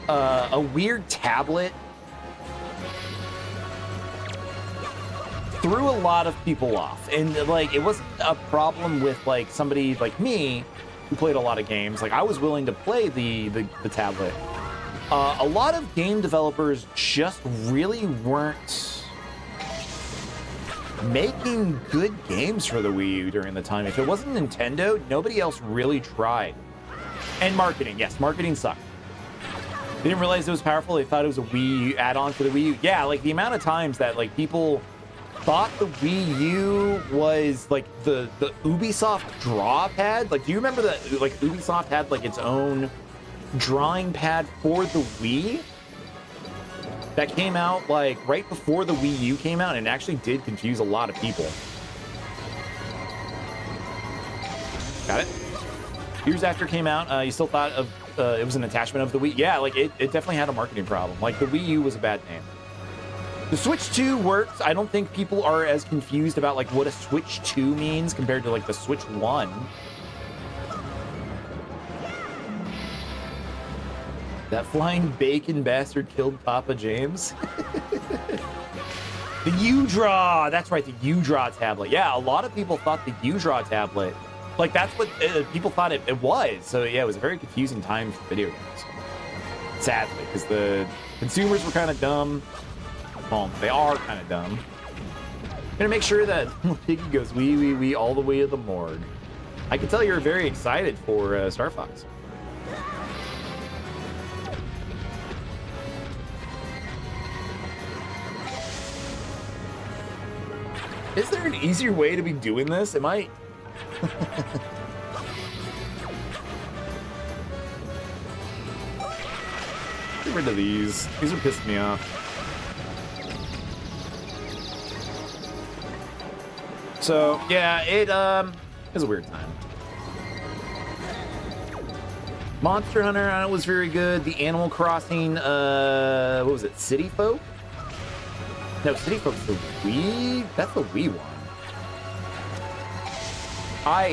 a weird tablet threw a lot of people off, and like it wasn't a problem with like somebody like me who played a lot of games. Like I was willing to play the tablet. A lot of game developers just really weren't making good games for the Wii U during the time. If it wasn't Nintendo, nobody else really tried. And marketing, yes, marketing sucked. They didn't realize it was powerful. They thought it was a Wii U add-on for the Wii U. Yeah, like the amount of times that like people thought the Wii U was like the Ubisoft draw pad. Like, do you remember that like Ubisoft had like its own drawing pad for the Wii that came out like right before the Wii U came out, and it actually did confuse a lot of people. Got it? Years after it came out, you still thought of it was an attachment of the Wii. Yeah, like it definitely had a marketing problem. Like the Wii U was a bad name. The Switch 2 works. I don't think people are as confused about like what a Switch 2 means compared to like the Switch 1. That flying bacon bastard killed Papa James. The U-Draw. That's right, the U-Draw tablet. Yeah, a lot of people thought the U-Draw tablet, like that's what people thought it was. So yeah, it was a very confusing time for video games. Sadly, because the consumers were kind of dumb. Well, they are kind of dumb. Gonna make sure that Piggy goes wee all the way to the morgue. I can tell you're very excited for Star Fox. Is there an easier way to be doing this? Am I? Get rid of these. These are pissing me off. So yeah, it was a weird time. Monster Hunter was very good. The Animal Crossing, what was it? City Folk? No, City Folk's the Wii. That's the Wii one.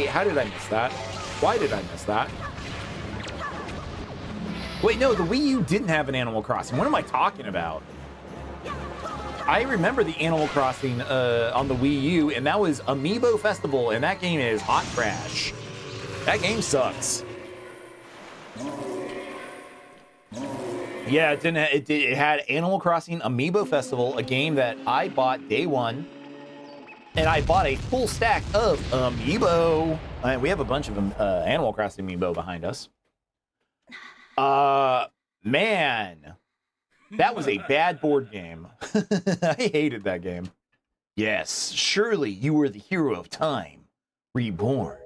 How did I miss that? Why did I miss that? Wait, no, the Wii U didn't have an Animal Crossing. What am I talking about? I remember the Animal Crossing on the Wii U, and that was Amiibo Festival, and that game is hot trash. That game sucks. Yeah, it had Animal Crossing Amiibo Festival, a game that I bought day one, and I bought a full stack of Amiibo. We have a bunch of Animal Crossing Amiibo behind us. Man. That was a bad board game. I hated that game. Yes, surely you were the hero of time, reborn.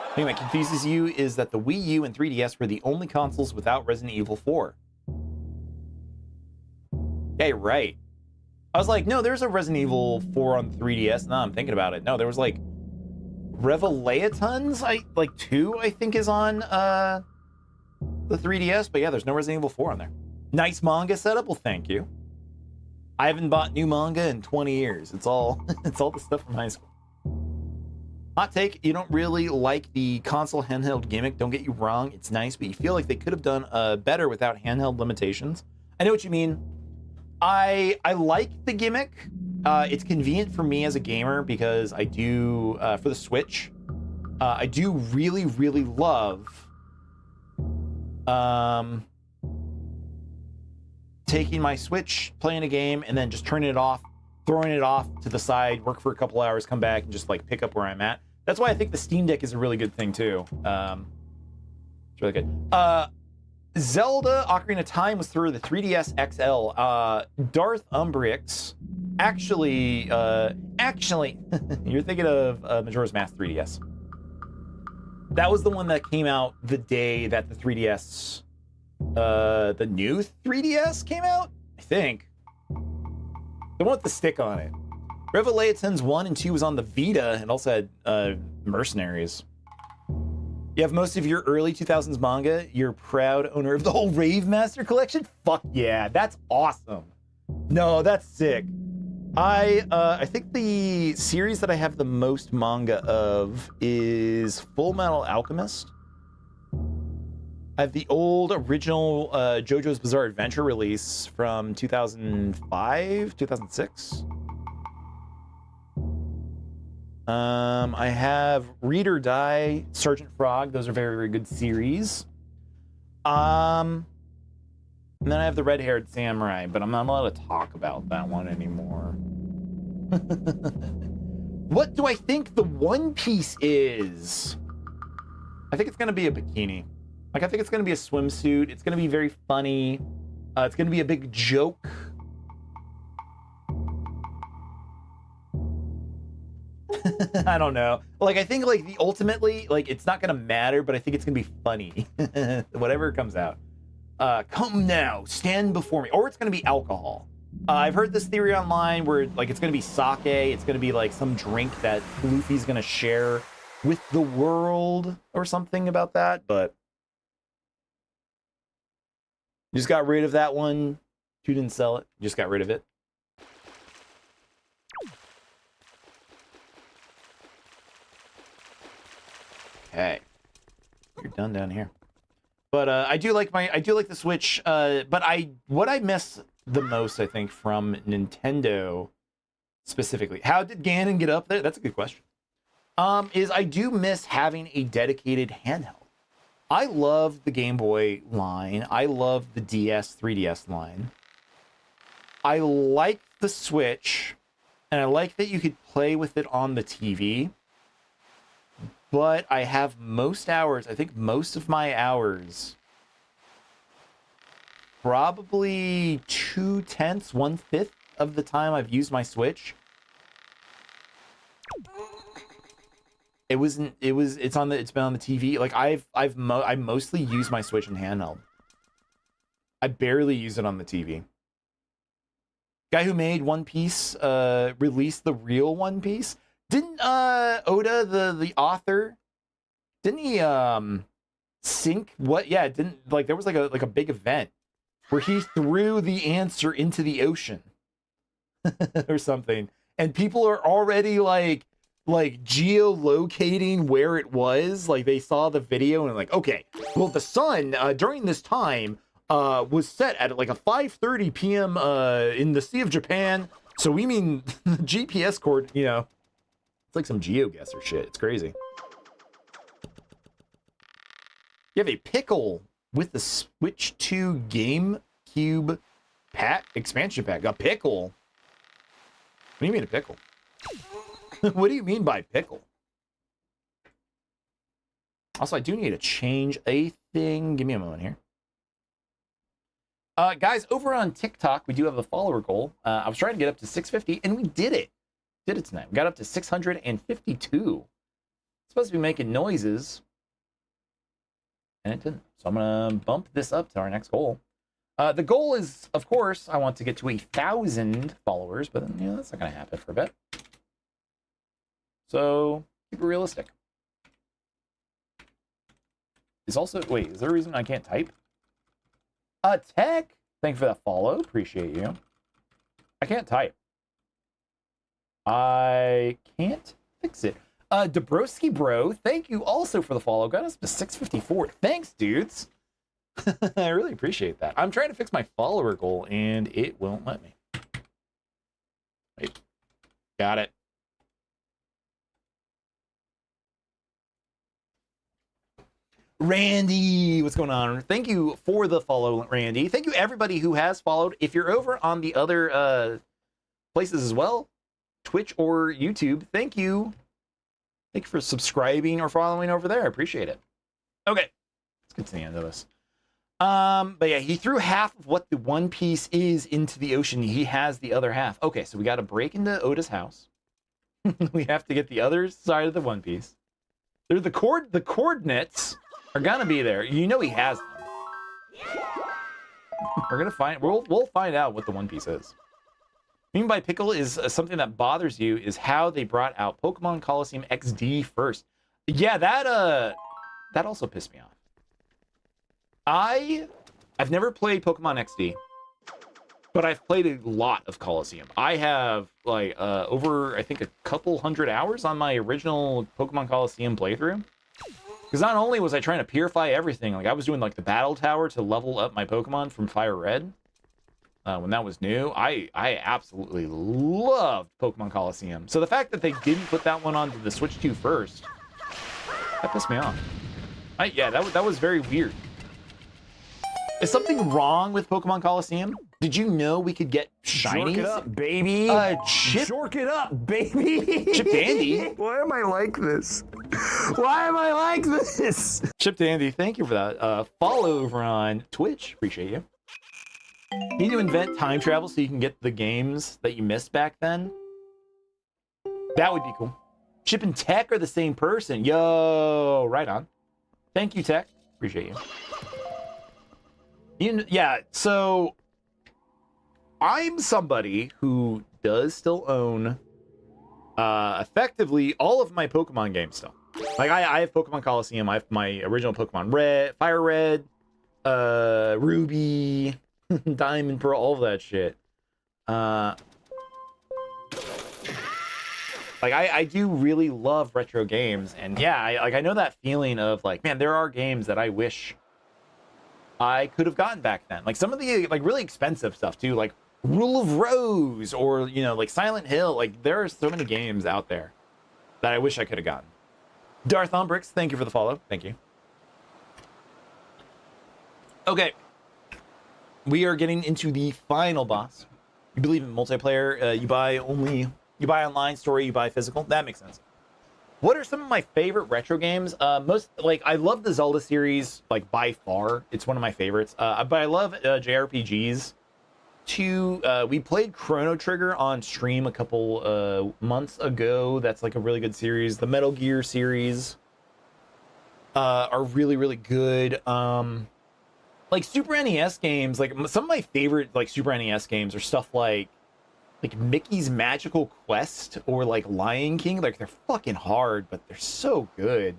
The thing that confuses you is that the Wii U and 3DS were the only consoles without Resident Evil 4. Yeah, you're right. I was like, no, there's a Resident Evil 4 on 3DS. Now I'm thinking about it. No, there was like Revelations, like 2, I think, is on the 3DS. But yeah, there's no Resident Evil 4 on there. Nice manga setup. Well, thank you. I haven't bought new manga in 20 years. It's all the stuff from high school. Hot take, you don't really like the console handheld gimmick. Don't get you wrong, it's nice, but you feel like they could have done better without handheld limitations. I know what you mean. I like the gimmick. It's convenient for me as a gamer because I do, for the Switch, I do really, really love taking my Switch, playing a game, and then just turning it off, throwing it off to the side, work for a couple hours, come back, and just like pick up where I'm at. That's why I think the Steam Deck is a really good thing too. It's really good. Zelda Ocarina of Time was through the 3DS XL. Darth Umbrix, actually, you're thinking of Majora's Mask 3DS. That was the one that came out the day that the 3DS, the new 3DS came out, I think. The one with the stick on it. Revelations 1 and 2 was on the Vita and also had Mercenaries. You have most of your early 2000s manga. You're proud owner of the whole Rave Master collection? Fuck yeah, that's awesome. No, that's sick. I think the series that I have the most manga of is Full Metal Alchemist. I have the old original JoJo's Bizarre Adventure release from 2005, 2006. I have Read or Die, Sergeant Frog. Those are very, very good series. And then I have the Red-Haired Samurai, but I'm not allowed to talk about that one anymore. What do I think the One Piece is? I think it's going to be a bikini. Like, I think it's going to be a swimsuit. It's going to be very funny. It's going to be a big joke. I don't know. Like, I think, like, ultimately, like, it's not gonna matter, but I think it's gonna be funny. Whatever comes out. Come now, stand before me. Or it's gonna be alcohol. I've heard this theory online where, like, it's gonna be sake. It's gonna be, like, some drink that Luffy's gonna share with the world or something about that, but you just got rid of that one. You didn't sell it. You just got rid of it. Okay, you're done down here. But I do like the Switch. But what I miss the most, I think, from Nintendo specifically. How did Ganon get up there? That's a good question. Is I do miss having a dedicated handheld. I love the Game Boy line. I love the DS, 3DS line. I like the Switch, and I like that you could play with it on the TV. But I have most hours, I think most of my hours, probably 2/10, 1/5 of the time I've used my Switch. It's been on the TV. Like I mostly use my Switch in handheld. I barely use it on the TV. Guy who made One Piece released the real One Piece. Didn't Oda, the author, didn't he sink what? Yeah, didn't, like, there was like a big event where he threw the answer into the ocean or something, and people are already like geolocating where it was. Like, they saw the video and like, okay, well, the sun during this time was set at like a 5:30 p.m. In the Sea of Japan. So we mean the GPS cord, you know. It's like some GeoGuessr shit. It's crazy. You have a pickle with the Switch 2 GameCube pack expansion pack. A pickle? What do you mean a pickle? What do you mean by pickle? Also, I do need to change a thing. Give me a moment here. Guys, over on TikTok, we do have a follower goal. I was trying to get up to 650, and we did it. Did it tonight. We got up to 652. Supposed to be making noises, and it didn't. So I'm gonna bump this up to our next goal. The goal is, of course, I want to get to 1,000 followers, but that's not going to happen for a bit. So keep it realistic. Is there a reason I can't type? Tech, thank you for that follow. Appreciate you. I can't type. I can't fix it. Dabrowski Bro, thank you also for the follow. Got us to 654. Thanks, dudes. I really appreciate that. I'm trying to fix my follower goal, and it won't let me. Wait. Got it. Randy, what's going on? Thank you for the follow, Randy. Thank you, everybody who has followed. If you're over on the other places as well, Twitch or YouTube, thank you. Thank you for subscribing or following over there. I appreciate it. Okay, let's get to the end of this. But yeah, he threw half of what the one piece is into the ocean. He has the other half. Okay, so we got to break into Oda's house. We have to get the other side of the one piece. They're the coordinates are gonna be there. You know he has them. We're gonna we'll find out what the one piece is. Mean by pickle is something that bothers you is how they brought out Pokemon Coliseum XD first. Yeah, that also pissed me off. I've never played Pokemon XD, but I've played a lot of Coliseum. I have like over I think a couple hundred hours on my original Pokemon Coliseum playthrough. Because not only was I trying to purify everything, like I was doing like the battle tower to level up my Pokemon from Fire Red when that was new. I absolutely loved Pokemon Coliseum. So the fact that they didn't put that one onto the Switch 2 first, that pissed me off. Yeah, that was very weird. Is something wrong with Pokemon Coliseum? Did you know we could get shinies? Jork it up, baby. Jork it up, baby. Chip Dandy. Why am I like this? Why am I like this? Chip Dandy, thank you for that. Follow over on Twitch. Appreciate you. You need to invent time travel so you can get the games that you missed back then. That would be cool. Chip and Tech are the same person. Yo, right on. Thank you, Tech. Appreciate you. Yeah, so I'm somebody who does still own effectively all of my Pokemon games still. Like I have Pokemon Coliseum, I have my original Pokemon Red, Fire Red, Ruby, Diamond, Pearl, all of that shit. Like I do really love retro games, and yeah, I know that feeling of like, man, there are games that I wish I could have gotten back then. Like some of the like really expensive stuff too, like Rule of Rose or like Silent Hill. Like there are so many games out there that I wish I could have gotten. Darth Ombrix, thank you for the follow. Thank you. Okay. We are getting into the final boss. You believe in multiplayer, you buy online, story, you buy physical. That makes sense. What are some of my favorite retro games? I love the Zelda series, like by far. It's one of my favorites. But I love JRPGs. We played Chrono Trigger on stream a couple months ago. That's like a really good series. The Metal Gear series are really, really good. Like Super NES games, like some of my favorite like Super NES games are stuff like Mickey's Magical Quest or like Lion King. Like they're fucking hard, but they're so good.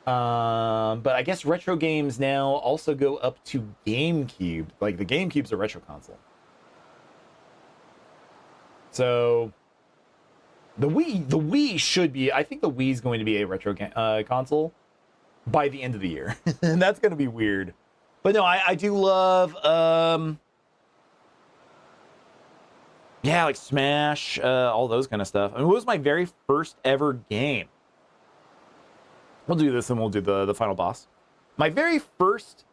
But I guess retro games now also go up to GameCube. Like the GameCube's a retro console. So the Wii should be. I think the Wii's going to be a retro console by the end of the year, and that's going to be weird. But no, I do love. Yeah, like Smash, all those kind of stuff. I mean, what was my very first ever game? We'll do this and we'll do the final boss. My very first...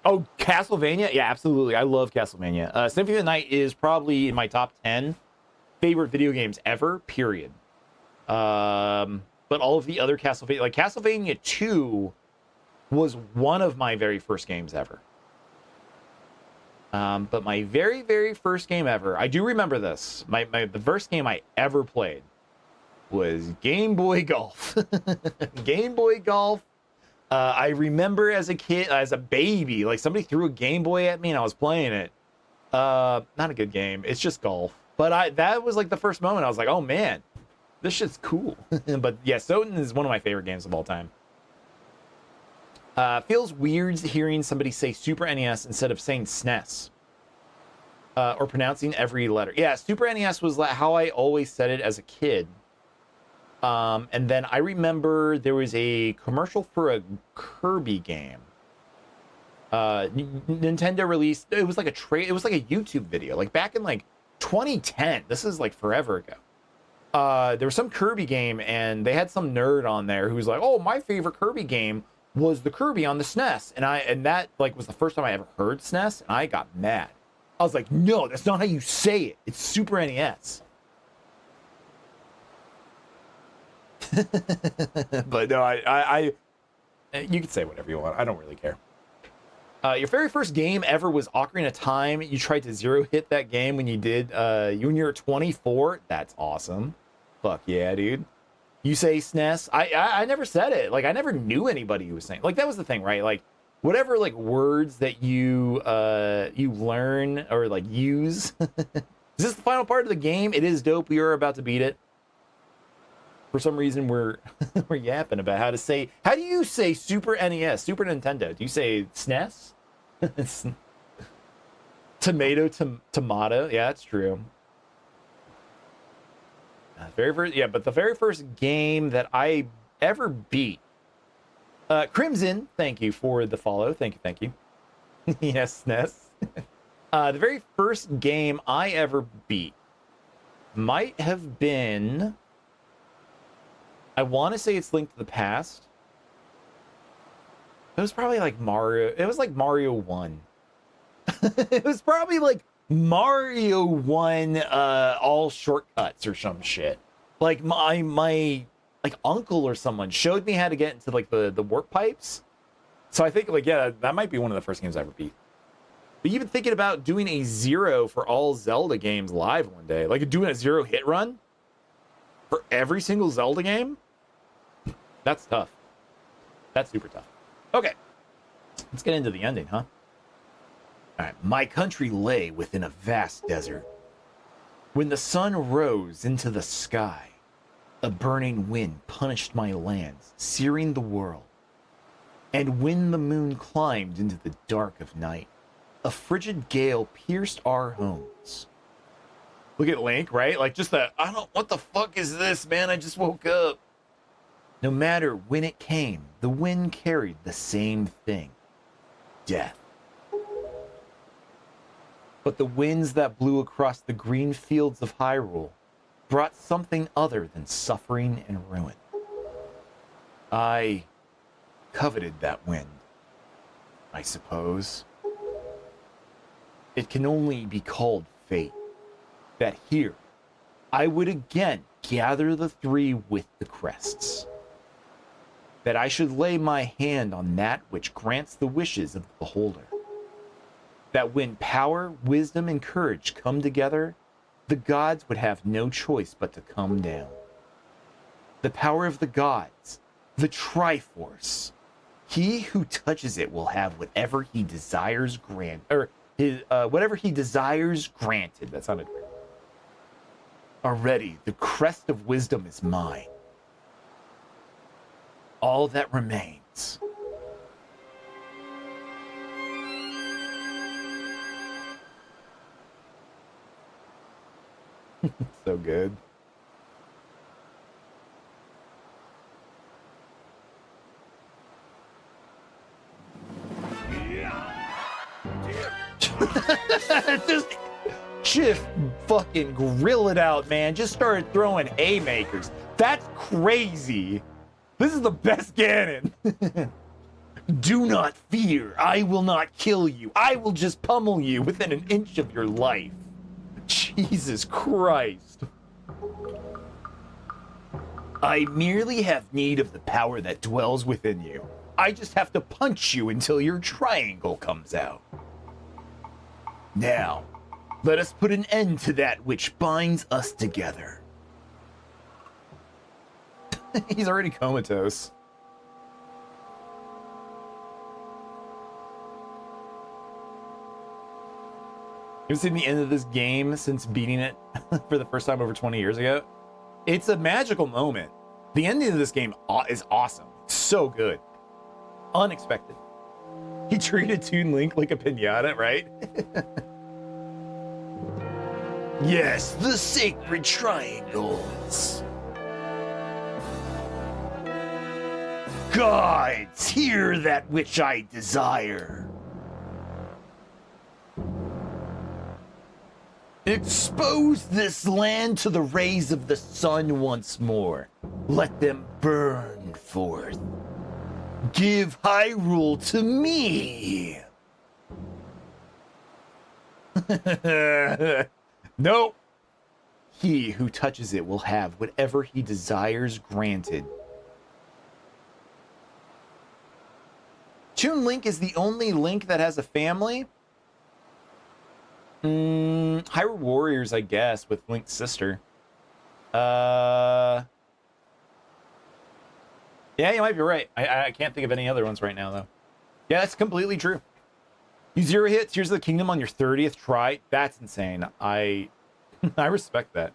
Oh, Castlevania? Yeah, absolutely. I love Castlevania. Symphony of the Night is probably in my top 10 favorite video games ever, period. But all of the other Castlevania... Like, Castlevania 2 was one of my very first games ever. But my very, very first game ever, I do remember this. The first game I ever played was Game Boy Golf. Game Boy Golf I remember as a kid, as a baby, like somebody threw a Game Boy at me and I was playing it. Not a good game. It's just golf. But that was like the first moment I was like, oh man, this shit's cool. But yeah, Soten is one of my favorite games of all time. Feels weird hearing somebody say Super NES instead of saying SNES. Or pronouncing every letter. Yeah, Super NES was how I always said it as a kid. And then I remember there was a commercial for a Kirby game. Nintendo released, it was like a YouTube video, like back in like 2010. This is like forever ago. There was some Kirby game and they had some nerd on there who was like, oh, my favorite Kirby game was the Kirby on the SNES. And that like was the first time I ever heard SNES, and I got mad. I was like, no, that's not how you say it. It's Super NES. But no, I you can say whatever you want. I don't really care. Your very first game ever was Ocarina of Time. You tried to zero hit that game when you did, when you were 24. That's awesome. Fuck yeah, dude. You say SNES. I never said it. Like, I never knew anybody who was saying, like, that was the thing, right? Like, whatever like words that you learn or like use. Is this the final part of the game? It is dope. We are about to beat it. For some reason we're we're yapping about how do you say Super NES, Super Nintendo? Do you say SNES? Tomato. Yeah, that's true. But the very first game that I ever beat. Crimson, thank you for the follow. Thank you. Yes, SNES. The very first game I ever beat might have been, I want to say it's Link to the Past. It was probably like Mario. It was like Mario 1. It was probably like Mario 1 all shortcuts or some shit. Like my like uncle or someone showed me how to get into like the warp pipes. So I think like, yeah, that might be one of the first games I ever beat. But you've been thinking about doing a zero for all Zelda games live one day, like doing a zero hit run for every single Zelda game. That's tough. That's super tough. Okay, let's get into the ending, huh? All right. My country lay within a vast desert. When the sun rose into the sky, a burning wind punished my lands, searing the world. And when the moon climbed into the dark of night, a frigid gale pierced our homes. Look at Link, right? Like just that, what the fuck is this, man? I just woke up. No matter when it came, the wind carried the same thing. Death. But the winds that blew across the green fields of Hyrule brought something other than suffering and ruin. I coveted that wind, I suppose. It can only be called fate, that here I would again gather the three with the crests, that I should lay my hand on that which grants the wishes of the beholder, that when power, wisdom, and courage come together, the gods would have no choice but to come down. The power of the gods, the Triforce. He who touches it will have whatever he desires whatever he desires granted. That sounded weird. Already, the crest of wisdom is mine. All that remains. So good. Just fucking grill it out, man. Just started throwing haymakers. That's crazy. This is the best Ganon. Do not fear. I will not kill you. I will just pummel you within an inch of your life. Jesus Christ. I merely have need of the power that dwells within you. I just have to punch you until your triangle comes out. Now, let us put an end to that which binds us together. He's already comatose. You've seen the end of this game since beating it for the first time over 20 years ago. It's a magical moment. The ending of this game is awesome. It's so good. Unexpected. He treated Toon Link like a piñata, right? Yes, the sacred triangles. Gods, hear that which I desire. Expose this land to the rays of the sun once more. Let them burn forth. Give Hyrule to me. Nope. He who touches it will have whatever he desires granted. Toon Link is the only Link that has a family? Hyrule Warriors, I guess, with Link's sister. Yeah, you might be right. I can't think of any other ones right now, though. Yeah, that's completely true. You 0 hit Tears of the Kingdom on your 30th try? That's insane. I respect that.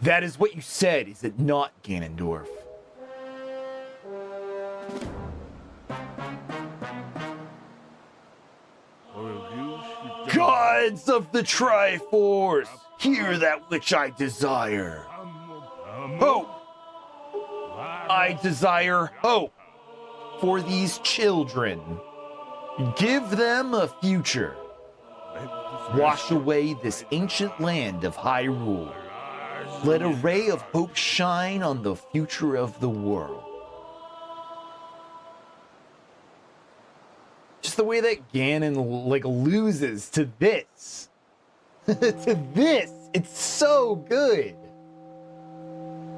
That is what you said, is it not, Ganondorf? Gods of the Triforce, hear that which I desire. Hope. I desire hope for these children. Give them a future. Wash away this ancient land of Hyrule. Let a ray of hope shine on the future of the world. Just the way that Ganon like loses to this. To this. It's so good.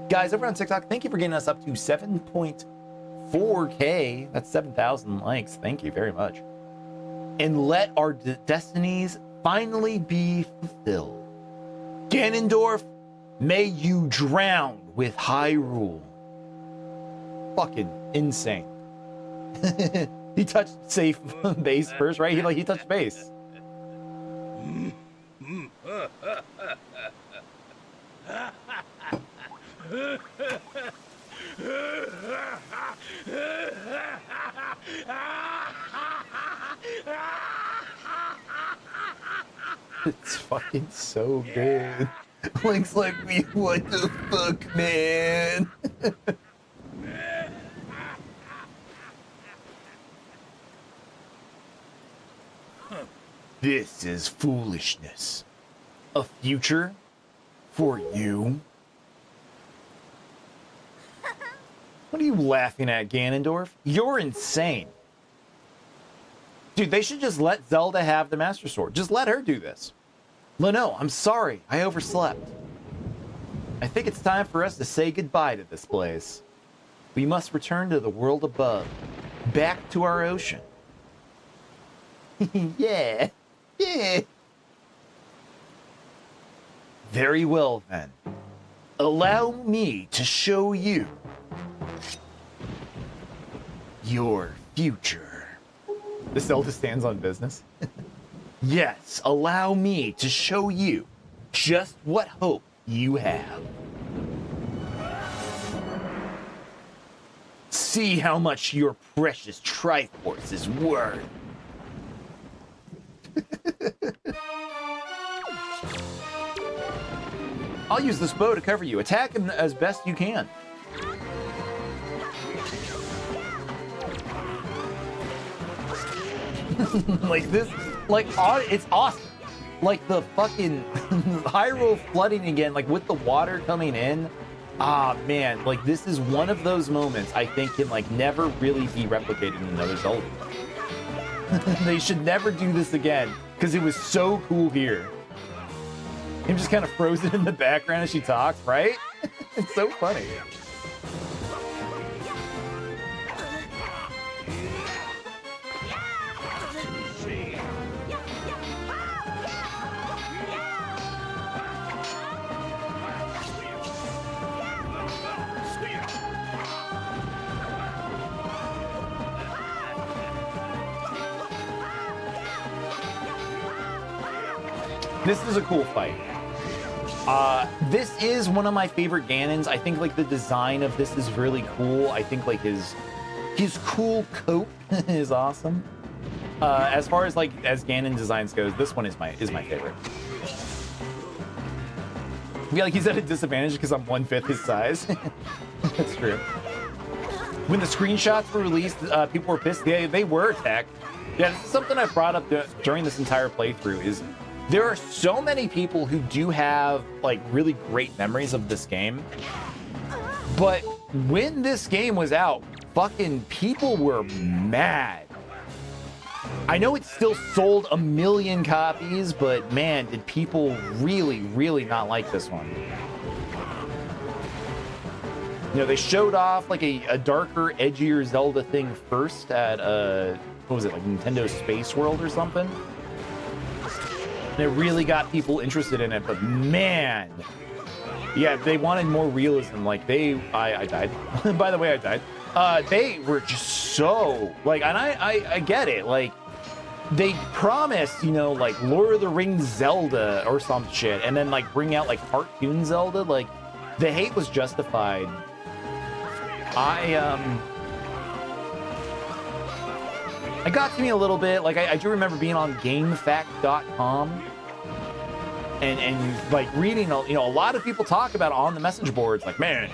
Guys, over on TikTok, thank you for getting us up to 7.4K. That's 7,000 likes. Thank you very much. And let our destinies finally be fulfilled. Ganondorf, may you drown with Hyrule. Fucking insane. He touched safe base first, right? He touched base. It's fucking so good. Link's like, what the fuck, man? This is foolishness. A future for you? What are you laughing at, Ganondorf? You're insane. Dude, they should just let Zelda have the Master Sword. Just let her do this. Leno, I'm sorry. I overslept. I think it's time for us to say goodbye to this place. We must return to the world above. Back to our ocean. Yeah. Yeah. Very well, then. Allow me to show you your future. The Zelda stands on business. Yes, allow me to show you just what hope you have. See how much your precious Triforce is worth. I'll use this bow to cover you. Attack him as best you can. Like this, like it's awesome. Like the fucking Hyrule flooding again, like with the water coming in. Ah man, like this is one of those moments I think can like never really be replicated in another Zelda. They should never do this again because it was so cool here. Him just kind of frozen in the background as she talks, right? It's so funny. This is a cool fight. This is one of my favorite Ganons. I think like the design of this is really cool. I think like his cool coat is awesome. As far as like as Ganon designs goes, this one is my favorite. I feel like he's at a disadvantage because I'm 1/5 his size. That's true. When the screenshots were released, people were pissed. They were attacked. Yeah, this is something I've brought up during this entire playthrough is there are so many people who do have like really great memories of this game. But when this game was out, fucking people were mad. I know it still sold 1 million copies, but man, did people really, really not like this one. You know, they showed off like a darker, edgier Zelda thing first at, what was it, like Nintendo Space World or something? And it really got people interested in it, but man, yeah, they wanted more realism. Like I died. By the way, I died. They were just so, like, and I get it, like, they promised, you know, like Lord of the Rings Zelda or some shit, and then like bring out like cartoon Zelda. Like the hate was justified. It got to me a little bit. Like I do remember being on GameFAQ.com and like reading, you know, a lot of people talk about it on the message boards. Like, man,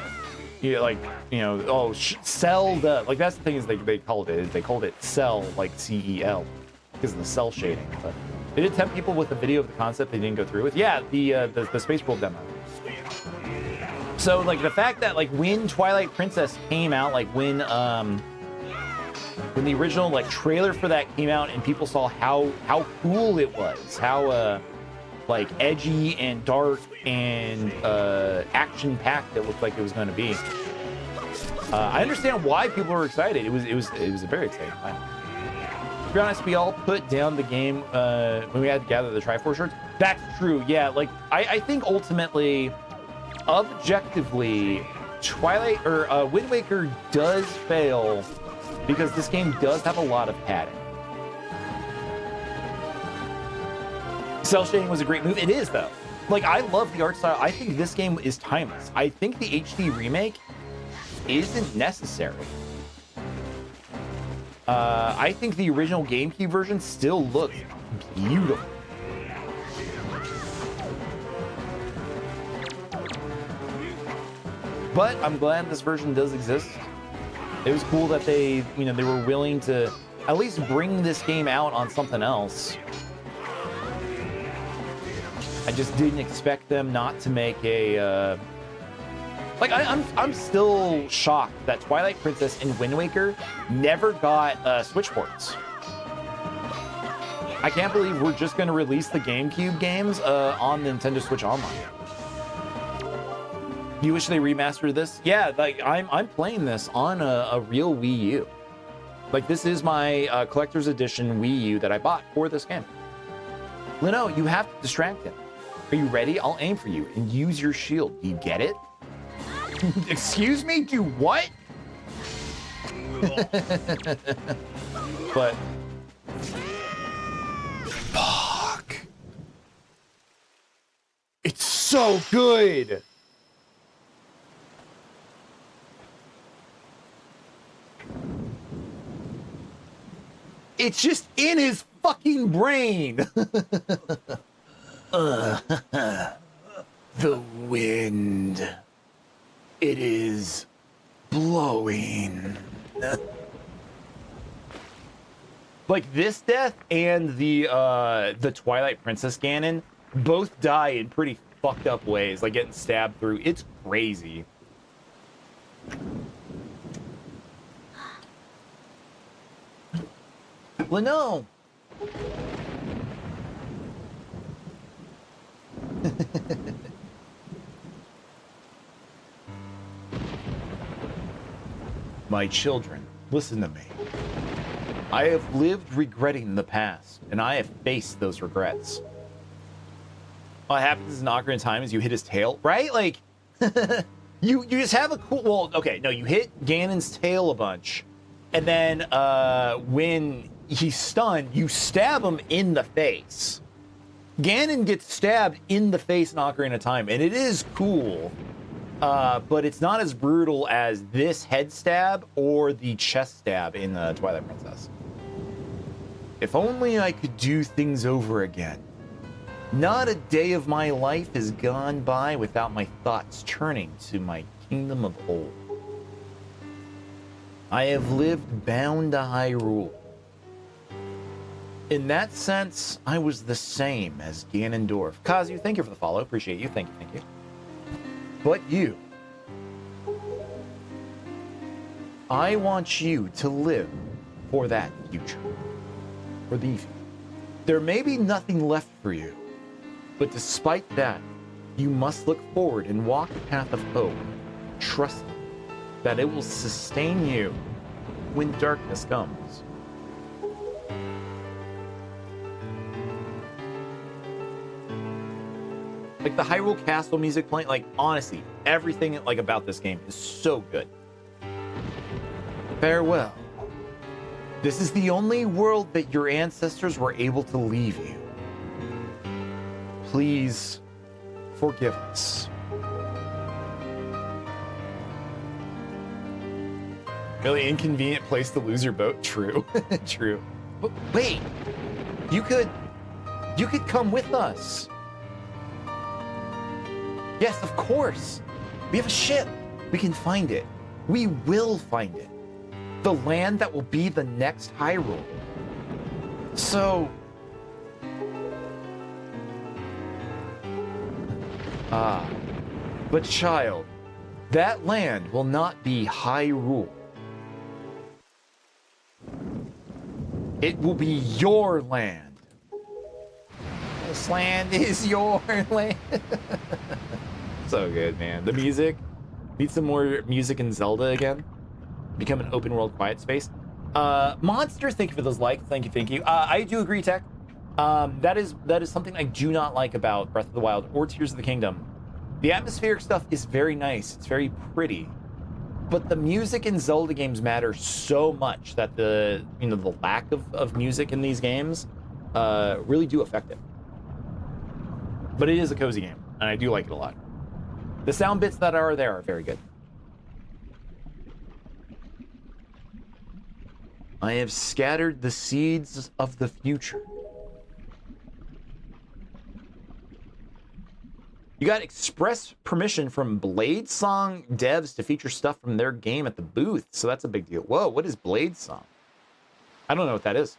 you know, like, you know, oh, Cell the, like that's the thing is they called it Cell, like CEL. Because of the cell shading, but they did tempt people with a video of the concept they didn't go through with. Yeah, the Space World demo. So like the fact that like when Twilight Princess came out, like when the original like trailer for that came out and people saw how cool it was, how like edgy and dark and action packed it looked like it was going to be. I understand why people were excited. It was a very exciting time. To be honest, we all put down the game when we had to gather the Triforce shirts. That's true, yeah. Like, I think ultimately, objectively, Twilight or Wind Waker does fail because this game does have a lot of padding. Cell shading was a great move. It is, though. Like, I love the art style. I think this game is timeless. I think the HD remake isn't necessary. I think the original GameCube version still looks beautiful. But I'm glad this version does exist. It was cool that they were willing to at least bring this game out on something else. I just didn't expect them not to make a like I'm still shocked that Twilight Princess and Wind Waker never got Switch ports. I can't believe we're just going to release the GameCube games on Nintendo Switch Online. You wish they remastered this? Yeah, like I'm playing this on a real Wii U. Like this is my collector's edition Wii U that I bought for this game. Lino, you have to distract him. Are you ready? I'll aim for you and use your shield. Do you get it? Excuse me? Do what? But fuck. It's so good. It's just in his fucking brain. The wind. It is blowing. Like this death and the Twilight Princess Ganon both die in pretty fucked up ways, like getting stabbed through. It's crazy. Well, no. My children, listen to me. I have lived regretting the past, and I have faced those regrets. What happens in Ocarina of Time is you hit his tail, right? Like, you just have a cool... Well, okay, no, you hit Ganon's tail a bunch, and then when he's stunned, you stab him in the face. Ganon gets stabbed in the face in Ocarina of Time, and it is cool, but it's not as brutal as this head stab or the chest stab in Twilight Princess. If only I could do things over again. Not a day of my life has gone by without my thoughts turning to my kingdom of old. I have lived bound to Hyrule. In that sense, I was the same as Ganondorf. Kazu, thank you for the follow. Appreciate you. Thank you, thank you. But you. I want you to live for that future. For the future. There may be nothing left for you, but despite that, you must look forward and walk the path of hope, trusting that it will sustain you when darkness comes. Like the Hyrule Castle music playing, like honestly, everything like about this game is so good. Farewell. This is the only world that your ancestors were able to leave you. Please forgive us. Really inconvenient place to lose your boat. True. True. But wait, you could come with us. Yes, of course. We have a ship. We can find it. We will find it. The land that will be the next Hyrule. So... but child, that land will not be Hyrule. It will be your land. This land is your land. So good, man. The music. Need some more music in Zelda again. Become an open world quiet space. Monster, thank you for those likes. Thank you, thank you. I do agree, Tech. That is something I do not like about Breath of the Wild or Tears of the Kingdom. The atmospheric stuff is very nice. It's very pretty. But the music in Zelda games matter so much that the lack of music in these games really do affect it. But it is a cozy game, and I do like it a lot. The sound bits that are there are very good. I have scattered the seeds of the future. You got express permission from Blade Song devs to feature stuff from their game at the booth, so that's a big deal. Whoa, what is Blade Song? I don't know what that is.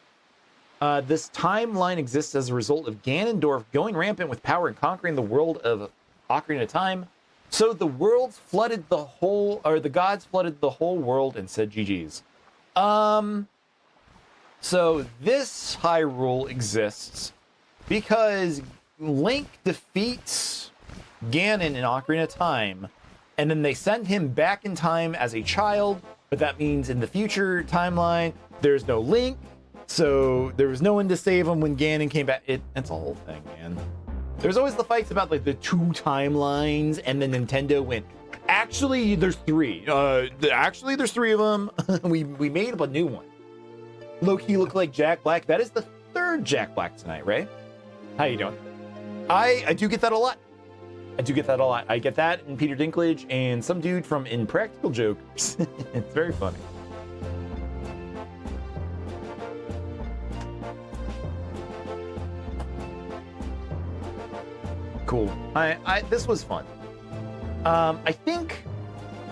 This timeline exists as a result of Ganondorf going rampant with power and conquering the world of Ocarina of Time. So the gods flooded the whole world and said GG's. So this Hyrule exists because Link defeats Ganon in Ocarina of Time, and then they send him back in time as a child, but that means in the future timeline, there's no Link, so there was no one to save him when Ganon came back. It's a whole thing, man. There's always the fights about like the two timelines, and then Nintendo went, actually, there's three. Actually, there's three of them. we made up a new one. Low-key look like Jack Black. That is the third Jack Black tonight, right? How you doing? I do get that a lot. I get that in Peter Dinklage and some dude from Impractical Jokers. It's very funny. Cool. This was fun. I think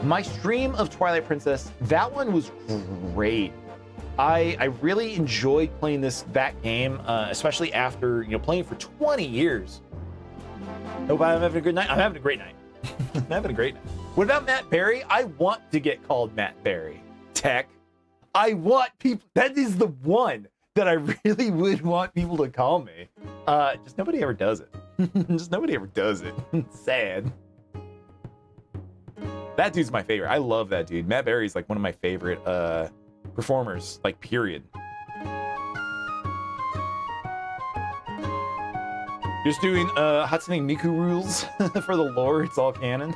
my stream of Twilight Princess, that one was great. I really enjoyed playing that game, especially after playing for 20 years. Hope I'm having a good night. I'm having a great night. I'm having a great night. What about Matt Berry? I want to get called Matt Berry. Tech. I want people. That is the one that I really would want people to call me. Just nobody ever does it. Just nobody ever does it. It's sad. That dude's my favorite. I love that dude. Matt Berry's like one of my favorite performers, like period. Just doing Hatsune Miku rules for the lore. It's all canon.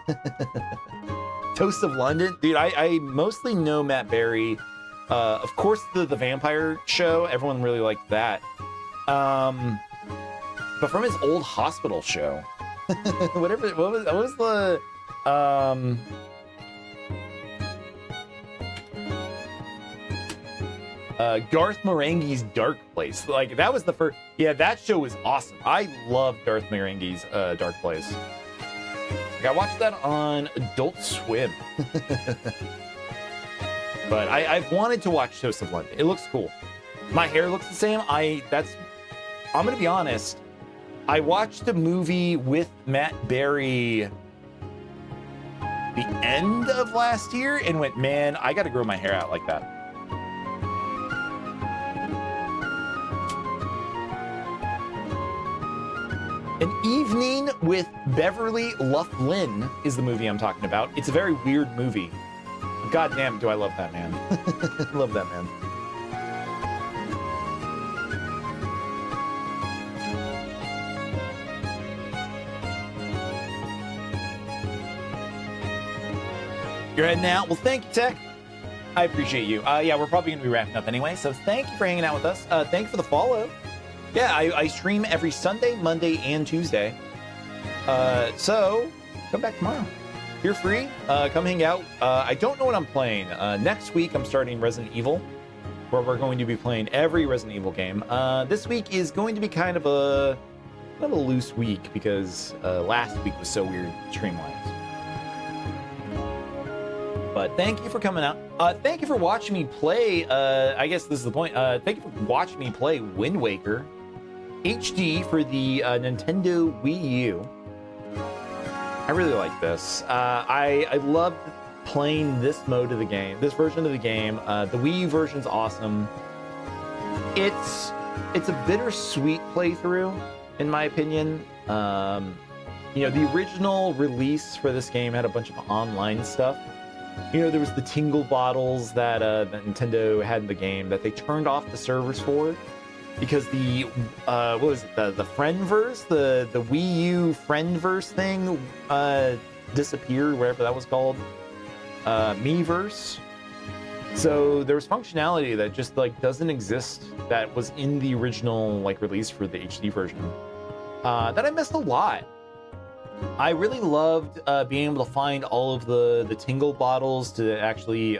Toast of London. Dude, I mostly know Matt Berry. Of course, the vampire show. Everyone really liked that. but from his old hospital show. Whatever. What was the Garth Marenghi's Dark Place. Like, that was the first. Yeah, that show was awesome. I love Garth Marenghi's Dark Place. Like, I watched that on Adult Swim. But I've wanted to watch Toast of London. It looks cool. My hair looks the same. I'm gonna be honest. I watched a movie with Matt Berry the end of last year and went, man, I gotta grow my hair out like that. An Evening with Beverly Loughlin is the movie I'm talking about. It's a very weird movie. God damn, do I love that man. Love that man. You're heading out? Well, thank you, Tech. I appreciate you. Yeah, we're probably going to be wrapping up anyway, so thank you for hanging out with us. Thank you for the follow. Yeah, I stream every Sunday, Monday, and Tuesday. So come back tomorrow. If you're free, come hang out. I don't know what I'm playing. Next week, I'm starting Resident Evil, where we're going to be playing every Resident Evil game. This week is going to be kind of a loose week because last week was so weird stream-wise. But thank you for coming out. Thank you for watching me play. I guess this is the point. Thank you for watching me play Wind Waker HD for the Nintendo Wii U. I really like this. I loved playing this mode of the game, this version of the game. The Wii U version's awesome. It's a bittersweet playthrough, in my opinion. You know, the original release for this game had a bunch of online stuff. You know, there was the tingle bottles that Nintendo had in the game that they turned off the servers for because the what was it, the Friendverse, the Wii U Friendverse thing disappeared, whatever that was called, Miiverse. So there was functionality that just like doesn't exist that was in the original like release for the HD version that I missed a lot. I really loved being able to find all of the tingle bottles to actually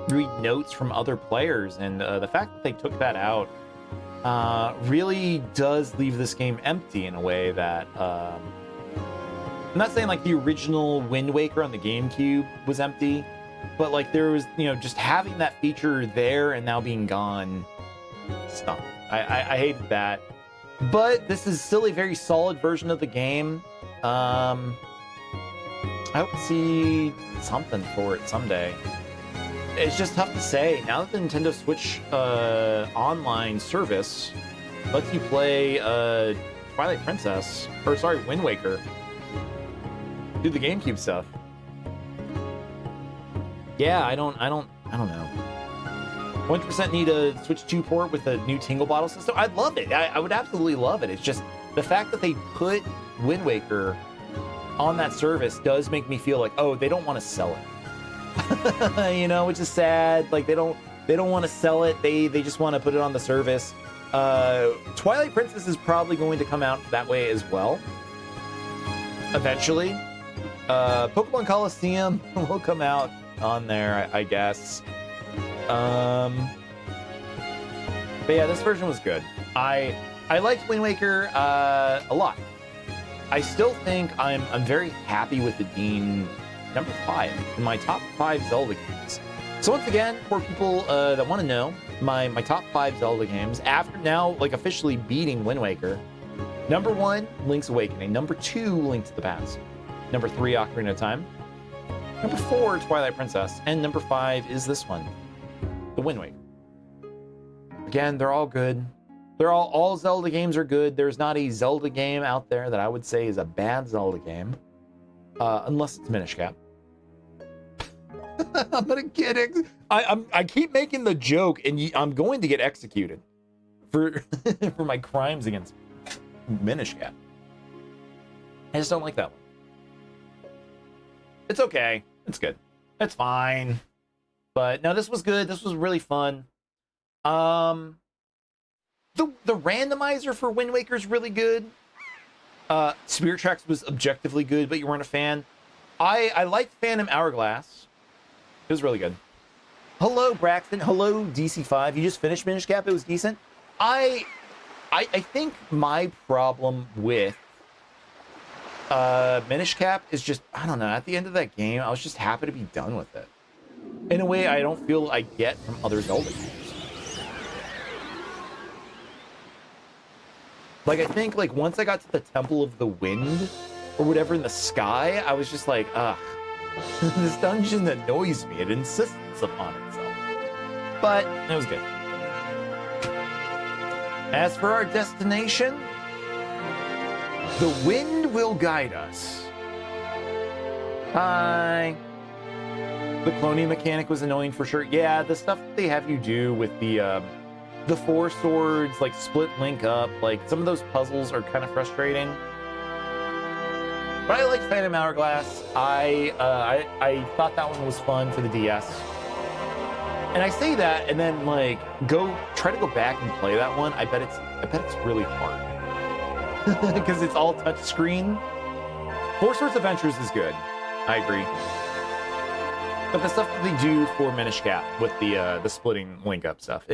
read notes from other players, and the fact that they took that out really does leave this game empty in a way that I'm not saying like the original Wind Waker on the GameCube was empty, but like there was, you know, just having that feature there and now being gone stunk. I hated that. But this is still a very solid version of the game. I hope to see something for it someday. It's just tough to say. Now that the Nintendo Switch online service lets you play Twilight Princess, or sorry, Wind Waker, do the GameCube stuff. Yeah, I don't know. 100% need a Switch 2 port with a new tingle bottle system. I'd love it. I would absolutely love it. It's just the fact that they put Wind Waker on that service does make me feel like, oh, they don't want to sell it. You know, which is sad. Like they don't want to sell it. They just want to put it on the service. Twilight Princess is probably going to come out that way as well. Eventually. Pokemon Coliseum will come out on there, I guess. But yeah, this version was good. I liked Wind Waker a lot. I still think I'm very happy with it being number 5 in my top 5 Zelda games. So once again, for people that want to know, my top 5 Zelda games after now like officially beating Wind Waker: number 1, Link's Awakening; number 2, Link to the Past; number 3, Ocarina of Time; number 4, Twilight Princess; and number 5 is this one, the Wind Waker. Again, they're all good. They're all Zelda games are good. There's not a Zelda game out there that I would say is a bad Zelda game, unless it's Minish Cap. I'm gonna get it. I keep making the joke, and I'm going to get executed for for my crimes against Minish Cap. I just don't like that one. It's okay. It's good. It's fine. But no, this was good. This was really fun. The randomizer for Wind Waker is really good. Spirit Tracks was objectively good, but you weren't a fan. I liked Phantom Hourglass. It was really good. Hello, Braxton. Hello, DC5. You just finished Minish Cap. It was decent. I think my problem with Minish Cap is just, I don't know, at the end of that game, I was just happy to be done with it. In a way I don't feel I get from other Zelda games. Like, I think, like, once I got to the Temple of the Wind, or whatever in the sky, I was just like, ugh. This dungeon annoys me. It insists upon itself. But it was good. As for our destination, the wind will guide us. Hi. The cloning mechanic was annoying for sure. Yeah, the stuff that they have you do with the four swords, like split link up, like some of those puzzles are kind of frustrating. But I like Phantom Hourglass. I thought that one was fun for the DS. And I say that, and then like try to go back and play that one. I bet it's really hard because it's all touch screen. Four Swords Adventures is good. I agree. But the stuff that they do for Minish Cap with the splitting link up stuff,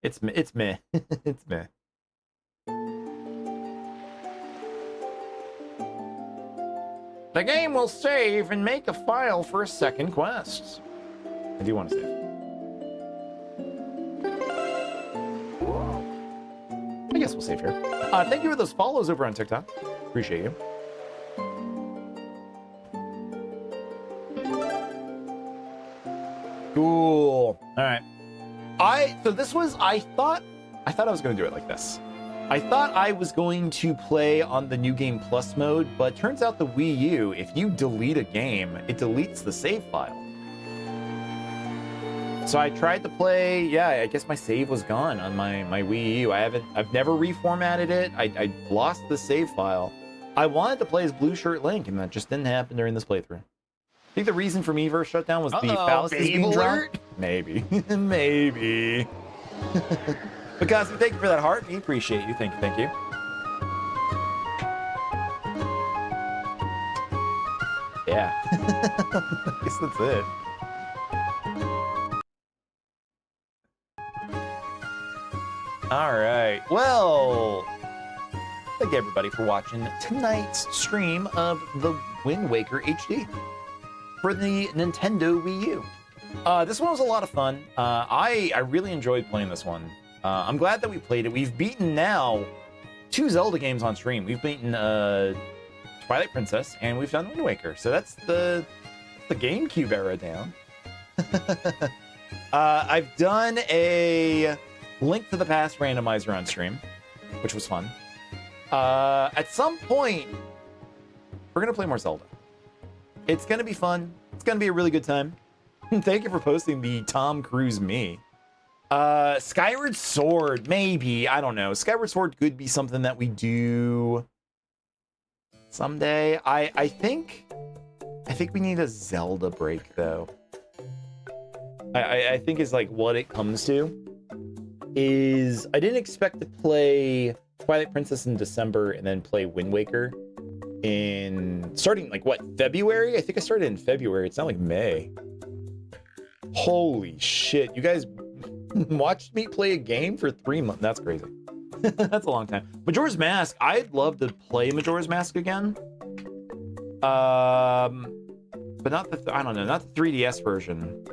it's meh. It's meh. The game will save and make a file for a second quest. I do want to save. I guess we'll save here. Thank you for those follows over on TikTok. Appreciate you. Cool. All right. So this was, I thought I was going to do it like this. I thought I was going to play on the New Game Plus mode, but turns out the Wii U, if you delete a game, it deletes the save file. So I tried to play, yeah, I guess my save was gone on my Wii U. I've never reformatted it. I lost the save file. I wanted to play as Blue Shirt Link, and that just didn't happen during this playthrough. I think the reason for Miiverse shutdown was the fallacies being dropped. Maybe. Maybe. But guys, thank you for that heart. We appreciate you. Thank you. Thank you. Yeah. I guess that's it. All right. Well, thank you everybody for watching tonight's stream of the Wind Waker HD for the Nintendo Wii U. This one was a lot of fun. I really enjoyed playing this one. I'm glad that we played it. We've beaten now 2 Zelda games on stream. We've beaten Twilight Princess and we've done Wind Waker. So that's the GameCube era down. I've done a Link to the Past randomizer on stream, which was fun. At some point, we're going to play more Zelda. It's going to be fun. It's going to be a really good time. Thank you for posting the Tom Cruise me. Skyward Sword, maybe. I don't know. Skyward Sword could be something that we do someday. I think we need a Zelda break, though. I think is like what it comes to. Is I didn't expect to play Twilight Princess in December and then play Wind Waker starting like what, February? I think I started in February. It's not like May. Holy shit. You guys watched me play a game for 3 months. That's crazy. That's a long time. Majora's Mask. I'd love to play Majora's Mask again. But not the, I don't know, not the 3DS version.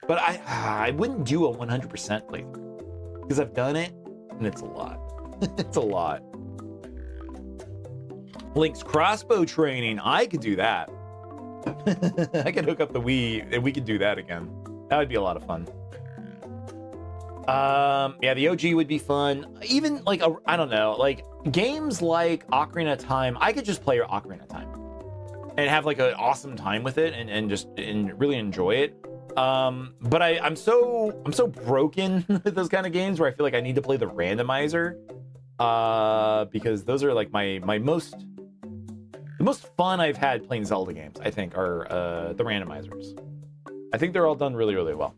But I wouldn't do a 100% playthrough because I've done it and it's a lot. It's a lot. Link's crossbow training. I could do that. I could hook up the Wii and we could do that again. That would be a lot of fun. Yeah, the OG would be fun. Even like, I don't know, like games like Ocarina of Time, I could just play Ocarina of Time and have like an awesome time with it and really enjoy it. But I'm so broken with those kind of games where I feel like I need to play the randomizer. Because those are like the most fun I've had playing Zelda games, I think, are the randomizers. I think they're all done really, really well.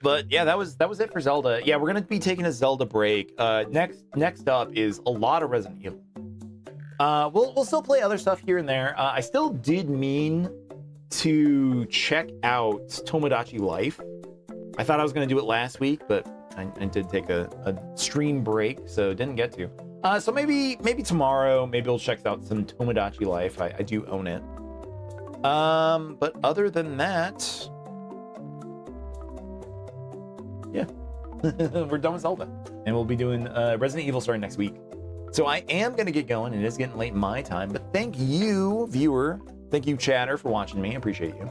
But yeah, that was it for Zelda. Yeah, we're gonna be taking a Zelda break. Next up is a lot of Resident Evil. We'll still play other stuff here and there. I still did mean to check out Tomodachi Life. I thought I was gonna do it last week, but I did take a stream break, so didn't get to. So maybe tomorrow, maybe we'll check out some Tomodachi Life. I do own it. But other than that, yeah, we're done with Zelda, and we'll be doing Resident Evil starting next week. So I am gonna get going. It is getting late my time, but thank you, viewer. Thank you, chatter, for watching me. I appreciate you.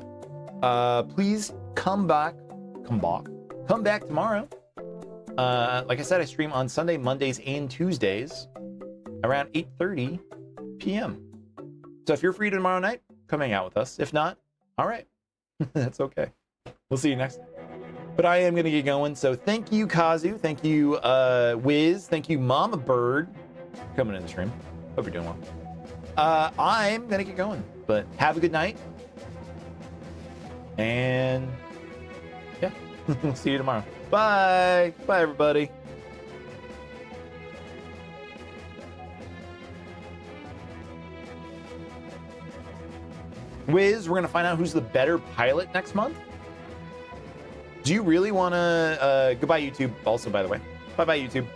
Please come back tomorrow. Like I said, I stream on Sunday, Mondays, and Tuesdays around 8:30 p.m. So if you're free tomorrow night, come hang out with us. If not, all right, that's okay. We'll see you next time. But I am gonna get going. So thank you, Kazu. Thank you, Wiz. Thank you, Mama Bird, for coming in the stream. Hope you're doing well. I'm gonna get going, but have a good night. And yeah, we'll see you tomorrow. Bye. Bye, everybody. Wiz, we're going to find out who's the better pilot next month. Do you really want to... goodbye, YouTube, also, by the way. Bye-bye, YouTube.